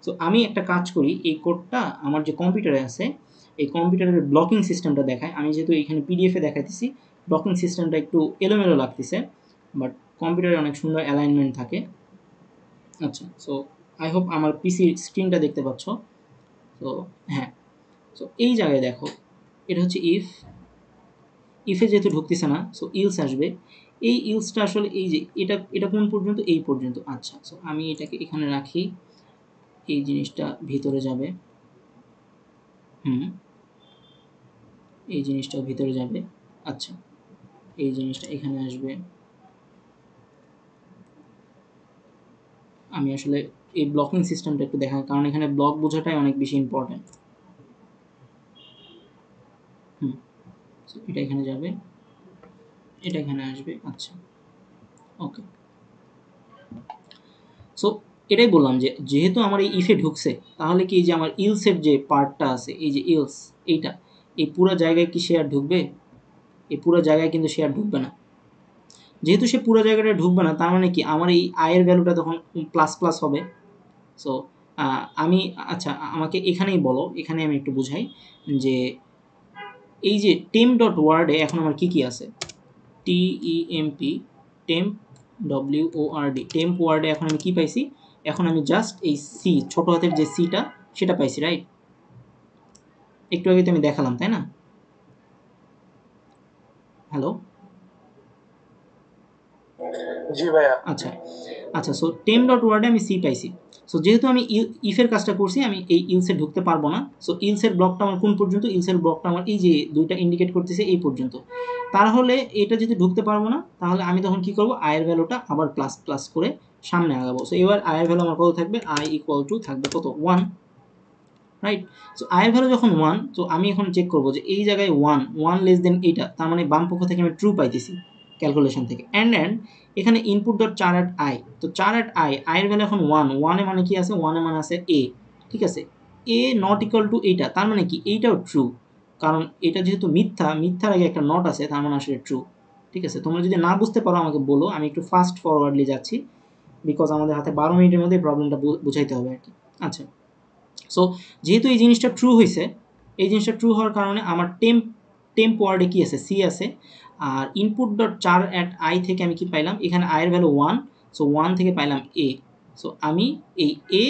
সো আমি একটা কাজ করি, এই কোডটা আমার যে কম্পিউটারে আছে, এই কম্পিউটারের ব্লকিং সিস্টেমটা দেখায়। আমি যেহেতু এখানে পিডিএফে দেখাইতেছি, ব্লকিং সিস্টেমটা একটু এলোমেলো লাগতেছে, বাট কম্পিউটারে অনেক সুন্দর অ্যালাইনমেন্ট থাকে। আচ্ছা, সো আই হোপ আমার পিসির স্ক্রিনটা দেখতে পাচ্ছ। তো হ্যাঁ, সো এই জায়গায় দেখো, এটা হচ্ছে ইফে যেহেতু ঢুকতেছে না, সো ইলস আসবে। এই ইলসটা আসলে এই যে এটা এটা কোন পর্যন্ত? এই পর্যন্ত। আচ্ছা, সো আমি এটাকে এখানে রাখি, এই জিনিসটা ভিতরে যাবে। হুম, এই জিনিসটাও ভিতরে যাবে। আচ্ছা, এই জিনিসটা এখানে আসবে। আমি আসলে এই ব্লকিং সিস্টেমটা একটু দেখাই, কারণ এখানে ব্লক বোঝাটাই অনেক বেশি ইম্পর্টেন্ট। হুম, so এটা এখানে যাবে, এটা এখানে আসবে। আচ্ছা, ওকে। সো এটাই বললাম যে যেহেতু আমার এই ইফে ঢুকছে, তাহলে কি এই যে আমার ইলসের যে পার্টটা আছে, এই যে ইলস, এইটা এই পুরো জায়গায় কি সে আর ঢুকবে? এই পুরো জায়গায় কিন্তু সে আর ঢুকবে না। যেহেতু সে পুরো জায়গাটা ঢুকবে না, তার মানে কি আমার এই আয়ের ভ্যালুটা তখন প্লাস প্লাস হবে। সো আমি, আচ্ছা আমাকে এখানেই বলো, এখানে আমি একটু বুঝাই যে এই যে টেম্প ডট ওয়ার্ডে এখন আমার কি কি আছে? টিইএমপি, টেম্প, WORD, টেম্প ওয়ার্ডে এখন আমি কি পাইছি? এখন আমি জাস্ট এই সি, ছোট হাতের যে সিটা, সেটা পাইছি, রাইট? একটু আগে তো আমি দেখালাম, তাই না? হ্যালো? জি ভাইয়া। আচ্ছা, আচ্ছা, সো টেম ডট ওয়ার্ডে আমি সি পাইছি। সো যেহেতু আমি ইফের কাজটা করছি, আমি এই ইলসে ঢুকতে পারবো না। সো ইলসের ব্লকটা আমার কোন পর্যন্ত? ইলসের ব্লকটা আমার এই যে দুইটা ইন্ডিকেট করতেছে এই পর্যন্ত। তাহলে এটা যদি ঢুকতে পারবো না, তাহলে আমি তখন কি করব? আয়ের ভ্যালুটা আবার প্লাস প্লাস করে সামনে আগাবো। সো এবার আয়ের ভ্যালু আমার কত থাকবে? আই ইকুয়াল টু থাকবে কত? 1, রাইট? সো আয়ের ভ্যালু যখন 1, তো আমি এখন চেক করবো যে এই জায়গায় 1 লেস দেন এইটা, তার মানে বাম পক্ষ থেকে আমি ট্রু পাইতেছি ক্যালকুলেশন থেকে। অ্যান্ড এখানে input dot char at I, তো চার অ্যাট আয়ের ভ্যালু এখন 1 মানে কি আছে? 1 মানে আছে এ, ঠিক আছে। এ নট ইকুয়াল টু এইটা, তার মানে কি এইটাও ট্রু, কারণ এটা যেহেতু মিথ্যার আগে একটা নট আছে, তার মানে আসলে ট্রু। ঠিক আছে, তোমরা যদি না বুঝতে পারো আমাকে বলো, আমি একটু ফাস্ট ফরওয়ার্ডলি যাচ্ছি, বিকজ আমাদের হাতে 12 মিনিটের মধ্যে প্রবলেমটা বুঝাইতে হবে আর কি। আচ্ছা, সো যেহেতু এই জিনিসটা ট্রু হয়েছে, এই জিনিসটা ট্রু হওয়ার কারণে আমার টেম্প ওয়ার্ডে কি আছে, সি আছে, আর input dot char at I থেকে আমি কি পাইলাম, এখানে আয়ের ভ্যালু 1, সো 1 থেকে পাইলাম এ, সো আমি এই এ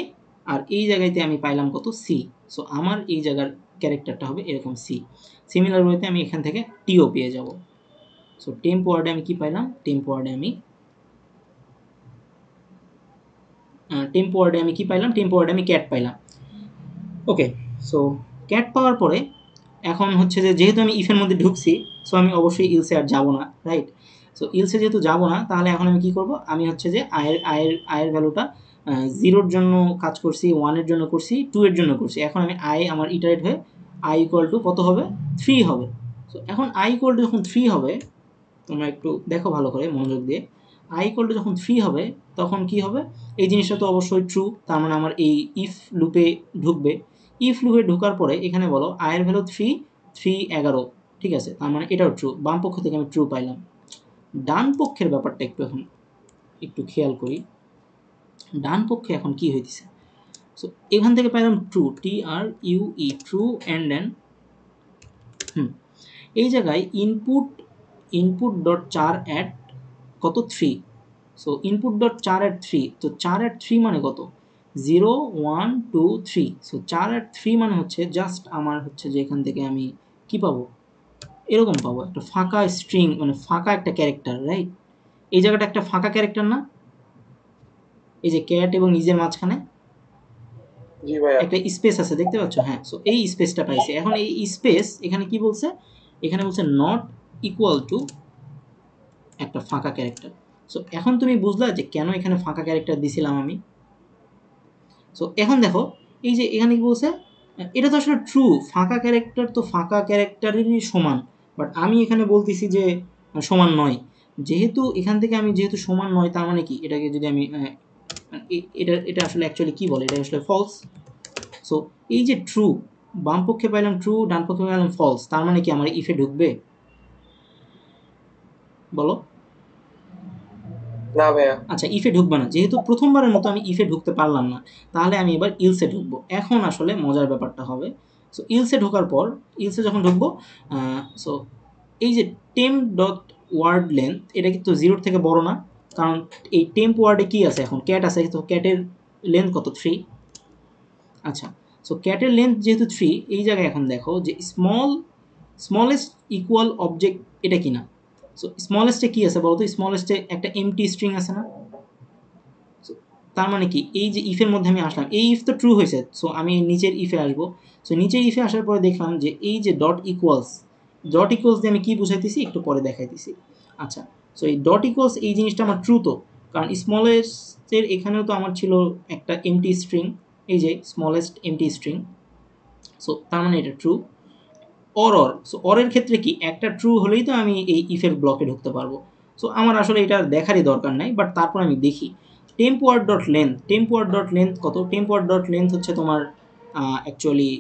আর এই জায়গাতে আমি পাইলাম কত, সি, সো আমার এই জায়গার ক্যারেক্টারটা হবে এরকম সি। সিমিলার ওয়েতে আমি এখান থেকে টিও পেয়ে যাব। সো টেম্প ওয়ার্ডে আমি কি পাইলাম, টেম্প ওয়ার্ডে আমি কি পাইলাম, টেম্প ওয়ার্ডে আমি ক্যাট পাইলাম। ওকে, সো ক্যাট পাওয়ার পরে এখন হচ্ছে যে যেহেতু আমি ইফের মধ্যে ঢুকছি, সো আমি অবশ্যই ইলসে আর যাবো না, রাইট। সো ইলসে যেহেতু যাবো না, তাহলে এখন আমি কি করব, আমি হচ্ছে যে আয়ের ভ্যালুটা 0-র জন্য কাজ করছি, 1-এর জন্য করছি, 2-এর জন্য করছি। এখন আমি আমার ইটারেট হয়ে আই ইকুয়াল টু কত হবে, 3 হবে। সো এখন আই ইকুয়াল টু যখন 3 হবে, তোমরা একটু দেখো ভালো করে মনোযোগ দিয়ে, আই ইকুয়াল টু যখন 3 হবে তখন কি হবে, এই জিনিসটা তো অবশ্যই ট্রু, তার মানে আমার এই ইফ লুপে ঢুকবে। ইফ লুপে ঢোকার পরে এখানে বলো আয়ের ভ্যালু 3, 11, ঠিক আছে, তার মানে এটাও ট্রু, বাম পক্ষ থেকে আমি ট্রু পাইলাম। ডান পক্ষের ব্যাপারটা একটু খেয়াল করি, ডান পক্ষে এখন কি হইতেছে। সো এখান থেকে পাইলাম true, TRUE, true, and then এই জায়গায় ইনপুট ডট চার অ্যাট কত, 3, so input dot char at 3, তো 4 অ্যাট 3 মানে কত, 0, 1, 2, 3, সো 4 অ্যাট 3 মানে হচ্ছে জাস্ট আমার হচ্ছে যে এখান থেকে আমি কি পাবো, এরকম পাবো একটা ফাঁকা স্ট্রিং, মানে ফাঁকা একটা ক্যারেক্টার, রাইট। এই জায়গাটা একটা ফাঁকা ক্যারেক্টার না, এই যে ক্যাট এবং নিজের মাঝখানে জি ভাইয়া। একটা স্পেস আছে, দেখতে পাচ্ছ, হ্যাঁ। সো এই স্পেসটা পাইছে, এখন এই স্পেস এখানে কি বলছে, এখানে বলছে নট ইকুয়াল টু একটা ফাঁকা ক্যারেক্টার। সো এখন তুমি বুঝলা যে কেন এখানে ফাঁকা ক্যারেক্টার দিছিলাম আমি। সো এখন দেখো, এই যে এখানে কি বলছে, এটা তো আসলে ট্রু, ফাঁকা ক্যারেক্টার তো ফাঁকা ক্যারেক্টারেরই সমান, বাট আমি এখানে বলতেছি যে সমান নয়। যেহেতু এখান থেকে আমি যেহেতু সমান নয়, তার মানে কি, এটাকে যদি আমি এটা আসলে অ্যাকচুয়ালি কি বলে, এটা আসলে ফলস। সো এই যে ট্রু, বাম পক্ষে পাইলাম ট্রু, ডান পক্ষে পাইলাম ফলস, তার মানে কি আমার ইফে ঢুকবে, বলো। না ভাইয়া। আচ্ছা, ইফে ঢুকবে না, যেহেতু প্রথমবারের মতো আমি ইফে ঢুকতে পারলাম না, তাহলে আমি এবার ইলসে ঢুকবো। এখন আসলে মজার ব্যাপারটা হবে। সো ইলসে ঢোকার পর, ইলসে যখন ঢুকবো, সো এই যে টেম্প ডট ওয়ার্ড লেন্থ, এটা কিন্তু 0-র থেকে বড় না, কারণ এই টেম্প ওয়ার্ডে কি আছে, এখন ক্যাট আছে, তো ক্যাটের লেন্থ কত, 3। আচ্ছা, সো ক্যাটের লেন্থ যেহেতু 3, এই জায়গায় এখন দেখো যে স্মলেস্ট ইকুয়াল অবজেক্ট এটা কিনা। সো স্মলেস্টে কি আছে বলতো, স্মলেস্টে একটা এমটি স্ট্রিং আছে না। So, তার মানে কি, এই যে ইফের মধ্যে আমি আসলাম, এই ইফ তো ট্রু হয়েছে, সো আমি নিচের ইফে আসবো। সো নিচের ইফে আসার পরে দেখলাম যে এই যে ডট ইকুয়ালস দিয়ে আমি কি বুঝাইতেছি একটু পরে দেখাইতেছি। আচ্ছা, সো এই ডট ইকুয়ালস এই জিনিসটা আমার ট্রু তো, কারণ স্মলেস্টের এখানেও তো আমার ছিল একটা এমটি স্ট্রিং, এই যে স্মলেস্ট এমটি স্ট্রিং, সো তার মানে এটা ট্রু। সো অরের ক্ষেত্রে কি, একটা ট্রু হলেই তো আমি এই ইফের ব্লকে ঢুকতে পারবো। সো আমার আসলে এটা দেখারই দরকার নাই, বাট তারপর আমি দেখি টেম্প ওয়ার্ড ডট লেন্থ কত, টেম্প ওয়ার্ড ডট লেন্থ হচ্ছে তোমার অ্যাকচুয়ালি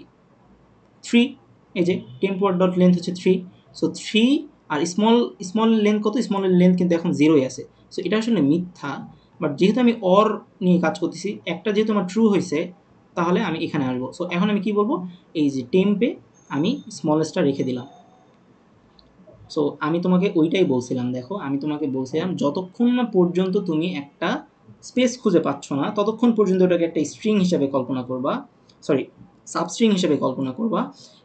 3, এই যে টেম্প ওয়ার্ড ডট লেন্থ হচ্ছে 3, সো 3, আর স্মল লেন্থ কত, স্মলের লেন্থ কিন্তু এখন 0-ই আছে। সো এটা আসলে মিথ্যা, বাট যেহেতু আমি অর নিয়ে কাজ করতেছি, একটা যেহেতু আমার ট্রু হয়েছে, তাহলে আমি এখানে আসবো। সো এখন আমি কি বলবো, এই যে টেম্পে আমি স্মলেস্টটা রেখে দিলাম। সো আমি তোমাকে ওইটাই বলছিলাম, দেখো আমি তোমাকে বলছিলাম যতক্ষণ না পর্যন্ত তুমি একটা স্পেস খুঁজে পাচ্ছ না, ততক্ষণ পর্যন্ত ওটাকে একটা স্ট্রিং হিসাবে কল্পনা করবা, সরি সাবস্ট্রিং হিসেবে কল্পনা করবা,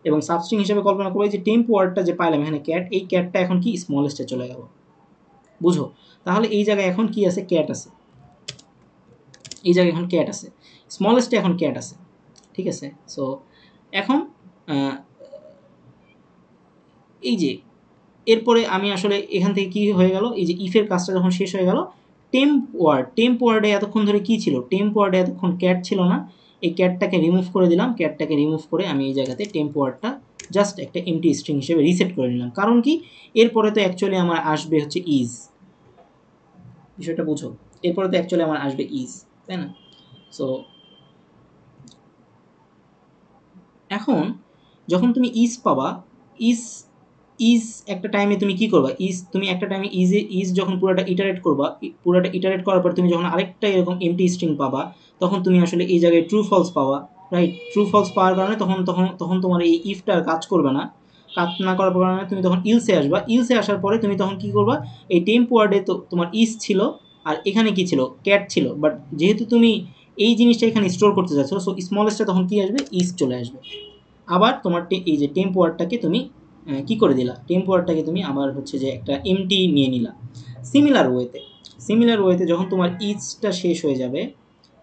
এবং সাবস্ট্রিং হিসেবে কল্পনা করবা যে টেম্প ওয়ার্ডটা যে পাইলাম এখানে ক্যাট, এই ক্যাটটা এখন কি স্মলেস্টে চলে গেল, বুঝো। তাহলে এই জায়গায় এখন কি আছে, ক্যাট আছে, এই জায়গায় এখন ক্যাট আছে, স্মলেস্টে এখন ক্যাট আছে, ঠিক আছে। সো এখন এই যে এরপরে আমি আসলে এখান থেকে কি হয়ে গেল, এই যে ইফের কাজটা যখন শেষ হয়ে গেল, টেম্প ওয়ার্ডে এতক্ষণ ধরে কি ছিল, টেম্প ওয়ার্ডে এতক্ষণ ক্যাট ছিল না, এই ক্যাটটাকে রিমুভ করে দিলাম, ক্যাটটাকে রিমুভ করে আমি এই জায়গাতে টেম্প ওয়ার্ডটা জাস্ট একটা এমটি স্ট্রিং হিসেবে রিসেট করে নিলাম। কারণ কি, এরপরে তো অ্যাকচুয়ালি আমার আসবে হচ্ছে ইজ, বিষয়টা বুঝো, এরপরে তো অ্যাকচুয়ালি আমার আসবে ইজ, তাই না। সো এখন যখন তুমি ইজ পাবা, ইজ ইজ একটা টাইমে তুমি কি করবা, তুমি একটা টাইমে ইজ যখন পুরোটা ইটারেট করবা, পুরোটা ইটারেট করার পর তুমি যখন আরেকটা এরকম এমটি স্ট্রিং পাবা, তখন তুমি আসলে এই জায়গায় ট্রু ফলস পাওয়া, রাইট? ট্রু ফলস পাওয়ার কারণে তখন তখন তখন তোমার এই ইফটা আর কাজ করবে না। কাজ না করার কারণে তুমি তখন ইলসে আসবা। ইলসে আসার পরে তুমি তখন কি করবা, এই টেম্প ওয়ার্ডে তো তোমার ইজ ছিল, আর এখানে কি ছিল, ক্যাট ছিল, বাট যেহেতু তুমি এই জিনিসটা এখানে স্টোর করতে চাচ্ছ, সো স্মলেস্টটা তখন কি আসবে, ইজ চলে আসবে। আবার তোমার এই যে টেম্প ওয়ার্ডটাকে তুমি কি করে দিলা, টেম্প ওয়ার্ডটাকে তুমি আবার হচ্ছে যে একটা এমটি নিয়ে নিলা। সিমিলার ওয়েতে যখন তোমার ইজটা শেষ হয়ে যাবে,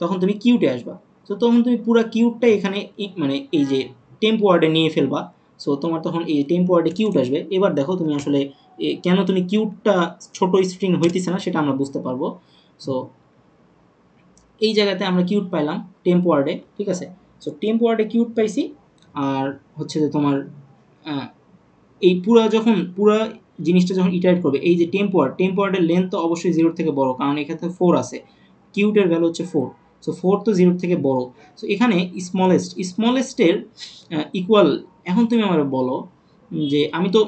তখন তুমি কিউটে আসবা। তো তখন তুমি পুরো কিউটটা এখানে মানে এই যে টেম্প ওয়ার্ডে নিয়ে ফেলবা। সো তোমার তখন এই টেম্প ওয়ার্ডে কিউট আসবে। এবার দেখো তুমি আসলে কেন তুমি কিউটটা ছোট স্ট্রিং হইতেছে না সেটা আমরা বুঝতে পারবো। সো এই জায়গাতে আমরা কিউট পাইলাম টেম্প ওয়ার্ডে, ঠিক আছে? সো টেম্প ওয়ার্ডে কিউট পাইছি। আর হচ্ছে যে তোমার এই পুরা জিনিসটা যখন ইটারেট করবে, এই যে টেম্প ওয়ার্ডের লেন্থ তো অবশ্যই 0 থেকে বড়, কারণ এখানে 4 আছে, কিউটের ভ্যালু হচ্ছে 4। সো 4 তো 0 থেকে বড়। সো এখানে স্মলেস্টের ইকুয়াল। এখন তুমি আমার বলো যে আমি তো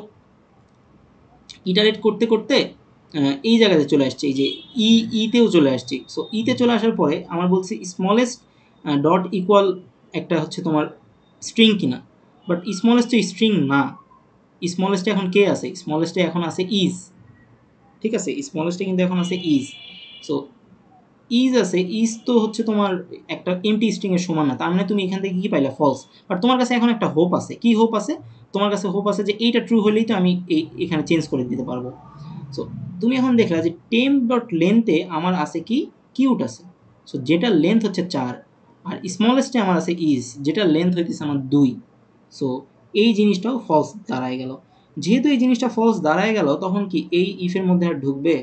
ইটারেট করতে করতে এই জায়গাতে চলে আসছে, এই যে ইতেও চলে আসছি। সো ইতে চলে আসার পরে আমার বলছে স্মলেস্ট ডট ইকুয়াল একটা হচ্ছে তোমার স্ট্রিং কিনা, বাট স্মলেস্ট তো স্ট্রিং না। স্মলেস্টে এখন কে আছে, স্মলেস্টে এখন আছে ইজ, ঠিক আছে? স্মলেস্টে কিন্তু এখন আছে ইজ। সো ইজ আছে, ইজ তো হচ্ছে তোমার একটা এমটি স্ট্রিং এর সমান না, তার মানে তুমি এখান থেকে কি পাইলা, ফলস। বাট তোমার কাছে এখন একটা হোপ আছে, কি হোপ আছে তোমার কাছে? হোপ আছে যে এইটা ট্রু হলেই তো আমি এখানে চেঞ্জ করে দিতে পারবো। সো তুমি এখন দেখলা যে টেম্প ডট লেন্থে আমার আছে কি, কিউট আছে। সো যেটার লেন্থ হচ্ছে 4, আর স্মলেস্টে আমার আছে ইজ, যেটার লেন্থ হইতেছে আমার 2। সো এই জিনিসটাও ফলস দাঁড়ায় গেল। যেহেতু এই জিনিসটা ফলস দাঁড়ায় গেল, তখন কি এই ইফের মধ্যে আর ঢুকবে?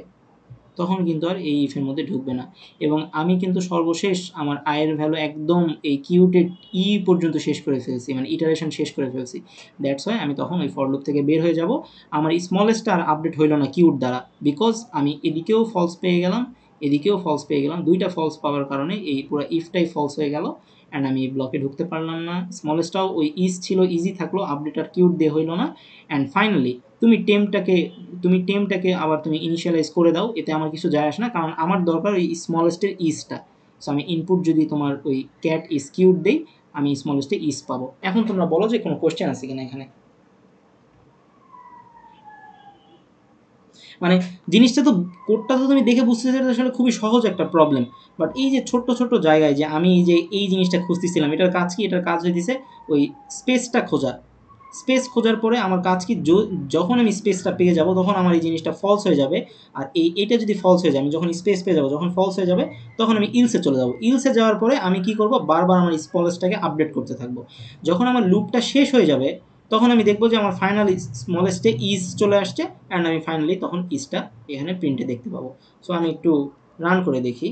তখন কিন্তু আর এই ইফের মধ্যে ঢুকবে না। এবং আমি কিন্তু সর্বশেষ আমার আয়ের ভ্যালু একদম এই কিউটেড পর্যন্ত শেষ করে ফেলছি, মানে ইটারেশন শেষ করে ফেলছি। দ্যাটস ওয়াই আমি তখন ওই ফর লুপ থেকে বের হয়ে যাব। আমার স্মলেস্ট আর আপডেট হইল না কিউট দ্বারা, বিকজ আমি এদিকেও ফলস পেয়ে গেলাম, এদিকেও ফলস পেয়ে গেলাম। দুইটা ফলস পাওয়ার কারণে এই পুরো ইফটাই ফলস হয়ে গেল, অ্যান্ড আমি ব্লকে ঢুকতে পারলাম না। স্মলেস্টটাও ওই ইজ ছিল, ইজি থাকলো, আপডেট আর কিউট দিয়ে হইল না। অ্যান্ড ফাইনালি তুমি টেমটাকে আবার তুমি ইনিশিয়ালাইজ করে দাও, এতে আমার কিছু যায় আসে না, কারণ আমার দরকার ওই স্মলেস্টের ইজটা। সো আমি ইনপুট যদি তোমার ওই ক্যাট ইজ কিউট দেই, আমি স্মলেস্টে ইজ পাবো। এখন তোমরা বলো যে কোনো কোশ্চেন আছে কিনা এখানে। মানে জিনিসটা তো, কোডটা তো তুমি দেখে বুঝতে চাইছো আসলে খুবই সহজ একটা প্রবলেম, বাট এই যে ছোট্ট ছোট্ট জায়গায় যে আমি এই যে এই জিনিসটা খুঁজতেছিলাম, এটার কাজ কি? এটার কাজ হইতেছে ওই স্পেসটা খোঁজা। স্পেস খোঁজার পরে আমার কাজ কি, যখন আমি স্পেসটা পেয়ে যাব তখন আমার এই জিনিসটা ফলস হয়ে যাবে। আর এটা যদি ফলস হয়ে যায়, আমি যখন স্পেস পেয়ে যাব, যখন ফলস হয়ে যাবে, তখন আমি ইলসে চলে যাব। ইলসে যাওয়ার পরে আমি কি করব, বারবার আমার স্মলেস্টটাকে আপডেট করতে থাকবো। যখন আমার লুপটা শেষ হয়ে যাবে, তখন আমি দেখবো যে আমার ফাইনাল স্মলেস্টে ইজ চলে আসছে, অ্যান্ড আমি ফাইনালি তখন ইজটা এখানে প্রিন্টে দেখতে পাবো। সো আমি একটু রান করে দেখি।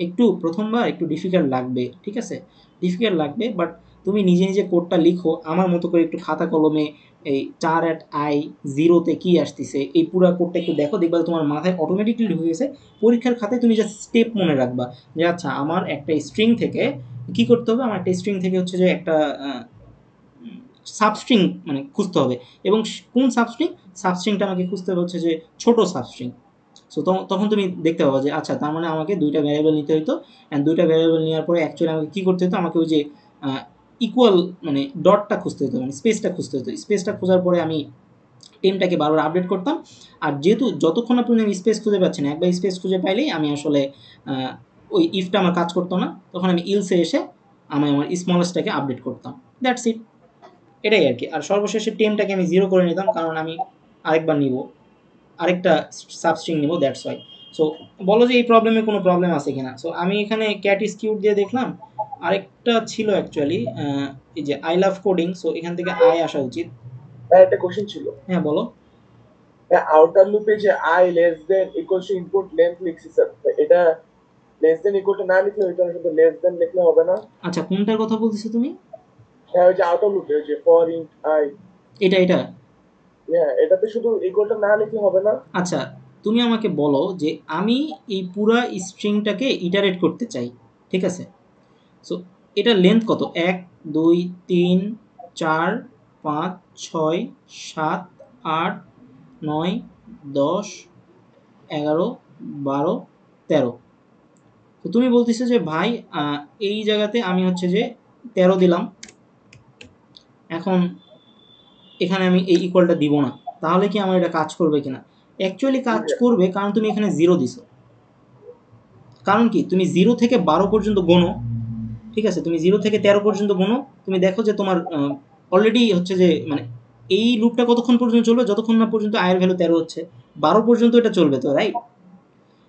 একটু প্রথমবার একটু ডিফিকাল্ট লাগবে, ঠিক আছে? ডিফিকাল্ট লাগবে, বাট তুমি নিজে নিজে কোডটা লিখো আমার মতো করে, একটু খাতা কলমে এই 4@i0-তে কী আসতেছে এই পুরো কোডটা একটু দেখো, দেখবা তোমার মাথায় অটোমেটিকলি ঢুকে গেছে। পরীক্ষার খাতায় তুমি জাস্ট স্টেপ মনে রাখবা যে আচ্ছা আমার একটা স্ট্রিং থেকে কী করতে হবে, আমার একটা স্ট্রিং থেকে হচ্ছে যে একটা সাবস্ট্রিং মানে খুঁজতে হবে। এবং কোন সাবস্ট্রিংটা আমাকে খুঁজতে হবে হচ্ছে যে ছোট সাবস্ট্রিং। সো তখন তুমি দেখতে পাবো যে আচ্ছা তার মানে আমাকে দুইটা ভ্যারিয়েবল নিতে হতো, অ্যান্ড দুইটা ভ্যারিয়েবল নেওয়ার পরে অ্যাকচুয়ালি আমাকে কী করতে হতো, আমাকে ওই যে ইকুয়াল মানে ডটটা খুঁজতে হতো, মানে স্পেসটা খুঁজতে হতো। স্পেসটা খোঁজার পরে আমি টেমটাকে বারবার আপডেট করতাম। আর যেহেতু যতক্ষণ না পর্যন্ত আমি স্পেস খুঁজে পাচ্ছি না, একবার স্পেস খুঁজে পাইলেই আমি আসলে ওই ইফটা আমার কাজ করতো না, তখন আমি ইলসে এসে আমি আমার স্মলেস্টটাকে আপডেট করতাম। দ্যাটস ইট, এটাই আর কি। আর সর্বশেষে টেমটাকে আমি 0 করে নিতাম, কারণ আমি আরেকবার নিব, আরেকটা সাবস্ট্রিং নিব, দ্যাটস ওয়াই। সো বলো যে এই প্রবলেমে কোনো প্রবলেম আছে কিনা। সো আমি এখানে ক্যাট ইজ কিউট দিয়ে দেখলাম, আরেকটা ছিল অ্যাকচুয়ালি এই যে আই লাভ কোডিং। সো এখান থেকে আই আসা উচিত। একটা কোশ্চেন ছিল, হ্যাঁ বলো। আউটার লুপে যে I less than equals to input length লিখছি স্যার, এটা লেস দেন ইকুয়াল টু না লিখলে ওইটা শুধু লেস দেন লিখলে হবে না? আচ্ছা কোনটার কথা বলতেছো তুমি? হ্যাঁ ওই যে আউটার লুপে ওই যে ফর ইন্ট আই, এটা হ্যাঁ এটাতে শুধু ইকুয়াল টু না লিখলে হবে না? আচ্ছা তুমি আমাকে বলো যে আমি এই পুরা স্ট্রিংটাকে ইটারেট করতে চাই, ঠিক আছে? সো এটার লেন্থ কত? 1 2 3 4 5 6 7 8 9 10 11 12 13। তো তুমি বলতেছো যে ভাই এই জায়গাতে আমি হচ্ছে যে 13 দিলাম, এখন এখানে আমি এই ইকুয়ালটা দিব না, তাহলে কি আমার এটা কাজ করবে কিনা? অ্যাকচুয়ালি কাজ করবে, কারণ তুমি এখানে 0 দিছো। কারণ কি, তুমি 0 থেকে 12 পর্যন্ত গোনো, ঠিক আছে, তুমি 0 থেকে 13 পর্যন্ত গোনো, তুমি দেখো যে তোমার অলরেডি হচ্ছে যে মানে এই লুপটা কতক্ষণ পর্যন্ত চলবে, যতক্ষণ না পর্যন্ত আয়ের ভ্যালু 13 হচ্ছে, 12 পর্যন্ত এটা চলবে তো, রাইট?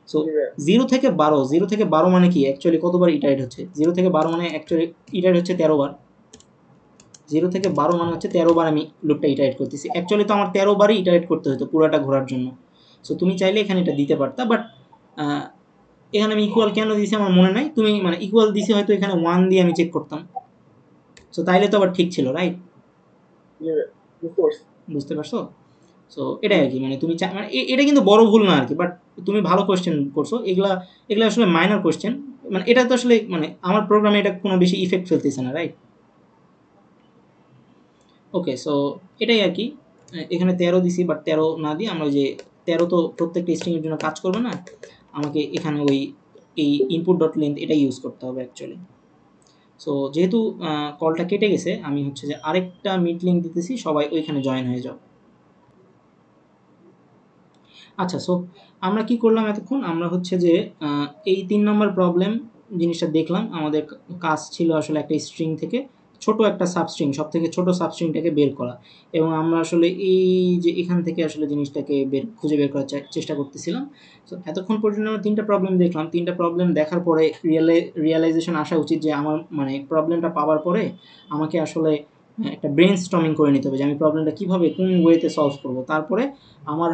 সো 0 থেকে 12, 0 থেকে 12 মানে কি অ্যাকচুয়ালি কতবার ইটারেট হচ্ছে? 0 থেকে 12 মানে অ্যাকচুয়ালি ইটারেট হচ্ছে 13 বার। 0 থেকে 12 মানে হচ্ছে 13 বার আমি লুপটা ইটারেট করতেছি। অ্যাকচুয়ালি তো আমার 13 বারই ইটারেট করতে হতো পুরোটা ঘোরার জন্য। সো তুমি চাইলে এখানে এটা দিতে পারতা, বাট এখানে আমি ইকুয়াল কেন দিয়েছি আমার মনে নাই। তুমি মানে ইকুয়াল দিছি হয়তো এখানে 1 দিয়ে আমি চেক করতাম, সো তাইলে তো আবার ঠিক ছিল, রাইট? বুঝতে পারছো? সো এটাই আর কি, মানে তুমি মানে এটা কিন্তু বড় ভুল না আর কি, বাট তুমি ভালো কোয়েশ্চেন করছো। এগুলা এগুলা আসলে মাইনর কোয়েশ্চেন, মানে এটা তো আসলে মানে আমার প্রোগ্রামে এটা কোনো বেশি ইফেক্ট ফেলতেছে না, রাইট? ওকে, সো এটাই আর কি। এখানে 13 দিছি, বাট 13 না দিয়ে আমরা ওই যে 13 তো প্রত্যেকটা স্ট্রিংয়ের জন্য কাজ করবে না, আমাকে এখানে ওই এই ইনপুট ডট লেন্থ এটা ইউজ করতে হবে অ্যাকচুয়ালি। সো যেহেতু কলটা কেটে গেছে, আমি হচ্ছে যে আরেকটা মিট লিঙ্ক দিতেছি, সবাই ওইখানে জয়েন হয়ে যাও। আচ্ছা, সো আমরা কি করলাম এতক্ষণ? আমরা হচ্ছে যে এই 3 নম্বর প্রবলেম জিনিসটা দেখলাম। আমাদের কাজ ছিল আসলে একটা স্ট্রিং থেকে ছোট একটা সাবস্ট্রিং, সব থেকে ছোট সাবস্ট্রিংটাকে বের করা, এবং আমরা আসলে এই যে এখান থেকে আসলে জিনিসটাকে খুঁজে বের করার চেষ্টা করতেছিলাম। তো এতক্ষণ পর্যন্ত আমরা 3টা প্রবলেম দেখলাম। 3টা প্রবলেম দেখার পরে রিয়েলাইজেশন আসা উচিত যে আমার মানে প্রবলেমটা পাওয়ার পরে আমাকে আসলে একটা ব্রেন স্টর্মিং করে নিতে হবে যে আমি প্রবলেমটা কীভাবে কোন ওয়েতে সলভ করবো। তারপরে আমার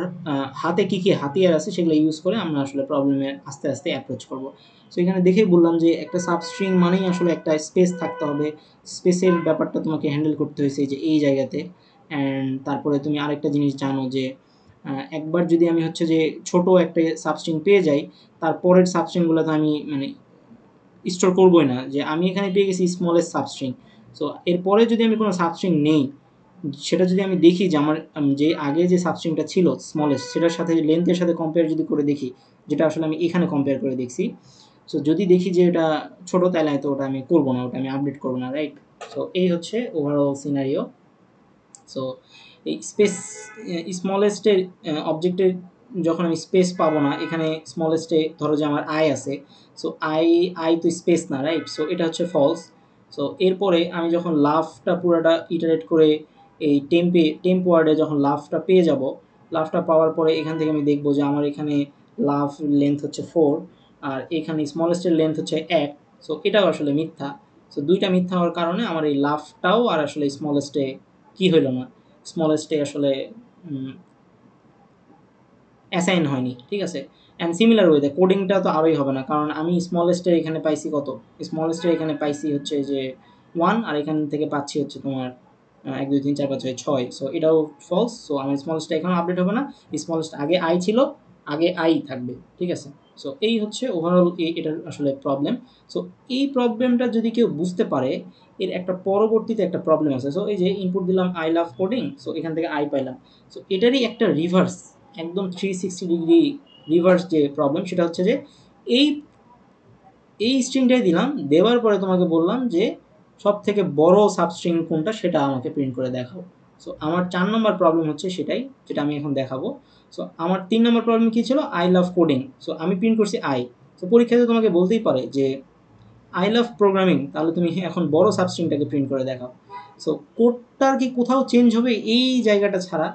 হাতে কী কী হাতিয়ার আছে সেগুলো ইউজ করে আমরা আসলে প্রবলেমে আস্তে আস্তে অ্যাপ্রোচ করব। সো এখানে দেখেই বললাম যে একটা সাবস্ট্রিং মানেই আসলে একটা স্পেস থাকতে হবে। স্পেসের ব্যাপারটা তোমাকে হ্যান্ডেল করতে হয়েছে যে এই জায়গাতে। অ্যান্ড তারপরে তুমি আরেকটা জিনিস জানো যে একবার যদি আমি হচ্ছে যে ছোট একটা সাবস্ট্রিং পেয়ে যাই, তারপরের সাবস্ট্রিংগুলো তো আমি মানে স্টোর করবোই না, যে আমি এখানে পেয়ে গেছি স্মলেস্ট সাবস্ট্রিং। সো এরপরে যদি আমি কোনো সাবস্ট্রিং নেই, সেটা যদি আমি দেখি যে আমার যে আগে যে সাবস্ট্রিংটা ছিল স্মলেস্ট, সেটার সাথে লেন্থের সাথে কম্পেয়ার যদি করে দেখি, যেটা আসলে আমি এখানে কম্পেয়ার করে দেখছি, সো যদি দেখি যে এটা ছোটো, তাহলে তো ওটা আমি করবো না, ওটা আমি আপডেট করবো না, রাইট? সো এই হচ্ছে ওভারঅল সিনারিও। সো এই স্পেস স্মলেস্টের অবজেক্টের যখন আমি স্পেস পাবো না, এখানে স্মলেস্টে ধরো যে আমার আই আছে, সো আই তো স্পেস না, রাইট? সো এটা হচ্ছে ফলস। সো এরপরে আমি যখন লাফটা পুরোটা ইটারেট করে এই টেম্প ওয়ার্ডে যখন লাফটা পেয়ে যাব, লাফটা পাওয়ার পরে এখান থেকে আমি দেখবো যে আমার এখানে লাফ লেন্থ হচ্ছে 4, আর এখানে স্মলেস্টের লেন্থ হচ্ছে 1। সো এটাও আসলে মিথ্যা। সো দুইটা মিথ্যা হওয়ার কারণে আমার এই লাফটাও আর আসলে স্মলেস্টে কি হইল না, স্মলেস্টে আসলে অ্যাসাইন হয়নি, ঠিক আছে? অ্যান্ড সিমিলার ওয়েতে কোডিংটা তো আরোই হবে না, কারণ আমি স্মলেস্টের এখানে পাইছি কত, স্মলেস্টের এখানে পাইছি হচ্ছে যে 1, আর এখান থেকে পাচ্ছি হচ্ছে তোমার 1 2 3 4 5 6 6। সো এটাও ফলস। সো আমার স্মলেস্টটা এখানেও আপডেট হবে না, স্মলেস্ট আগে আই ছিল, আগে আই থাকবে, ঠিক আছে? সো এই হচ্ছে ওভারঅল এটার আসলে প্রবলেম। সো এই প্রবলেমটা যদি কেউ বুঝতে পারে, এর একটা পরবর্তীতে একটা প্রবলেম আছে। সো এই যে ইনপুট দিলাম আই লাভ কোডিং, সো এখান থেকে আই পাইলাম। সো এটারই একটা রিভার্স, একদম 360 ডিগ্রি রিভার্স যে প্রবলেম, সেটা হচ্ছে যে এই এই স্ট্রিংটাই দিলাম, দেওয়ার পরে তোমাকে বললাম যে সব থেকে বড় সাবস্ট্রিং কোনটা সেটা আমাকে প্রিন্ট করে দেখাও। সো আমার 4 নম্বর প্রবলেম হচ্ছে সেটাই, যেটা আমি এখন দেখাবো। সো আমার 3 নম্বর প্রবলেম কী ছিল? I love coding. সো আমি প্রিন্ট করছি আই। সো পরীক্ষাতে তোমাকে বলতেই পারে যে আই লাভ প্রোগ্রামিং, তাহলে তুমি এখন বড় সাবস্ট্রিংটাকে প্রিন্ট করে দেখাও। সো কোডটার কি কোথাও চেঞ্জ হবে? এই জায়গাটা ছাড়া,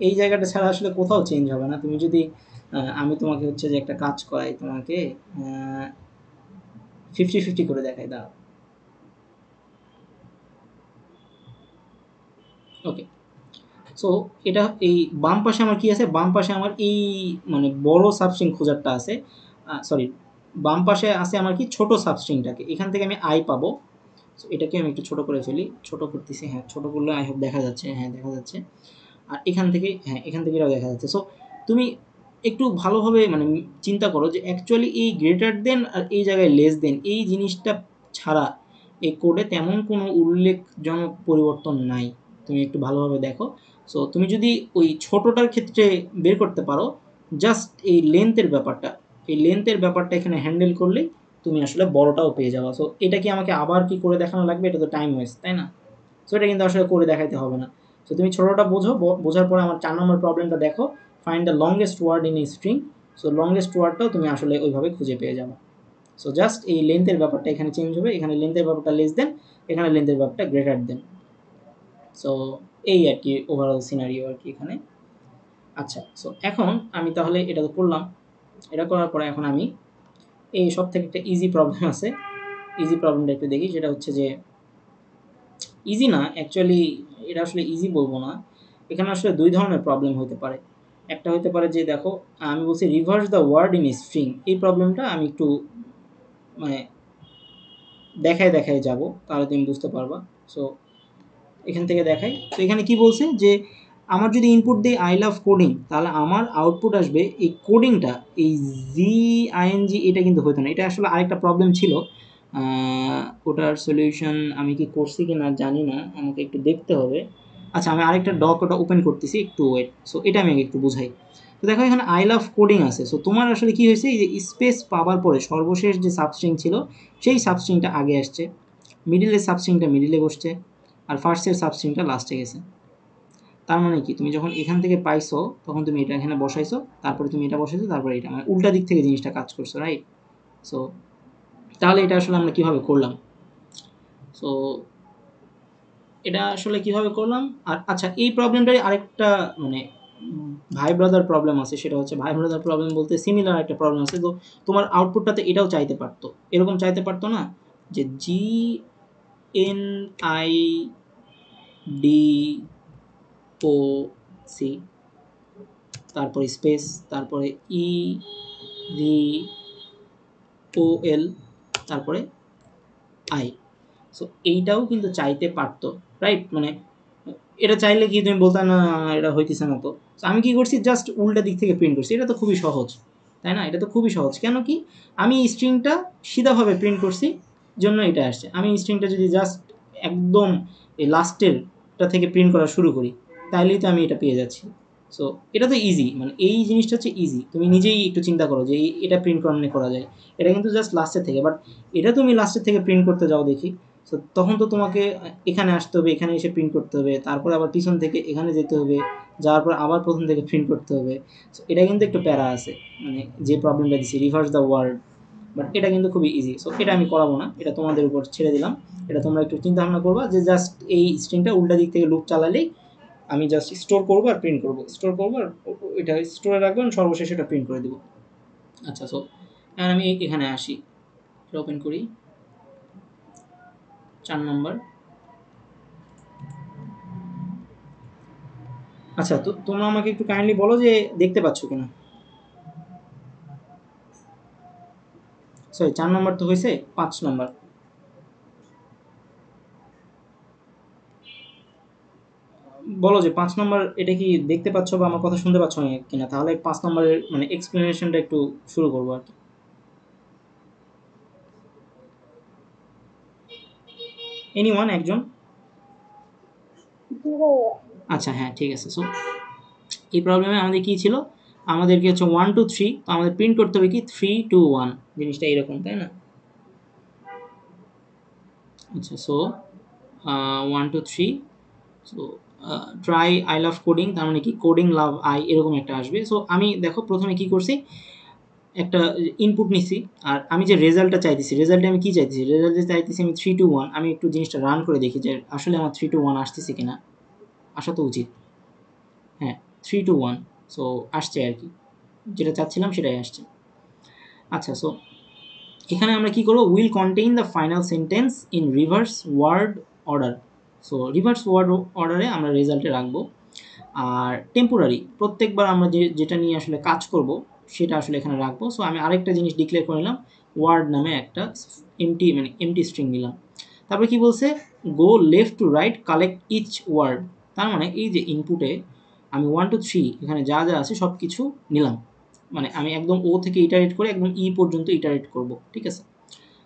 এই জায়গাটা ছাড়া আসলে কোথাও চেঞ্জ হবে না। তুমি যদি আমি তোমাকে হচ্ছে যে একটা কাজ করাই, তোমাকে 50-50 করে দেখাই, দাও। ওকে, সো এটা এই বাম পাশে আমার কি আছে? বাম পাশে আমার এই মানে বড় সাবস্ট্রিং খোঁজারটা আছে, সরি, বাম পাশে আছে আমার কি ছোট সাবস্ট্রিংটাকে, এখান থেকে আমি আই পাবো। সো এটাকে আমি একটু ছোট করে ফেলি, ছোট করতেছি, হ্যাঁ ছোট করলে আই হোপ দেখা যাচ্ছে, হ্যাঁ দেখা যাচ্ছে। আর এখান থেকে, হ্যাঁ এখান থেকে এটাও দেখা যাচ্ছে। সো তুমি একটু ভালোভাবে মানে চিন্তা করো যে অ্যাকচুয়ালি এই গ্রেটার দেন আর এই জায়গায় লেস দেন এই জিনিসটা ছাড়া এই কোডে তেমন কোনো উল্লেখজনক পরিবর্তন নাই, তুমি একটু ভালোভাবে দেখো। সো তুমি যদি ওই ছোটোটার ক্ষেত্রে বের করতে পারো জাস্ট এই লেন্থের ব্যাপারটা এখানে হ্যান্ডেল করলে তুমি আসলে বড়টাও পেয়ে যাওয়া। সো এটা কি আমাকে আবার কি করে দেখানো লাগবে? এটা তো টাইম ওয়েস্ট, তাই না? সো এটা কিন্তু আসলে করে দেখাইতে হবে না। সো তুমি ছোটোটা বোঝার পরে আমার 4 নম্বর প্রবলেমটা দেখো, find the longest word in a string. So longest ওয়ার্ডটাও তুমি আসলে ওইভাবে খুঁজে পেয়ে যাবে। সো জাস্ট এই লেন্থের ব্যাপারটা এখানে চেঞ্জ হবে, এখানে লেন্থের ব্যাপারটা লেস দেন, এখানে লেন্থের ব্যাপারটা গ্রেটার দেন। সো এই আর কি ওভারঅল সিনারিও আর কি এখানে। আচ্ছা, সো এখন আমি তাহলে এটা তো করলাম, এটা করার পরে এখন আমি এই সব থেকে একটা ইজি প্রবলেম আছে, ইজি প্রবলেমটা একটু দেখি। সেটা হচ্ছে যে ইজি না অ্যাকচুয়ালি, এটা আসলে ইজি বলবো না। এখানে আসলে দুই ধরনের প্রবলেম হতে পারে। একটা হতে পারে যে দেখো আমি বলছি reverse the word in string, এই প্রবলেমটা আমি একটু মানে দেখায় যাব, তাহলে তুমি বুঝতে পারবা। সো এখান থেকে দেখাই। তো এখানে কি বলছে যে আমার যদি ইনপুট দিই আই লাভ কোডিং, তাহলে আমার আউটপুট আসবে এই কোডিংটা, এই জিআইএনজি, এটা কিন্তু হতো না। এটা আসলে আরেকটা প্রবলেম ছিল, ওটার সলিউশন আমি কি করছি কি না জানি না, আমাকে একটু দেখতে হবে। আচ্ছা, আমি আরেকটা ডক ওটা ওপেন করতেছি, একটু ওয়েট। সো এটা আমি একটু বুঝাই। তো দেখো এখানে আই লাভ কোডিং আছে। সো তোমার আসলে কি হয়েছে, এই যে স্পেস পাওয়ার পরে সর্বশেষ যে সাবস্ট্রিং ছিল সেই সাবস্ট্রিংটা আগে আসছে, মিডিলের সাবস্ট্রিংটা মিডিলে বসছে, আর ফার্স্টের সাবস্ট্রিংটা লাস্টে গেছে। তার মানে কি, তুমি যখন এখান থেকে পাইছো তখন তুমি এটা এখানে বসাইছো, তারপরে তুমি এটা বসাইছো, তারপরে এটা, মানে উল্টা দিক থেকে জিনিসটা কাজ করছো, রাইট? সো তাহলে এটা আসলে আমরা কীভাবে করলাম? সো এটা আসলে কীভাবে করলাম? আর আচ্ছা, এই প্রবলেমটাই আরেকটা মানে ভাই ব্রাদার প্রবলেম আছে। সেটা হচ্ছে ভাই ব্রাদার প্রবলেম বলতে সিমিলার একটা প্রবলেম আছে। তো তোমার আউটপুটটাতে এটাও চাইতে পারতো, এরকম চাইতে পারতো না যে GNIDOC, তারপরে স্পেস, তারপরে EVOL, তারপরে আই। সো এইটাও কিন্তু চাইতে পারতো, রাইট? মানে এটা চাইলে কি তুমি বলতে না এটা হইতেছে না? তো আমি কি করছি, জাস্ট উল্টা দিক থেকে প্রিন্ট করছি। এটা তো খুবই সহজ, তাই না? এটা তো খুবই সহজ। কেন কি, আমি স্ট্রিংটা সিধাভাবে প্রিন্ট করছি, জন্য এটা আসছে। আমি স্ট্রিংটা যদি জাস্ট একদম এই লাস্টেরটা থেকে প্রিন্ট করা শুরু করি, তাহলেই তো আমি এটা পেয়ে যাচ্ছি। সো এটা তো ইজি, মানে এই জিনিসটা হচ্ছে ইজি। তুমি নিজেই একটু চিন্তা করো যে এটা প্রিন্ট কেমনে করা যায়। এটা কিন্তু জাস্ট লাস্টের থেকে, বাট এটা তুমি লাস্টের থেকে প্রিন্ট করতে যাও দেখি, তো তখন তো তোমাকে এখানে আসতে হবে, এখানে এসে প্রিন্ট করতে হবে, তারপরে আবার পিছন থেকে এখানে যেতে হবে, যাওয়ার পর আবার প্রথম থেকে প্রিন্ট করতে হবে। সো এটা কিন্তু একটু প্যারা আছে, মানে যে প্রবলেমটা দিচ্ছি রিভার্স দ্য ওয়ার্ড, বাট এটা কিন্তু খুবই ইজি। সো এটা আমি করাবো না, এটা তোমাদের উপর ছেড়ে দিলাম। এটা তোমরা একটু চিন্তা ভাবনা করবা যে জাস্ট এই স্ট্রিংটা উল্টা দিক থেকে লুপ চালালেই আমি জাস্ট স্টোর করবো আর প্রিন্ট করবো, স্টোর করবো আর এটা স্টোরে রাখবো, সর্বশেষে এটা প্রিন্ট করে দেবো। আচ্ছা, সো এখন আমি এখানে আসি, এটা ওপেন করি, 4 নম্বর। আচ্ছা, তো তোমরা আমাকে একটু কাইন্ডলি বলো যে দেখতে পাচ্ছ কিনা। সরি, 4 নম্বর তো হয়েছে, 5 নম্বর বলো যে 5 নম্বর এটা কি দেখতে পাচ্ছ বা আমার কথা শুনতে পাচ্ছ কিনা, তাহলে 5 নম্বরের মানে এক্সপ্লেনেশনটা একটু শুরু করবো আর কি। এনিওয়ান একজন? জি ভাইয়া। আচ্ছা, হ্যাঁ, ঠিক আছে। সো এই প্রবলেমে আমাদের কী ছিল, আমাদেরকে হচ্ছে 1 2 3, তো আমাদের প্রিন্ট করতে হবে কি 3 2 1, জিনিসটা এরকম, তাই না? আচ্ছা, so 1 2 3, so try I love coding, তার মানে কি কোডিং লাভ আই, এরকম একটা আসবে। সো আমি দেখো প্রথমে কি করছি, একটা ইনপুট নিছি, আর আমি যে রেজাল্টটা চাইতেছি, রেজাল্টে আমি কি চাইতেছি, রেজাল্টে চাইতেছি আমি 3 2 1। আমি একটু জিনিসটা রান করে দেখি যে আসলে আমার 3 2 1 আসতেছে কিনা, আসা তো উচিত। হ্যাঁ, 3 2 1, সো আসছে আর কি, যেটা চাচ্ছিলাম সেটাই আসছে। আচ্ছা, সো এখানে আমরা কি করব, will contain the final sentence in reverse word order. So reverse word অর্ডারে আমরা রেজাল্টে রাখবো। আর টেম্পোরারি, প্রত্যেকবার আমরা যেটা নিয়ে আসলে কাজ করব সেটা আসলে এখানে রাখবো। সো আমি আরেকটা জিনিস ডিক্লেয়ার করে নিলাম, ওয়ার্ড নামে একটা এমটি স্ট্রিং নিলাম। তারপরে কি বলছে, go left to right collect each word. তার মানে এই যে ইনপুটে আমি 1 2 3 এখানে যা যা আছে সব কিছু নিলাম, মানে আমি একদম ও থেকে ইটারেট করে একদম ই পর্যন্ত ইটারেট করব, ঠিক আছে?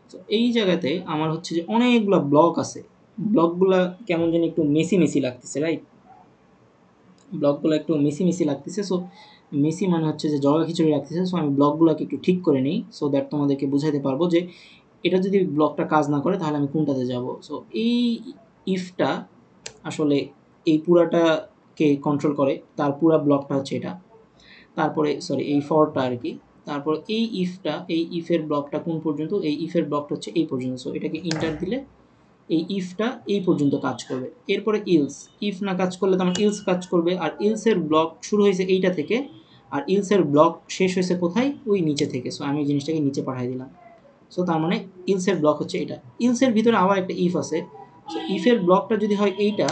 তো এই জায়গাতে আমার হচ্ছে যে অনেকগুলো ব্লক আছে, ব্লকগুলা কেমন যেন একটু মেসি মেসি লাগতেছে, রাইট? ব্লকগুলো একটু মেসি মেসি লাগতেছে। সো মেসি মানে হচ্ছে যে জগা খিচুড়ি লাগতেছে। সো আমি ব্লকগুলোকে একটু ঠিক করে নিই, সো দ্যাট তোমাদেরকে বুঝাইতে পারবো যে এটা যদি ব্লকটা কাজ না করে তাহলে আমি কোনটাতে যাব। সো এই ইফটা আসলে এই পুরাটাকে কন্ট্রোল করে, তার পুরা ব্লকটা হচ্ছে এটা। তারপরে সরি এই ফরটা আর কি। তারপর এই ইফটা, এই ইফের ব্লকটা কোন পর্যন্ত, এই ইফের ব্লকটা হচ্ছে এই পর্যন্ত। সো এটাকে ইন্টার দিলে এই ইফটা এই পর্যন্ত কাজ করবে। এরপরে ইলস, ইফ না কাজ করলে তো আমার ইলস কাজ করবে। আর ইলসের ব্লক শুরু হয়েছে এইটা থেকে, আর ইলসের ব্লক শেষ হয়েছে কোথায়, ওই নিচে থেকে। সো আমি এই জিনিসটাকে নিচে পাঠিয়ে দিলাম। সো তার মানে ইলসের ব্লক হচ্ছে এটা। ইলসের ভিতরে আবার একটা ইফ আছে। সো ইফের ব্লকটা যদি হয় এইটা,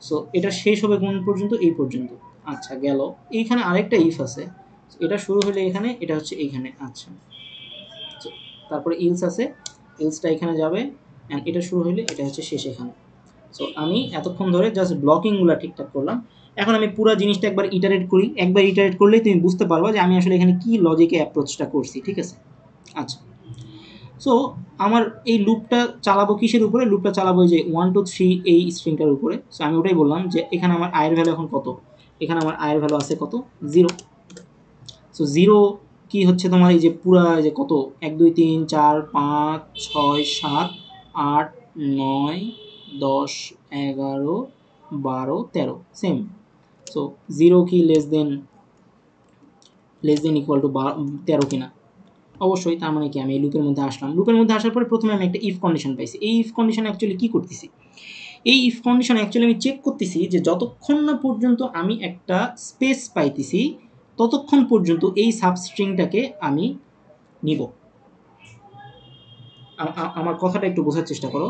সো এটা শেষ হবে কোন পর্যন্ত, এই পর্যন্ত। আচ্ছা গেল। এইখানে আরেকটা ইফ আছে, এটা শুরু হলে এখানে, এটা হচ্ছে এইখানে। আচ্ছা, তারপরে ইলস আছে, ইলসটা এখানে যাবে, অ্যান্ড এটা শুরু হলে এটা হচ্ছে শেষ এখানে। সো আমি এতক্ষণ ধরে জাস্ট ব্লকিংগুলো ঠিকঠাক করলাম। এখন আমি পুরো জিনিসটা একবার ইটারেট করি। একবার ইটারেট করলেই তুমি বুঝতে পারবা যে আমি আসলে এখানে কি লজিকে অ্যাপ্রোচটা করছি, ঠিক আছে? আচ্ছা, সো আমার এই লুপটা চালাবো কিসের উপরে? লুপটা চালাবো এই যে 1 2 3 এই স্ট্রিংটার উপরে। সো আমি ওটাই বললাম যে এখানে আমার আয়ের ভ্যালু এখন কত, এখানে আমার আয়ের ভ্যালু আছে কত, 0। সো 0 কি হচ্ছে তোমার এই যে পুরা যে কত, 1 2 3 4 5 6 7 8 9 10 11 12 13 সেম। সো 0 কি লেস দেন ইকুয়াল টু 13 কিনা? অবশ্যই। তার মানে কি আমি এই লুপের মধ্যে আসলাম। লুপের মধ্যে আসার পরে প্রথমে আমি একটা ইফ কন্ডিশন পাইছি। এই ইফ কন্ডিশন অ্যাকচুয়ালি কি করতেছি, এই ইফ কন্ডিশন অ্যাকচুয়ালি আমি চেক করতেছি যে যতক্ষণ না পর্যন্ত আমি একটা স্পেস পাইতেছি ততক্ষণ পর্যন্ত এই সাবস্ট্রিংটাকে আমি নিব। আমার কথাটা একটু বোঝার চেষ্টা করো।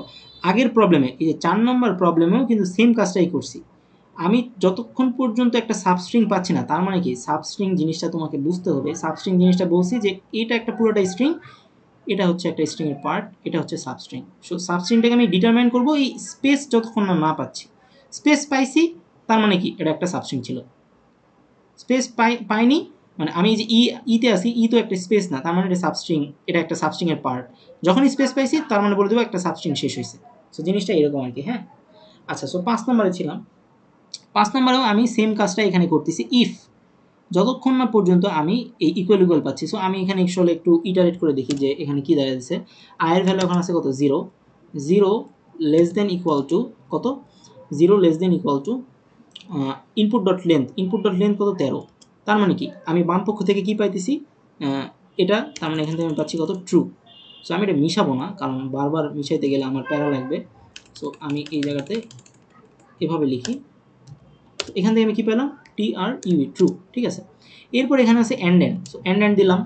আগের প্রবলেমে, এই যে 4 নম্বর প্রবলেমেও কিন্তু সেম কাজটাই করছি। আমি যতক্ষণ পর্যন্ত একটা সাবস্ট্রিং পাচ্ছি না, তার মানে কি সাবস্ট্রিং জিনিসটা তোমাকে বুঝতে হবে। সাবস্ট্রিং জিনিসটা বলছি যে এটা একটা পুরোটা স্ট্রিং, এটা হচ্ছে একটা স্ট্রিংয়ের পার্ট, এটা হচ্ছে সাবস্ট্রিং। সো সাবস্ট্রিংটাকে আমি ডিটারমাইন করবো এই স্পেস যতক্ষণ না পাচ্ছি। স্পেস পাইছি তার মানে কি এটা একটা সাবস্ট্রিং ছিল। স্পেস পাইনি মানে আমি যে ইতে আছি, ই তো একটা স্পেস না, তার মানে এটা সাবস্ট্রিং, এটা একটা সাবস্ট্রিংয়ের পার্ট। যখন স্পেস পাইছি তার মানে বলে দেবো একটা সাবস্ট্রিং শেষ হয়েছে। সো জিনিসটা এরকম আর কি। হ্যাঁ, আচ্ছা, সো 5 নম্বরে ছিলাম। 5 নম্বরেও আমি সেম কাজটা এখানে করতেছি। ইফ যতক্ষণ না পর্যন্ত আমি এই ইকুয়াল পাচ্ছি। সো আমি এখানে আসলে একটু ইটারেট করে দেখি যে এখানে কি দাঁড়াচ্ছে। আয়ের ভ্যালু এখন আছে কত, 0। 0 লেস দেন ইকুয়াল টু কত, 0 less than equal to input dot length, input dot length কত, 13। তার মানে কি আমি বাম পক্ষ থেকে কি পাইতেছি, এটা। তার মানে এখান থেকে আমি পাচ্ছি কত, ট্রু। সো আমি এটা মিশাবো না, কারণ বারবার মিশাইতে গেলে আমার প্যারা লাগবে। সো আমি এই জায়গাতে এভাবে লিখি। এখান থেকে আমি কি পেলাম, TRUE, ট্রু, ঠিক আছে। এরপর এখানে আছে এন্ড সো এন্ড দিলাম।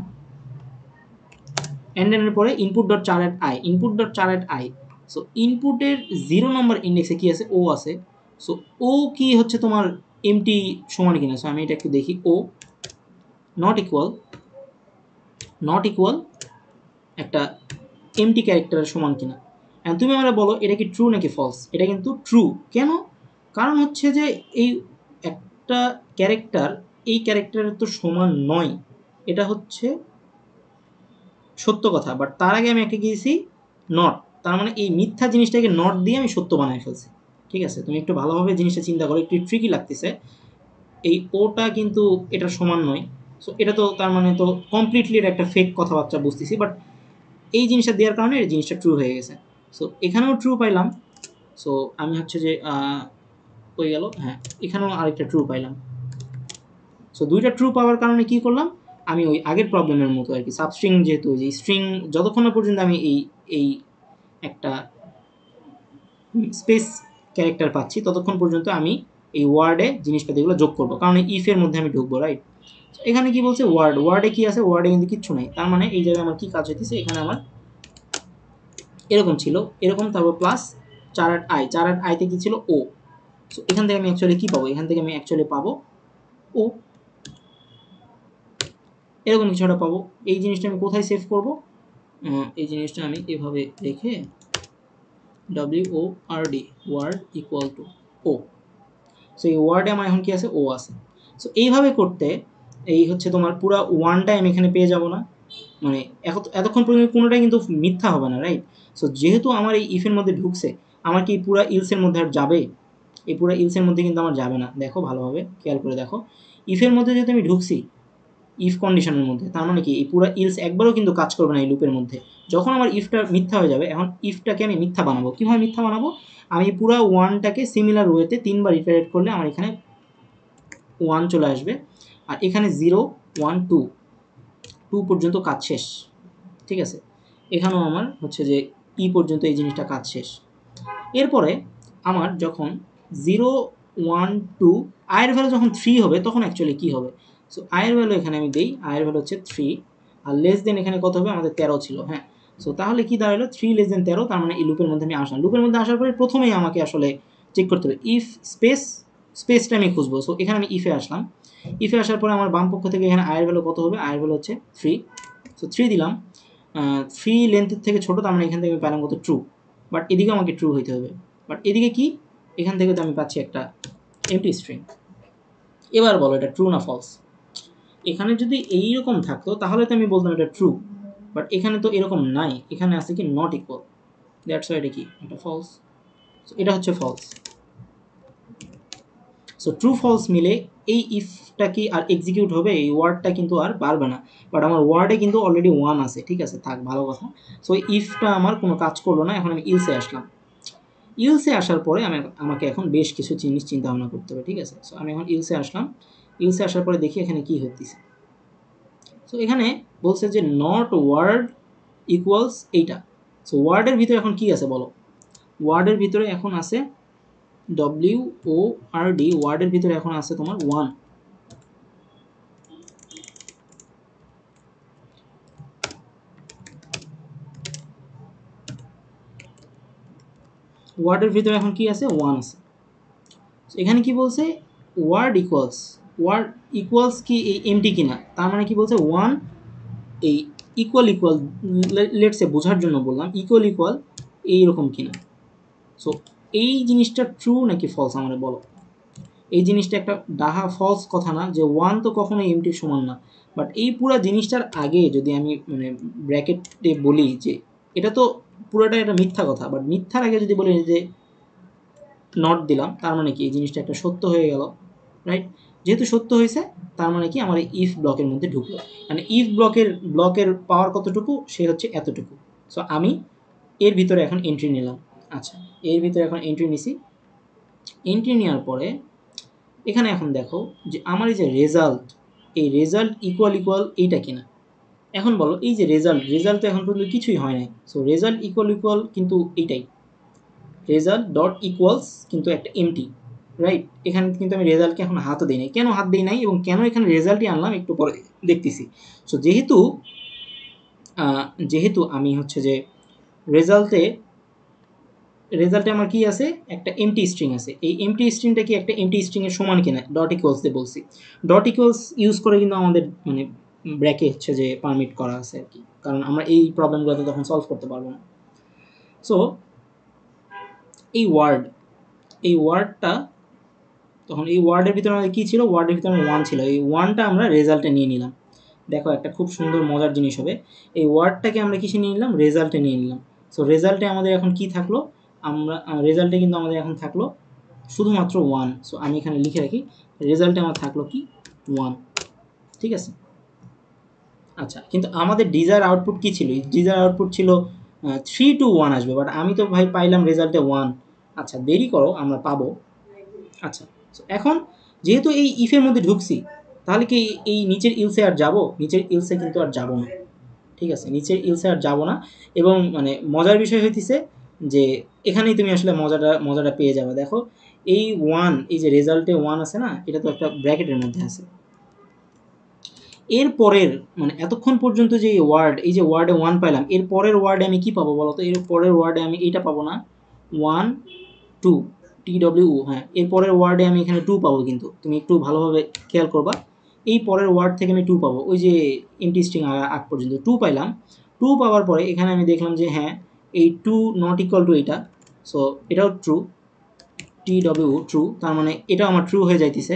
এন্ডের পরে ইনপুট ডট চার এট আই, ইনপুট ডট চার এট আই। সো ইনপুটের 0 নম্বর ইন্ডেক্সে কি আছে, ও আছে। সো ও কি হচ্ছে তোমার এমটি সমান কিনা। সো আমি এটা একটু দেখি। ও নট ইকুয়াল একটা এমটি ক্যারেক্টারের সমান কিনা। তুমি আমরা বলো এটা কি ট্রু নাকি ফলস। এটা কিন্তু ট্রু। কেন? কারণ হচ্ছে যে এই একটা ক্যারেক্টার এই ক্যারেক্টারের তো সমান নয়, এটা হচ্ছে সত্য কথা। বাট তার আগে আমি একটা গিয়েছি নট, তার মানে এই মিথ্যা জিনিসটাকে নট দিয়ে আমি সত্য বানাই ফেলছি। ঠিক আছে, তুমি একটু ভালোভাবে জিনিসটা চিন্তা করো, একটু ট্রিকি লাগতেছে। এই ওটা কিন্তু এটার সমান নয়। সো এটা তো তার মানে তো কমপ্লিটলি এটা একটা ফেক কথাবার্তা বুঝতেছি। বাট এই জিনিসটা দেওয়ার কারণে এই জিনিসটা ট্রু হয়ে গেছে। সো এখানেও ট্রু পাইলাম। সো আমি হচ্ছে যে হয়ে গেল। হ্যাঁ, এখানেও আরেকটা ট্রু পাইলাম। সো দুইটা ট্রু পাওয়ার কারণে কি করলাম, আমি ওই আগের প্রবলেমের মতো আর কি, সাবস্ট্রিং যেহেতু যে স্ট্রিং যতক্ষণ না পর্যন্ত আমি এই একটা স্পেস ক্যারেক্টার পাচ্ছি ততক্ষণ পর্যন্ত আমি এই ওয়ার্ডে জিনিসপাতিগুলো যোগ করবো, কারণ ইফের মধ্যে আমি ঢুকবো, রাইট। এখানে কি বলছে, ওয়ার্ডে কি আছে, ওয়ার্ডে কিন্তু কিচ্ছু নেই। তার মানে এই জায়গায় আমার কি কাজ হইতেছে, এখানে আমার এরকম ছিল, এরকম, তারপর প্লাস 4 8 আইতে কি ছিল, ও। সো এখান থেকে আমি অ্যাকচুয়ালি কি পাবো, এখান থেকে আমি অ্যাকচুয়ালি পাবো ও, এরকম কিছু একটা পাবো। এই জিনিসটা আমি কোথায় সেভ করব, এই জিনিসটা আমি এভাবে রেখে WORD word equal to O. So এই ওয়ার্ডে আমার এখন কি আছে, ও আছে। সো এইভাবে করতে এই হচ্ছে তোমার পুরো ওয়ানটাই আমি এখানে পেয়ে যাব না, মানে এতক্ষণ পর্যন্ত কোনোটাই কিন্তু মিথ্যা হবে না, রাইট? সো যেহেতু আমার এই ইফের মধ্যে ঢুকছে, আমার কি পুরো ইলসের মধ্যে আর যাবে? এই পুরো ইলসের মধ্যে কিন্তু আমার যাবে না। দেখো ভালোভাবে খেয়াল করে দেখো, ইফের মধ্যে যেহেতু আমি ঢুকছি, ইফ কন্ডিশনের মধ্যে, তার মানে কি এই পুরো ইলস একবারও কিন্তু কাজ করবে না এই লুপের মধ্যে। যখন আমার ইফটা মিথ্যা হয়ে যাবে, এখন ইফটাকে আমি মিথ্যা বানাবো। কীভাবে মিথ্যা বানাবো? আমি পুরো ওয়ানটাকে সিমিলার ওয়েতে 3বার ইটারেট করলে আমার এখানে 1 চলে আসবে, আর এখানে 0 1 2 2 পর্যন্ত কাজ শেষ। ঠিক আছে, এখানেও আমার হচ্ছে যে ই পর্যন্ত এই জিনিসটা কাজ শেষ। এরপরে আমার যখন 0 1 2 আয়ের ভ্যালু যখন 3 হবে, তখন অ্যাকচুয়ালি কী হবে? সো আয়ের ভ্যালু এখানে আমি দিই, আয়ের ভ্যালু হচ্ছে 3, আর লেস দেন এখানে কত হবে? আমাদের 13 ছিল, হ্যাঁ। সো তাহলে কি দাঁড়ালো? 3 লেস দেন 13, তার মানে এই লুপের মধ্যে আমি আসলাম। লুপের মধ্যে আসার পরে প্রথমেই আমাকে আসলে চেক করতে হবে ইফ স্পেসটা আমি খুঁজবো। সো এখানে আমি ইফে আসলাম। ইফে আসার পরে আমার বাম পক্ষ থেকে এখানে আয়ের ভ্যালু কত হবে? আয়ের ভ্যালু হচ্ছে 3। সো 3 দিলাম। 3 লেন্থের থেকে ছোটো, তার মানে এখান থেকে আমি পেলাম কত? ট্রু। বাট এদিকে আমাকে ট্রু হইতে হবে। বাট এদিকে কি? এখান থেকে তো আমি পাচ্ছি একটা এমটি স্ট্রিং। এবার বলো এটা ট্রু না ফলস? এখানে যদি এইরকম থাকতো তাহলে তো আমি বলতাম এটা ট্রু, বাট এখানে তো এরকম নাই, এখানে আছে কি নট ইকুয়াল। দ্যাটস ওয়াই এটা কি? এটা ফলস। সো এটা হচ্ছে ফলস। সো ট্রু ফলস মিলে এই ইফটা কি আর এক্সিকিউট হবে? এই ওয়ার্ডটা কিন্তু আর বাড়বে না। বাট আমার ওয়ার্ডে কিন্তু অলরেডি 1 আছে, ঠিক আছে, থাক, ভালো কথা। সো ইফটা আমার কোনো কাজ করলো না। এখন আমি ইলসে আসলাম। ইলসে আসার পরে আমাকে এখন বেশ কিছু জিনিস চিন্তা ভাবনা করতে হবে, ঠিক আছে। সো আমি এখন ইলসে আসলাম। ইলসে আসার পরে দেখি এখানে কি হতেছে। সো এখানে বলছে যে নট ওয়ার্ড ইকুয়ালস এইটা। সো ওয়ার্ডের ভিতরে এখন কি আছে বলো? ওয়ার্ডের ভিতরে এখন আছে WORD, ওয়ার্ডের ভিতরে এখন আছে তোমার 1। ওয়ার্ডের ভিতরে এখন কি আছে? 1 আছে। এখানে কি বলছে? ওয়ার্ড ইকুয়ালস কি এই এমটি কিনা? তার মানে কি বলছে? 1 এই ইকুয়াল লেটসে বোঝার জন্য বললাম ইকুয়াল এইরকম কিনা। সো এই জিনিসটা ট্রু নাকি ফলস আমারে বলো। এই জিনিসটা একটা ডাহা ফলস কথা না যে 1 তো কখনো এমটির সমান না। বাট এই পুরো জিনিসটার আগে যদি আমি মানে ব্র্যাকেটে বলি যে এটা তো পুরোটা একটা মিথ্যা কথা, বাট মিথ্যার আগে যদি বলি যে নট দিলাম, তার মানে কি এই জিনিসটা একটা সত্য হয়ে গেল, রাইট? যেহেতু সত্য হয়েছে, তার মানে কি আমার ইফ ব্লকের মধ্যে ঢুকলো। মানে ইফ ব্লকের পাওয়ার কতটুকু? সে হচ্ছে এতটুকু। সো আমি এর ভিতরে এখন এন্ট্রি নিলাম। আচ্ছা, এর ভিতরে এখন এন্ট্রি নিছি। এন্ট্রি নেওয়ার পরে এখানে এখন দেখো যে আমার এই যে রেজাল্ট, এই রেজাল্ট ইকুয়াল এইটা কিনা। এখন বলো এই যে রেজাল্ট তো এখন পর্যন্ত কিছুই হয় নাই। সো রেজাল্ট ইকুয়াল কিন্তু এইটাই, রেজাল্ট ডট ইকুয়ালস কিন্তু একটা এমটি, রাইট? এখানে কিন্তু আমি রেজাল্টকে এখন হাতও দিই নাই। কেন হাত দিই নাই এবং কেন এখানে রেজাল্টই আনলাম একটু পরে দেখতেছি। সো যেহেতু আমি হচ্ছে যে রেজাল্টে আমার কি আছে? একটা এমটি স্ট্রিং আছে। এই এমটি স্ট্রিংটা কি একটা এমটি স্ট্রিংয়ের সমান কিনা ডট ইকুয়ালস দিয়ে বলছি। ডট ইকুয়ালস ইউজ করে কিন্তু আমাদের মানে ব্র্যাকে হচ্ছে যে পারমিট করা আছে আর কি, কারণ আমরা এই প্রবলেমগুলোতে তখন সলভ করতে পারবো না। সো এই ওয়ার্ডটা তখন এই ওয়ার্ডের ভিতরে আমাদের কী ছিল? ওয়ার্ডের ভিতরে 1 ছিল। এই 1টা আমরা রেজাল্টে নিয়ে নিলাম। দেখো একটা খুব সুন্দর মজার জিনিস হবে, এই ওয়ার্ডটাকে আমরা কিসে নিয়ে নিলাম? রেজাল্টে নিয়ে নিলাম। সো রেজাল্টে আমাদের এখন কি থাকলো? রেজাল্টে কিন্তু আমাদের এখন থাকলো শুধুমাত্র 1। সো আমি এখানে লিখে রাখি রেজাল্টে আমার থাকলো কি? 1, ঠিক আছে। আচ্ছা, কিন্তু আমাদের ডিজায়ার আউটপুট কী ছিল? ডিজায়ার আউটপুট ছিল 3 to 1 আসবে, বাট আমি তো ভাই পাইলাম রেজাল্টে 1। আচ্ছা, দেরি করো, আমরা পাবো। আচ্ছা, এখন যেহেতু এই ইফের মধ্যে ঢুকছি, তাহলে কি এই নিচের ইলসে আর যাব? নিচের ইলসে কিন্তু আর যাব না, ঠিক আছে, নিচের ইলসে আর যাব না। এবং মানে মজার বিষয় হইতেছে যে এখানেই তুমি আসলে মজাটা পেয়ে যাবে। দেখো এই 1, এই যে রেজাল্টে 1 আছে না, এটা তো একটা ব্র্যাকেটের মধ্যে আছে। এর পরের মানে এতক্ষণ পর্যন্ত যে এই যে ওয়ার্ডে 1 পাইলাম, এর পরের ওয়ার্ডে আমি কি পাবো বলো তো? এর পরের ওয়ার্ডে আমি এইটা পাবো না, 1 2 TWO, হ্যাঁ, এর পরের ওয়ার্ডে আমি এখানে 2 পাবো। কিন্তু তুমি একটু ভালোভাবে খেয়াল করবা, এই পরের ওয়ার্ড থেকে আমি 2 পাবো। ওই যে এমটি স্ট্রিং আগ পর্যন্ত 2 পাইলাম। 2 পাওয়ার পরে এখানে আমি দেখলাম যে হ্যাঁ, এই 2 নট ইকুয়াল টু এইটা। সো এটাও ট্রু, TWO ট্রু, তার মানে এটাও আমার ট্রু হয়ে যাইতেছে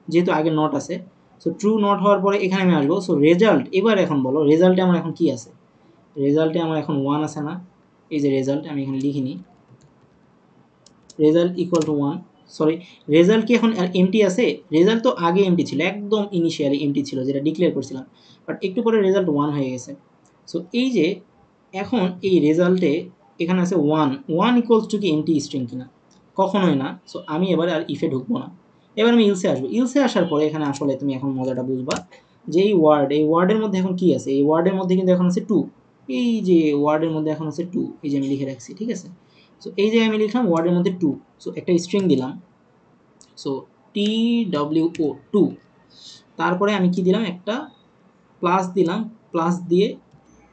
যেহেতু আগে নট আছে। সো ট্রু নট হওয়ার পরে এখানে আমি আসবো। সো রেজাল্ট, এবার এখন বলো রেজাল্টে আমার এখন কি আছে? রেজাল্টে আমার এখন 1 আছে না? এই যে রেজাল্ট আমি এখানে লিখিনি, result equal to 1। Sorry, result কি এখন এমটি আছে? রেজাল্ট তো আগে এমটি ছিল, একদম ইনিশিয়ালি এমটি ছিল যেটা ডিক্লেয়ার করছিলাম, বাট একটু পরে রেজাল্ট 1 হয়ে গেছে। সো এই যে এখন এই রেজাল্টে এখানে আছে 1 ইকুয়ালস টু কি এমটি স্ট্রিং কিনা? কখনোই না। সো আমি এবার আর ইফে ঢুকবো না, এবার আমি ইলসে আসবো। ইলসে আসার পরে এখানে আসলে তুমি এখন মজাটা বুঝবা যে এই ওয়ার্ডের মধ্যে এখন কি আছে? এই ওয়ার্ডের মধ্যে কিন্তু এখন আছে 2। এই যে ওয়ার্ডের মধ্যে এখন আছে 2, এই যে আমি লিখে রাখছি, ঠিক আছে? সো এই যে আমি লিখলাম ওয়ার্ডের মধ্যে 2, সো একটা স্ট্রিং দিলাম, সো TWO2, তারপরে আমি কি দিলাম? একটা প্লাস দিলাম, প্লাস দিয়ে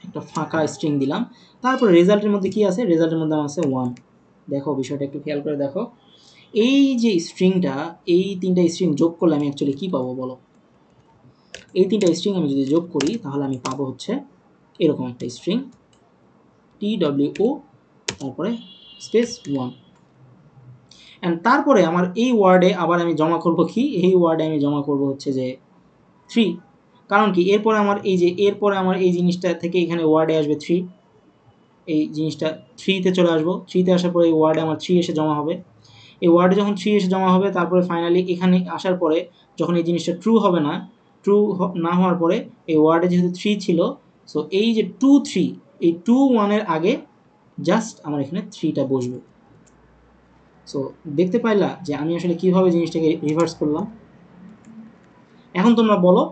একটা ফাঁকা স্ট্রিং দিলাম, তারপরে রেজাল্টের মধ্যে কি আছে? রেজাল্টের মধ্যে আমার আছে 1। দেখো বিষয়টা একটু খেয়াল করে দেখো, এই যে স্ট্রিংটা, এই তিনটা স্ট্রিং যোগ করলে আমি অ্যাকচুয়ালি কি পাবো বলো? এই তিনটা স্ট্রিং আমি যদি যোগ করি তাহলে আমি পাবো হচ্ছে এরকম একটা স্ট্রিং TWO তারপরে স্পেস 1। অ্যান্ড তারপরে আমার এই ওয়ার্ডে আবার আমি জমা করব কি? এই ওয়ার্ডে আমি জমা করব হচ্ছে যে 3। কারণ কি? এরপরে আমার এই জিনিসটা থেকে এখানে ওয়ার্ডে আসবে 3, এই জিনিসটা 3-তে চলে আসবো। 3-তে আসার পরে এই ওয়ার্ডে আমার 3 এসে জমা হবে। এই ওয়ার্ডে যখন 3 এসে জমা হবে, তারপরে ফাইনালি এখানে আসার পরে যখন এই জিনিসটা ট্রু হবে না, ট্রু না হওয়ার পরে এই ওয়ার্ডে যেহেতু 3 ছিল, সো এই যে 2 3, এই 2 1-এর আগে জাস্ট আমার এখানে 3টা বসবে। সো দেখতে পাইলা যে আমি আসলে কীভাবে জিনিসটাকে রিভার্স করলাম? এখন তোমরা বলো।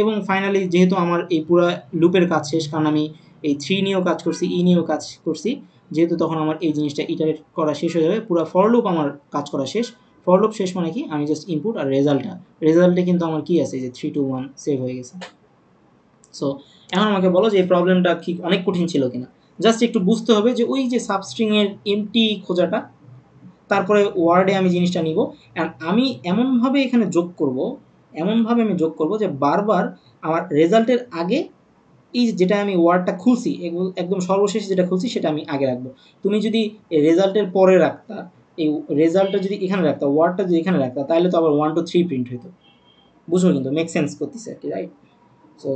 এবং ফাইনালি যেহেতু আমার এই পুরো লুপের কাজ শেষ, কারণ আমি এই 3 নিয়েও কাজ করছি, নিয়েও কাজ করছি, যেহেতু তখন আমার এই জিনিসটা ইটারেট করা শেষ হয়ে যাবে, পুরো ফর লুপ আমার কাজ করা শেষ। ফর লুপ শেষ মানে কি? আমি জাস্ট ইনপুট আর রেজাল্টে কিন্তু আমার কি আছে? যে 3 2 1 সেভ হয়ে গেছে। সো এখন আমাকে বলো যে এই প্রবলেমটা কি অনেক কঠিন ছিল কিনা? জাস্ট একটু বুঝতে হবে যে ওই যে সাবস্ট্রিংয়ের এমটি খোঁজাটা, তারপরে ওয়ার্ডে আমি জিনিসটা নিব, অ্যান্ড আমি এমনভাবে এখানে যোগ করব যে বারবার আমার রেজাল্টের আগে এই যেটা আমি ওয়ার্ডটা খুলছি, একদম সর্বশেষ যেটা খুলছি সেটা আমি আগে রাখবো। তুমি যদি রেজাল্টের পরে রাখতা, এই রেজাল্টটা যদি এখানে রাখতা, ওয়ার্ডটা যদি এখানে রাখতা, তাহলে তো আবার 1 2 3 প্রিন্ট হইতো। বুঝো কিন্তু মেক সেন্স করতেছে আর কি, রাইট? সো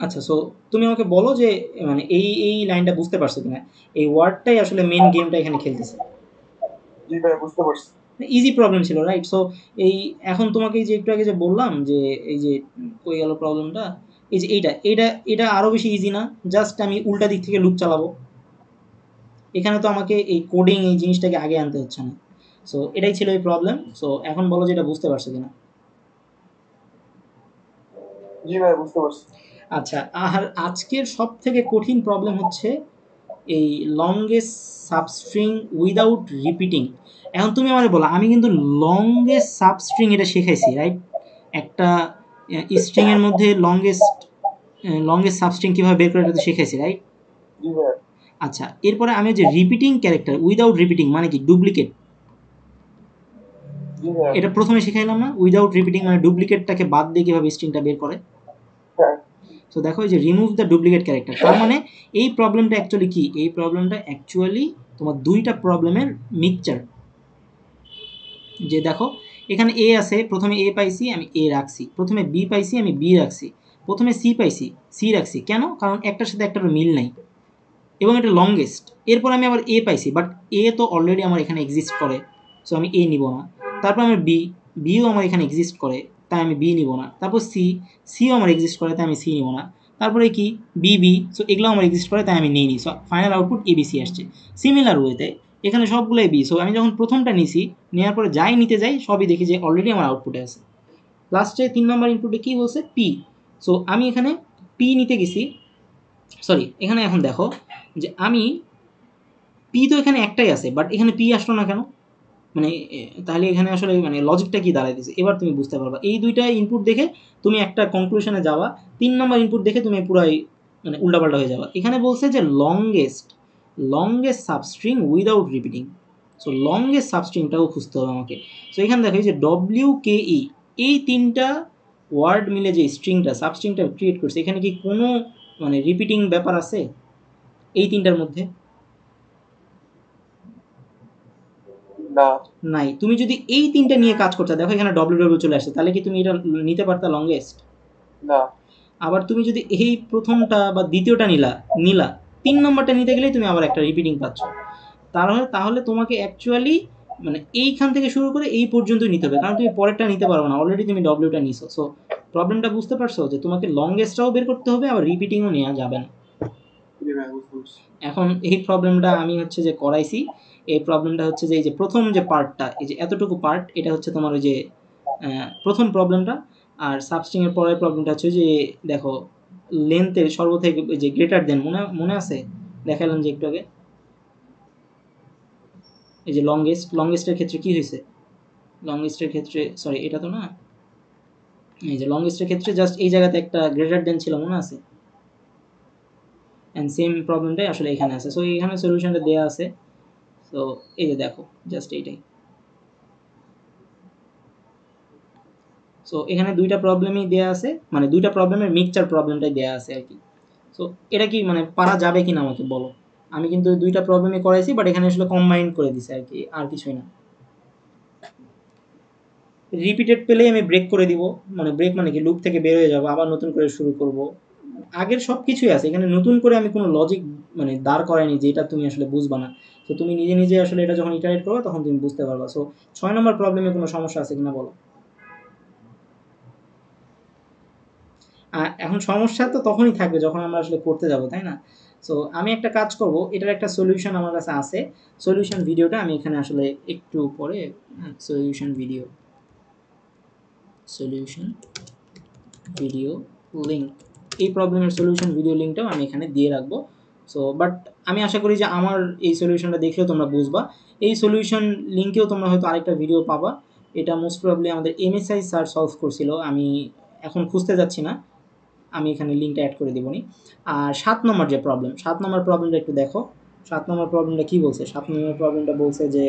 আচ্ছা, সো তুমি আমাকে বলো যে মানে এই লাইনটা বুঝতে পারছো কিনা? এই ওয়ার্ডটাই আসলে মেন গেমটা এখানে খেলতেছে। জি ভাই, বুঝতে পারছি। ইজি প্রবলেম ছিল, রাইট? সো এই এখন তোমাকে যে একটু আগে যে বললাম যে এই যে কই গেল প্রবলেমটা, এই যে এটা আরও বেশি ইজি না? জাস্ট আমি উল্টা দিক থেকে লুপ চালাবো। এখানে তো আমাকে এই কোডিং এই জিনিসটাকে আগে আনতে হচ্ছে না। সো এটাই ছিল এই প্রবলেম। সো এখন বলো যে এটা বুঝতে পারছো কিনা? জি ভাই, বুঝতে পারছি। আচ্ছা, আর আজকের সব থেকে কঠিন প্রবলেম হচ্ছে এই লংগেস্ট সাবস্ট্রিং উইদাউট রিপিটিং। এখন তুমি আমাকে বলো, আমি কিন্তু লংগেস্ট সাবস্ট্রিং এটা শেখাইছি, রাইট? একটা স্ট্রিংয়ের মধ্যে লংগেস্ট সাবস্ট্রিং কীভাবে বের করে এটা তো শেখাইছি, রাইট? জি ভাই। আচ্ছা, এরপরে আমি যে রিপিটিং ক্যারেক্টার উইদাউট রিপিটিং মানে কি? ডুপ্লিকেট। জি ভাই। এটা প্রথমে শিখাইলাম না? উইদাউট রিপিটিং মানে ডুপ্লিকেটটাকে বাদ দিয়ে কীভাবে স্ট্রিংটা বের করে। হ্যাঁ। সো দেখো, এই যে রিমুভ দ্য ডুপ্লিকেট ক্যারেক্টার, তার মানে এই প্রবলেমটা অ্যাকচুয়ালি কি? এই প্রবলেমটা অ্যাকচুয়ালি তোমার দুইটা প্রবলেমের মিক্সচার। যে দেখো এখানে এ আছে, প্রথমে এ পাইছি আমি এ রাখছি, প্রথমে বি পাইছি আমি বি রাখছি, প্রথমে সি পাইছি সি রাখছি। কেন? কারণ একটার সাথে একটার মিল নাই এবং এটা লংগেস্ট। এরপর আমি আবার এ পাইছি, বাট এ তো অলরেডি আমার এখানে এক্সিস্ট করে, সো আমি এ নিব না। তারপর আমার বিও আমার এখানে এক্সিস্ট করে, তাই আমি বি নিব না। তারপর সিও আমার এক্সিস্ট করে, তাই আমি সি নিব না। তারপরে কি? বি, সো এগুলো আমার এক্সিস্ট করে, তাই আমি নিই নি। সো ফাইনাল আউটপুট এবিসি আসছে। সিমিলার ওয়েতে এখানে সবগুলোই বি, সো আমি যখন প্রথমটা নিছি, নেওয়ার পরে যাই নিতে যাই সবই দেখি যে অলরেডি আমার আউটপুটে আছে। লাস্টে 3 নম্বর ইনপুটে কী বলছে? পি। সো আমি এখানে পি নিতে গেছি, সরি এখানে এখন দেখো যে আমি পি তো এখানে একটাই আছে, বাট এখানে পি আসলো না কেন? মানে তাহলে এখানে আসলে মানে লজিকটা কি দাঁড়াইতেছে এবার তুমি বুঝতে পারবা। এই দুইটা ইনপুট দেখে তুমি একটা কনক্লুশনে যাবা, 3 নম্বর ইনপুট দেখে তুমি পুরাই মানে উল্টাপাল্টা হয়ে যাবা। এখানে বলছে যে longest substring without repeating. So longest সাবস্ট্রিংটাও খুঁজতে হবে আমাকে। সো এখানে দেখো যে WKE, এই তিনটা ওয়ার্ড মিলে যে সাবস্ট্রিংটা ক্রিয়েট করছে, এখানে কি কোনো মানে রিপিটিং ব্যাপার আছে এই তিনটার মধ্যে? না নাই। তুমি যদি এই তিনটা নিয়ে কাজ করতে, দেখো এখানে ডব্লিউ চলে আসছে, তাহলে কি তুমি এটা নিতে পারতা লংগেস্ট? না আবার তুমি যদি এই প্রথমটা বা দ্বিতীয়টা নিলা 3 নম্বরটা নিতে গেলেই তুমি আবার একটা রিপিটিং পাচ্ছ। তাহলে তোমাকে অ্যাকচুয়ালি মানে এইখান থেকে শুরু করে এই পর্যন্ত নিতে হবে, কারণ তুমি পরেরটা নিতে পারবে না, অলরেডি তুমি ডব্লিউটা নিছো। সো প্রবলেমটা বুঝতে পারছো যে তোমাকে লংগেস্টটাও বের করতে হবে, আবার রিপিটিংও নেওয়া যাবে না। জি ভাই, বুঝতে পারছি। এখন এই প্রবলেমটা আমি হচ্ছে যে করাইছি। এই প্রবলেমটা হচ্ছে যে এই যে প্রথম যে পার্টটা, এই যে এতটুকু পার্ট, এটা হচ্ছে তোমার ওই যে প্রথম প্রবলেমটা। আর সাবস্ট্রিং এর পরের প্রবলেমটা হচ্ছে যে দেখো লেন্থের সর্বথেকে ওই যে গ্রেটার দেন, মনে আছে দেখালাম যে একটু আগে, এই যে লংগেস্টের ক্ষেত্রে কি হয়েছে, লংগেস্টের ক্ষেত্রে সরি এটা তো না, এই যে লংগেস্টের ক্ষেত্রে জাস্ট এই জায়গাতে একটা গ্রেটার দেন ছিল, মনে আছে? অ্যান্ড সেম প্রবলেমটাই আসলে এখানে আছে। সো এখানে সলিউশনটা দেওয়া আছে। সো এই যে দেখো জাস্ট এইটাই। সো এখানে দুইটা প্রবলেমই দেওয়া আছে, মানে দুইটা প্রবলেমের মিক্সচার প্রবলেমটাই দেওয়া আছে আর কি। সো এটা কি মানে পারা যাবে কিনা আমাকে বলো। আমি কিন্তু দুইটা প্রবলেমই করাইছি, বাট এখানে আসলে কম্বাইন করে দিছি আর কি, আর কিছুই না। রিপিটেড পেলেই আমি ব্রেক করে দিব, মানে ব্রেক মানে কি লুপ থেকে বের হয়ে যাবো, আবার নতুন করে শুরু করব। আগের সব কিছুই আছে এখানে, নতুন করে আমি কোনো লজিক মানে দাঁড় করাইনি যে এটা তুমি আসলে বুঝবা না। তো তুমি নিজে নিজে আসলে এটা যখন ইটারেট করো তখন তুমি বুঝতে পারবা। সো 6 নম্বর প্রবলেমে কোনো সমস্যা আছে কিনা বলো। এখন সমস্যা তো তখনই থাকবে যখন আমরা আসলে করতে যাব, তাই না? সো আমি একটা কাজ করব, এটার একটা সলিউশন আমার কাছে আছে। সলিউশন ভিডিওটা আমি এখানে আসলে একটু পরে সলিউশন ভিডিও লিঙ্ক, এই প্রবলেমের সলিউশন ভিডিও লিঙ্কটাও আমি এখানে দিয়ে রাখবো। সো বাট আমি আশা করি যে আমার এই সলিউশনটা দেখলেও তোমরা বুঝবা। এই সলিউশন লিঙ্কেও তোমরা হয়তো আরেকটা ভিডিও পাবা। এটা মোস্ট প্রবলি আমাদের এমএসআই স্যার সলভ করছিল, আমি এখন খুঁজতে যাচ্ছি না, আমি এখানে লিঙ্কটা অ্যাড করে দেবনি। আর 7 নম্বর যে প্রবলেম, 7 নম্বর প্রবলেমটা একটু দেখো। 7 নম্বর প্রবলেমটা কি বলছে? 7 নম্বর প্রবলেমটা বলছে যে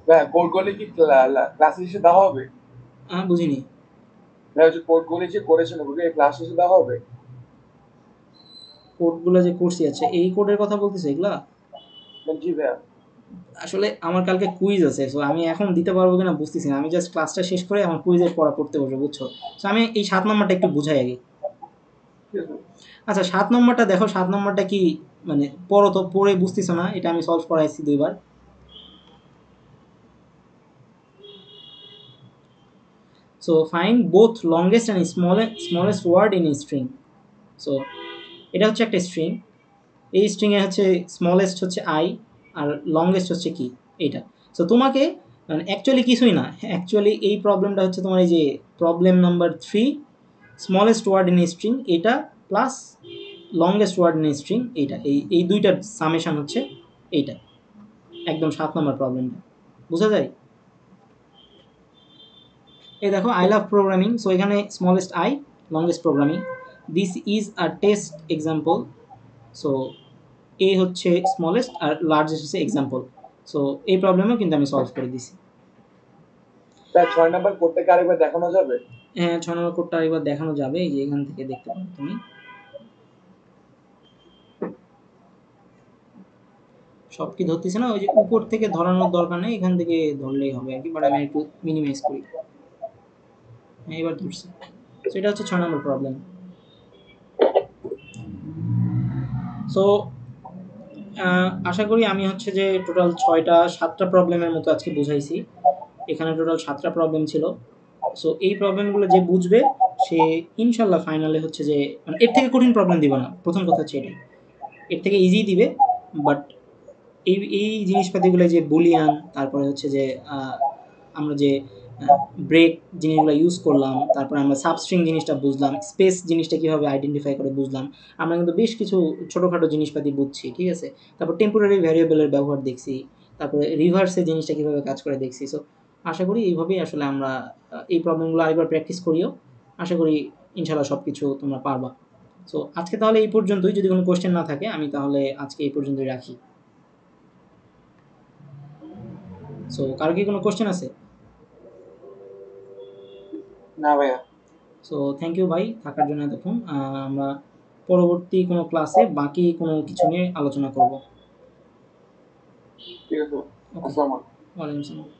ভাই কোডগুলি কি ক্লাস শেষে দেওয়া হবে? বুঝিনি। ভাই হচ্ছে কোডগুলি যে করেছেন ওগুলি ক্লাস শেষে দেওয়া হবে? কোডগুলো যে করছি, আচ্ছা এই কোডের কথা বলতেছে এগুলা? জি ভাইয়া। আসলে আমার কালকে কুইজ আছে, সো আমি এখন দিতে পারবো কিনা বুঝতেছি না। আমি জাস্ট ক্লাসটা শেষ করে আমার কুইজের পড়া পড়তে বসবো, বুঝছো? সো আমি এই 7 নম্বরটা একটু বুঝাই আগে। ঠিক আছে। আচ্ছা 7 নম্বরটা দেখো, 7 নম্বরটা কি মানে পড়ো তো, পড়ে বুঝতেছো না? এটা আমি সলভ করাইছি 2 বার। So find both longest and smallest word in string. So এটা হচ্ছে একটা স্ট্রিং, এই স্ট্রিংয়ে হচ্ছে স্মলেস্ট হচ্ছে আই, আর লংগেস্ট হচ্ছে কি এইটা। সো তোমাকে মানে অ্যাকচুয়ালি কিছুই না, অ্যাকচুয়ালি এই প্রবলেমটা হচ্ছে তোমার এই যে problem number 3, smallest word in string এটা plus longest word in string এইটা, এই দুইটার সামেশন হচ্ছে এইটা, একদম 7 নম্বর প্রবলেমটা বোঝা যায়। এই দেখো আই লাভ প্রোগ্রামিং, সো এখানে smallest I, longest programming, this is a test example. So a হচ্ছে স্মলেস্ট আর লার্জেস্ট হচ্ছে এক্সাম্পল। সো এই প্রবলেমও কিন্তু আমি সলভ করে দিছি। তাই 6 নাম্বার কোডটাকে আরেকবার দেখানো যাবে? হ্যাঁ 6 নম্বর কোডটা এবার দেখানো যাবে, এই যে এখান থেকে দেখতে পারো তুমি। সব কি ধরতেছে না, ওই যে উপর থেকে ধরানোর দরকার নেই, এখান থেকে ধরলেই হবে আর কি, বাট আমি একটু মিনিমাইজ করি। হ্যাঁ এবার ধরছি। সো এটা হচ্ছে 6 নম্বর প্রবলেম। সো আশা করি আমি হচ্ছে যে টোটাল 7টা প্রবলেমের মতো আজকে বুঝাইছি। এখানে টোটাল 7টা প্রবলেম ছিল। সো এই প্রবলেমগুলো যে বুঝবে সে ইনশাল্লাহ ফাইনালে হচ্ছে যে মানে এর থেকে কঠিন প্রবলেম দিবে না, প্রথম কথা হচ্ছে এটাই, এর থেকে ইজি দিবে। বাট এই জিনিসপাতিগুলো যে বুলিয়ান, তারপরে হচ্ছে যে আমরা যে ব্রেক জিনিসগুলো ইউজ করলাম, তারপরে আমরা সাবস্ট্রিং জিনিসটা বুঝলাম, স্পেস জিনিসটা কীভাবে আইডেন্টিফাই করে বুঝলাম, আমরা কিন্তু বেশ কিছু ছোটোখাটো জিনিসপাতি বুঝছি, ঠিক আছে। তারপর টেম্পোরারি ভ্যারিয়েবলের ব্যবহার দেখছি, তারপরে রিভার্সে জিনিসটা কীভাবে কাজ করে দেখছি। সো আশা করি এইভাবেই আসলে আমরা এই প্রবলেমগুলো আরেকবার প্র্যাকটিস করিও, আশা করি ইনশাল্লাহ সব কিছু তোমরা পারবা। সো আজকে তাহলে এই পর্যন্তই, যদি কোনো কোয়েশ্চেন না থাকে আমি তাহলে আজকে এই পর্যন্তই রাখি। সো কারো কি কোনো কোয়েশ্চেন আছে? না ভাইয়া। সো থ্যাংক ইউ ভাই থাকার জন্য এতক্ষণ। আমরা পরবর্তী কোনো ক্লাসে বাকি কোনো কিছু নিয়ে আলোচনা করব। ঠিক আছে। ওকে, আসসালামু আলাইকুম। ওয়ালাইকুম আসসালাম।